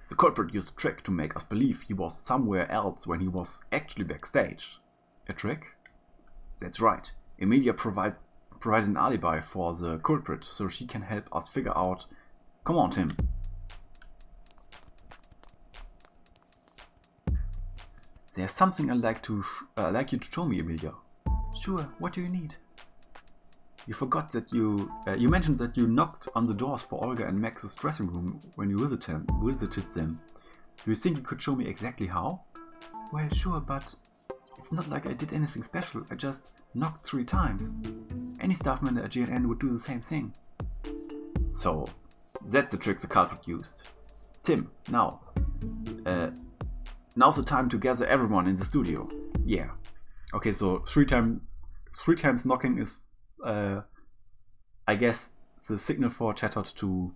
The culprit used a trick to make us believe he was somewhere else when he was actually backstage. A trick? That's right. Emilia provided an alibi for the culprit so she can help us figure out... Come on, Tim. There's something I'd like you to show me, Emilia. Sure, what do you need? You forgot that you mentioned that you knocked on the doors for Olga and Max's dressing room when you visited them. Do you think you could show me exactly how? Well, sure, but it's not like I did anything special. I just knocked 3 times. Any staff member at GNN would do the same thing. So, that's the trick the culprit used. Tim, now. Now's the time to gather everyone in the studio. Yeah. Okay, so 3 times knocking is, I guess, the signal for Chatot to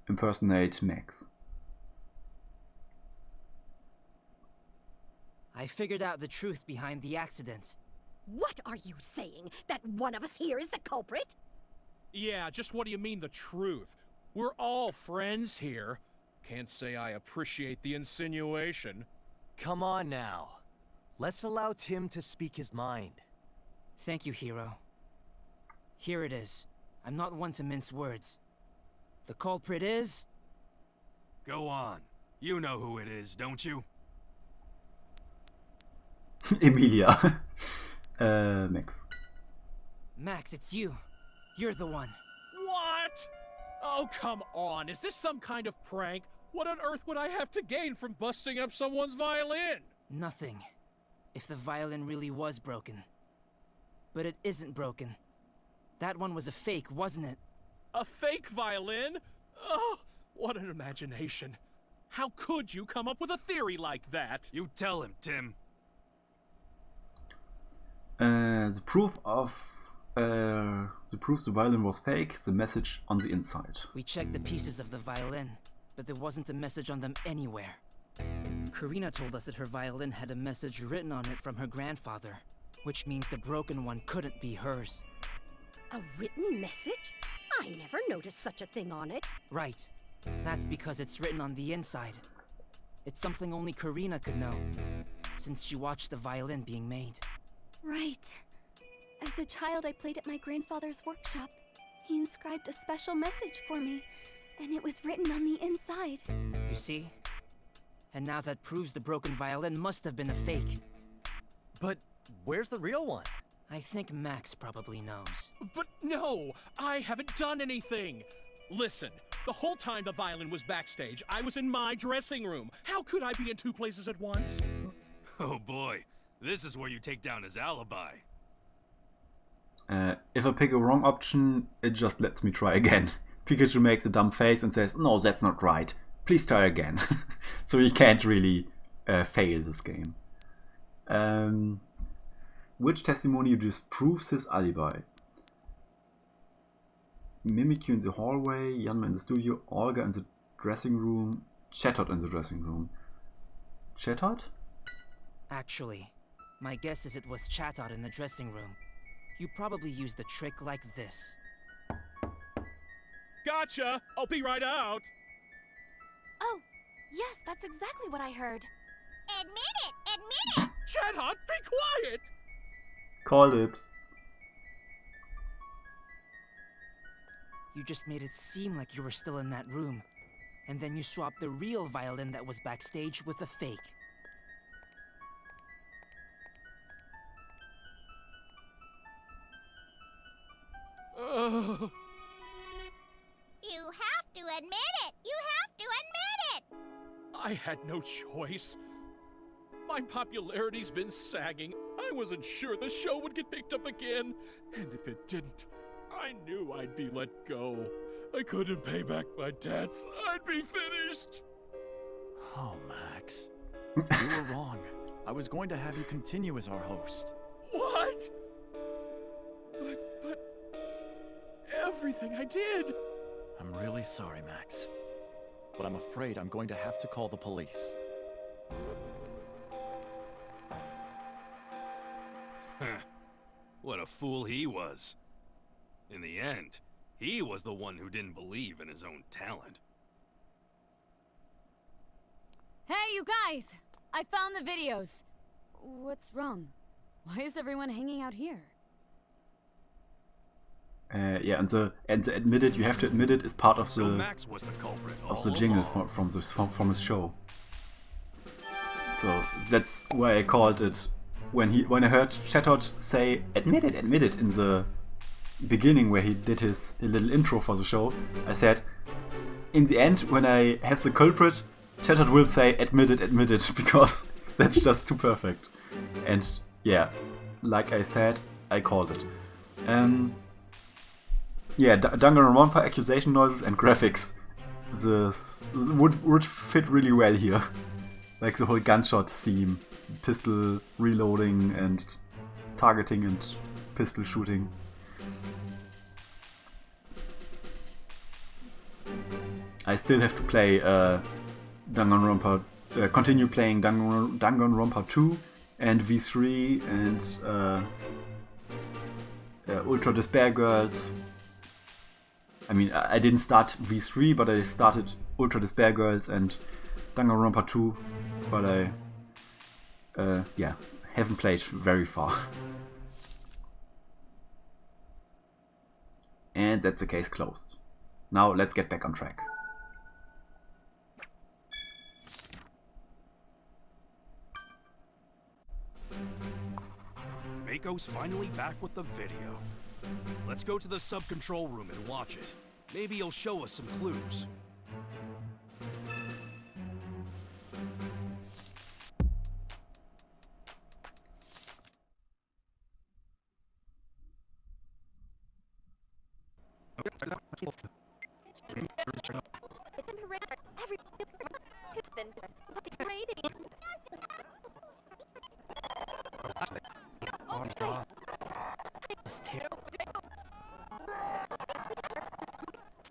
impersonate Max. I figured out the truth behind the accident. What are you saying? That one of us here is the culprit? Yeah, just what do you mean the truth? We're all friends here. Can't say I appreciate the insinuation. Come on now. Let's allow Tim to speak his mind. Thank you, Hero. Here it is. I'm not one to mince words. The culprit is... Go on. You know who it is, don't you? Emilia. Max. Max, it's you. You're the one. What? Oh, come on. Is this some kind of prank? What on earth would I have to gain from busting up someone's violin? Nothing. If the violin really was broken. But it isn't broken. That one was a fake, wasn't it? A fake violin? Oh, what an imagination. How could you come up with a theory like that? You tell him, Tim. The proof the violin was fake, the message on the inside. We checked the pieces of the violin, but there wasn't a message on them anywhere. Karina told us that her violin had a message written on it from her grandfather, which means the broken one couldn't be hers. A written message? I never noticed such a thing on it. Right. That's because it's written on the inside. It's something only Karina could know, since she watched the violin being made. Right. As a child, I played at my grandfather's workshop. He inscribed a special message for me, and it was written on the inside. You see? And now that proves the broken violin must have been a fake. But where's the real one? I think Max probably knows. But no, I haven't done anything. Listen, the whole time the violin was backstage, I was in my dressing room. How could I be in 2 places at once? Oh boy, this is where you take down his alibi. If I pick a wrong option, it just lets me try again. Pikachu makes a dumb face and says, "No, that's not right. Please try again." So he can't really fail this game. Which testimony disproves his alibi? Mimikyu in the hallway, Yanma in the studio, Olga in the dressing room, Chatot in the dressing room. Chatot? Actually, my guess is it was Chatot in the dressing room. You probably used a trick like this. Gotcha! I'll be right out! Oh, yes, that's exactly what I heard. Admit it! Admit it! Chatot, be quiet! Called it. You just made it seem like you were still in that room. And then you swapped the real violin that was backstage with the fake. Oh. You have to admit it! You have to admit it! I had no choice. My popularity's been sagging. I wasn't sure the show would get picked up again. And if it didn't, I knew I'd be let go. I couldn't pay back my debts. I'd be finished. Oh, Max. You were wrong. I was going to have you continue as our host. What? But everything I did. I'm really sorry, Max. But I'm afraid I'm going to have to call the police. What a fool he was. In the end, he was the one who didn't believe in his own talent. Hey, you guys! I found the videos. What's wrong? Why is everyone hanging out here? Yeah, and the admit it, you have to admit it, is part of So the Max was the culprit jingle all from his show. So that's why I called it when I heard Chatot say admit it in the beginning where he did his little intro for the show. I said, in the end, when I have the culprit, Chatot will say admit it because that's just too perfect. And yeah, like I said, I called it. Yeah, Danganronpa accusation noises and graphics would fit really well here. Like the whole gunshot theme, pistol reloading and targeting and pistol shooting. I still have to play Danganronpa, continue playing Danganronpa 2 and V3 and Ultra Despair Girls. I mean, I didn't start V3, but I started Ultra Despair Girls and Danganronpa 2, but I yeah, haven't played very far. And that's the case closed. Now let's get back on track. Mako's finally back with the video. Let's go to the sub-control room and watch it. Maybe he'll show us some clues.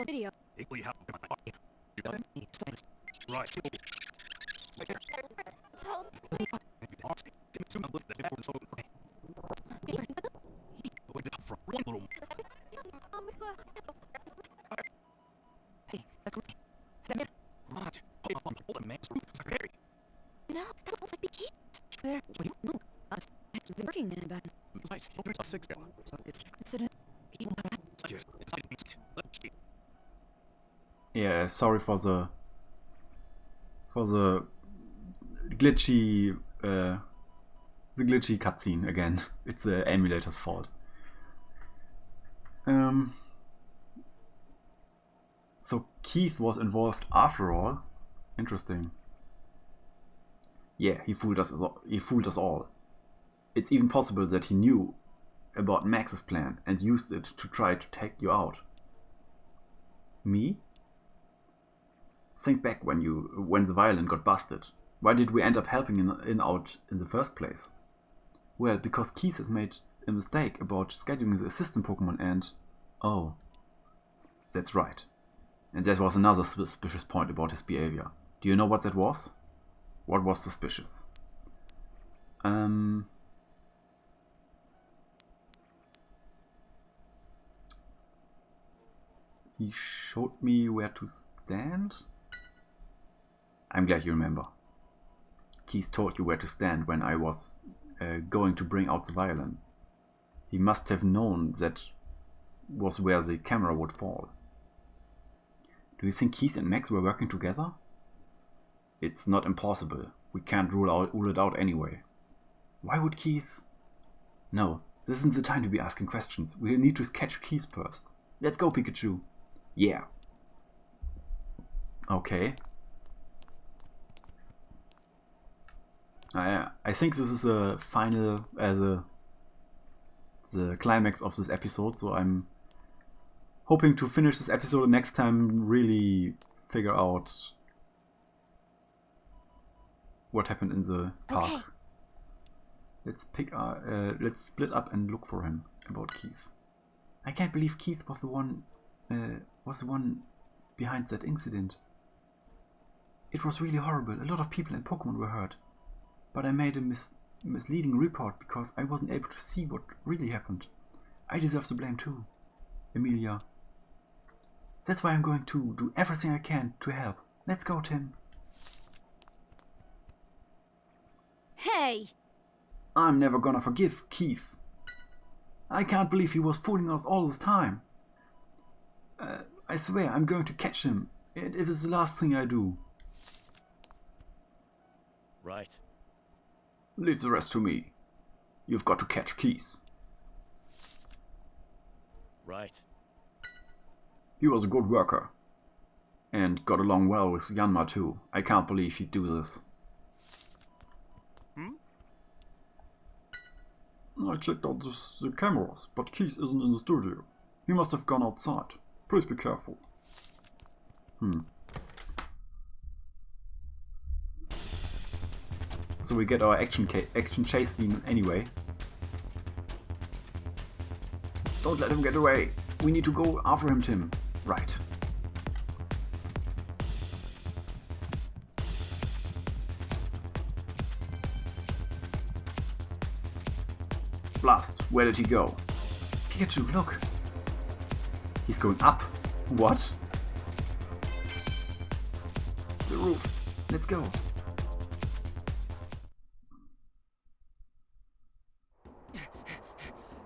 Video. Right. No, that looks like Pikachu. There. Working in about. Right. It's considered. Yeah, sorry for the glitchy cutscene again. It's the emulator's fault. So Keith was involved after all. Interesting. Yeah, he fooled us all. It's even possible that he knew about Max's plan and used it to try to take you out. Me? Think back when the violin got busted. Why did we end up helping out in the first place? Well, because Keith has made a mistake about scheduling the assistant Pokemon and... Oh. That's right. And there was another suspicious point about his behavior. Do you know what that was? What was suspicious? He showed me where to stand? I'm glad you remember. Keith told you where to stand when I was going to bring out the violin. He must have known that was where the camera would fall. Do you think Keith and Max were working together? It's not impossible. We can't rule it out anyway. Why would Keith... No, this isn't the time to be asking questions. We need to catch Keith first. Let's go, Pikachu. Yeah. Okay. I think this is the final, the climax of this episode, so I'm hoping to finish this episode next time, really figure out what happened in the park. Okay. Let's split up and look for him about Keith. I can't believe Keith was the one behind that incident. It was really horrible. A lot of people in Pokemon were hurt. But I made a misleading report because I wasn't able to see what really happened. I deserve the blame too, Emilia. That's why I'm going to do everything I can to help. Let's go, Tim. Hey! I'm never gonna forgive Keith. I can't believe he was fooling us all this time. I swear I'm going to catch him. It is the last thing I do. Right. Leave the rest to me. You've got to catch Keith. Right. He was a good worker. And got along well with Yanma too. I can't believe he'd do this. I checked out the cameras, but Keith isn't in the studio. He must have gone outside. Please be careful. So we get our action chase scene anyway. Don't let him get away. We need to go after him, Tim. Right. Blast, where did he go? Pikachu, look. He's going up. What? The roof. Let's go.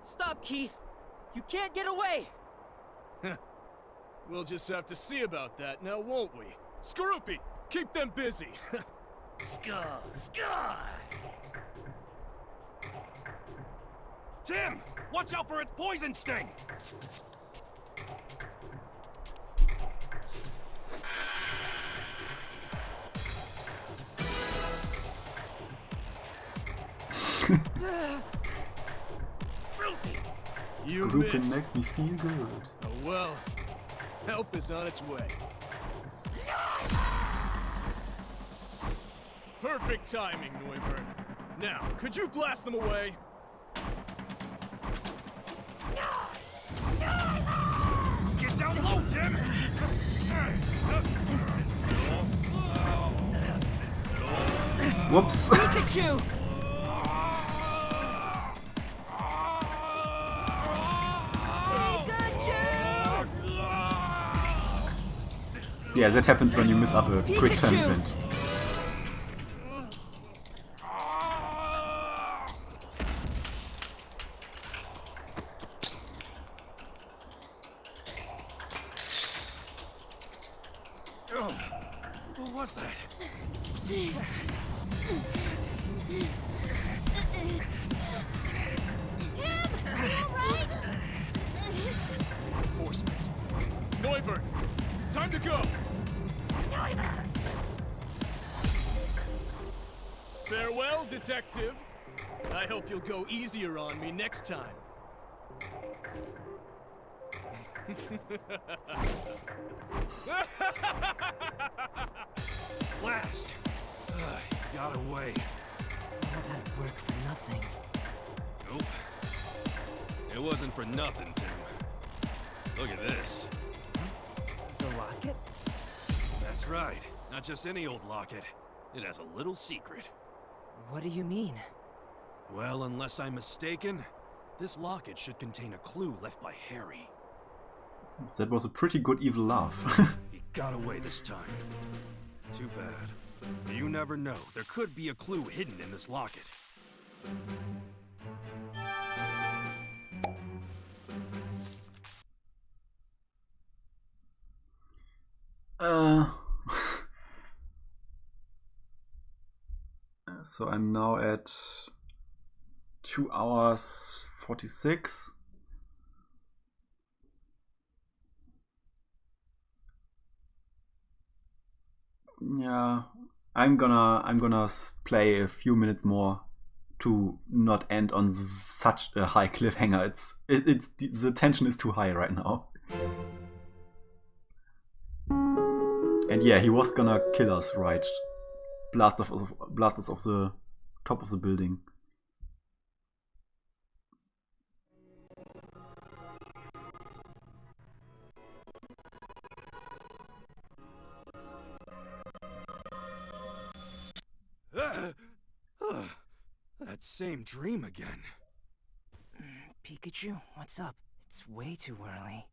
Stop, Keith! You can't get away! We'll just have to see about that now, won't we? Skorupi, keep them busy! Sky! Tim! Watch out for its poison sting! You Skorupi missed. makes me feel good. Oh well, help is on its way. Perfect timing, Neuburn. Now, could you blast them away? Get down low, Tim! Whoops! Pikachu! Yeah, that happens when you miss up a quick time Pikachu! event. What was that? Reinforcements. Neuburn, time to go! Farewell, detective. I hope you'll go easier on me next time. Blast! Got away. All that work for nothing. Nope. It wasn't for nothing, Tim. Look at this. The locket? That's right. Not just any old locket. it has a little secret. What do you mean? Well, unless I'm mistaken, this locket should contain a clue left by Harry. That was a pretty good evil laugh. He got away this time. Too bad. You never know. There could be a clue hidden in this locket. So I'm now at 2 hours 46. Yeah, I'm gonna play a few minutes more to not end on such a high cliffhanger. The tension is too high right now. And yeah, he was gonna kill us, right? Blast us off the top of the building. That same dream again. Pikachu, what's up? It's way too early.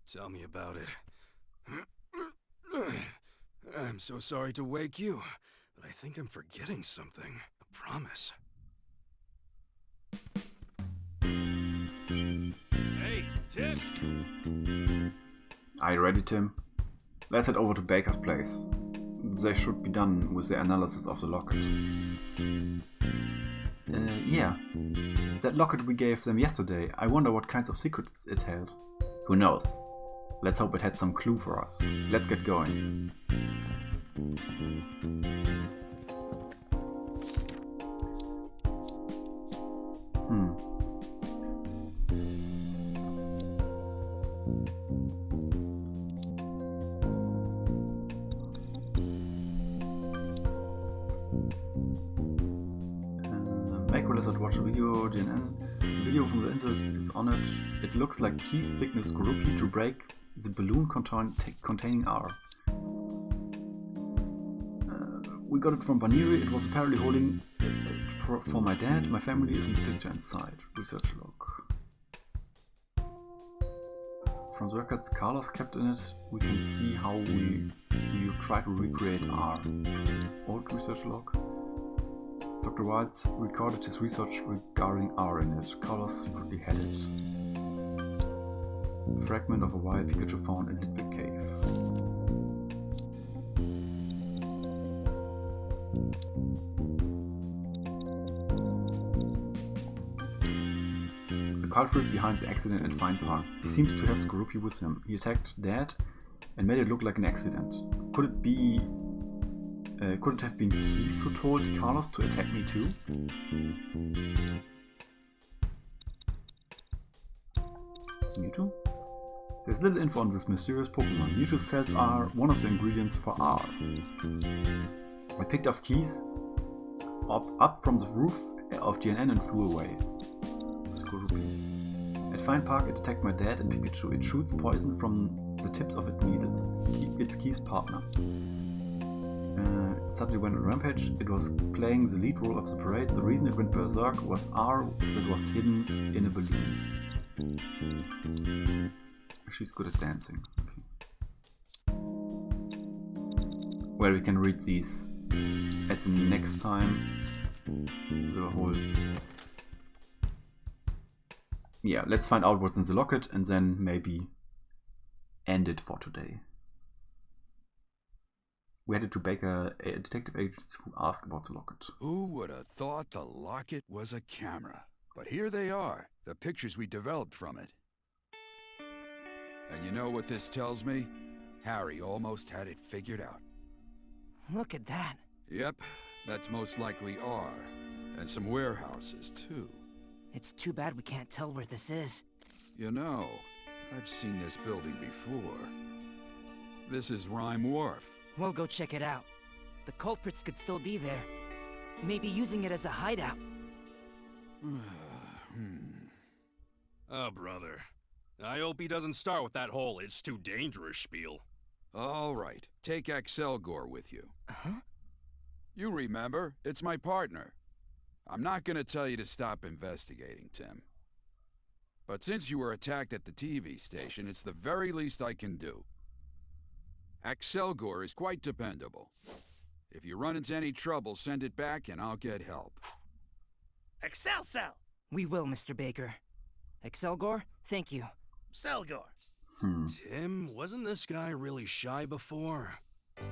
Tell me about it. I'm so sorry to wake you, but I think I'm forgetting something. I promise. Hey, Tim! Are you ready, Tim? Let's head over to Baker's place. They should be done with the analysis of the locket. Yeah. That locket we gave them yesterday, I wonder what kinds of secrets it held. Who knows? Let's hope it had some clue for us. Let's get going. Make a lizard watch the video, GNN. The video from the insert is on it. It looks like key thickness groupie to break the balloon containing R. We got it from Baniri. It was apparently holding for my dad. My family is in the picture inside. Research log. From the records Carlos kept in it, we can see how we try to recreate R. Old research log. Dr. White recorded his research regarding R in it. Carlos secretly had it. A fragment of a wire Pikachu found in Litbit Cave. The culprit behind the accident at Fine Park. He seems to have Skorupi with him. He attacked Dad and made it look like an accident. Could it be... could it have been Keys who told Carlos to attack me too? Mewtwo? There's little info on this mysterious Pokemon. Mewtwo's cells are one of the ingredients for R. I picked up Keys up from the roof of GNN and flew away. Skorupi. At Fine Park it attacked my dad and Pikachu. It shoots poison from the tips of its needles. It's Keys' partner. Suddenly went on a rampage. It was playing the lead role of the parade. The reason it went berserk was R that was hidden in a balloon. She's good at dancing. Okay. Well, we can read these at the next time. The whole... Yeah, let's find out what's in the locket and then maybe end it for today. We headed to Baker, a detective agent who asked about the locket. Who would have thought the locket was a camera? But here they are, the pictures we developed from it. And you know what this tells me? Harry almost had it figured out. Look at that. Yep, that's most likely R. And some warehouses, too. It's too bad we can't tell where this is. You know, I've seen this building before. This is Rhyme Wharf. We'll go check it out. The culprits could still be there. Maybe using it as a hideout. Oh, brother. I hope he doesn't start with that whole "it's too dangerous" spiel. All right, take Axelgor with you. Huh? You remember, it's my partner. I'm not gonna tell you to stop investigating, Tim. But since you were attacked at the TV station, it's the very least I can do. Axelgor is quite dependable. If you run into any trouble, send it back and I'll get help. Excel! We will, Mr. Baker. Axelgor, thank you. Selgor. Tim, wasn't this guy really shy before?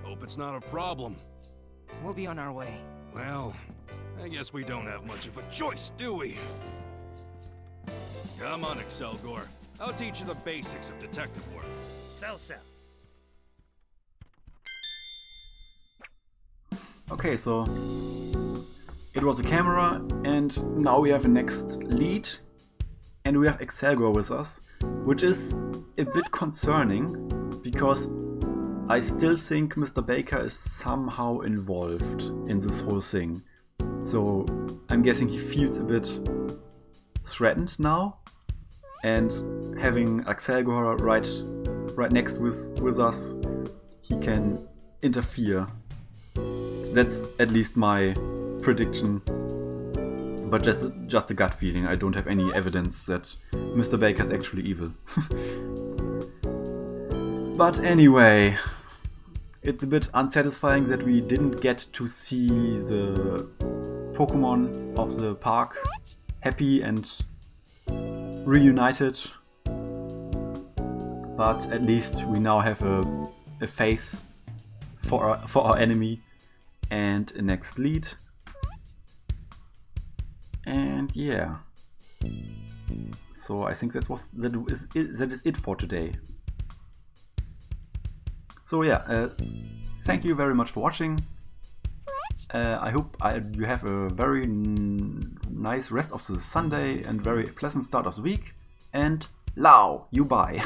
Hope it's not a problem. We'll be on our way. Well, I guess we don't have much of a choice, do we? Come on, Axelgor. I'll teach you the basics of detective work. Cell. Okay, so it was a camera, and now we have a next lead, and we have Axelgor with us, which is a bit concerning, because I still think Mr. Baker is somehow involved in this whole thing. So I'm guessing he feels a bit threatened now, and having Axelgor right next with us, he can interfere. That's at least my prediction, but just a gut feeling. I don't have any evidence that Mr. Baker is actually evil. But anyway, it's a bit unsatisfying that we didn't get to see the Pokemon of the park happy and reunited. But at least we now have a face for our enemy and a next lead. And yeah. So I think that is it for today. So yeah, thank you very much for watching. I hope you have a very nice rest of the Sunday and very pleasant start of the week. And Lao, you bye.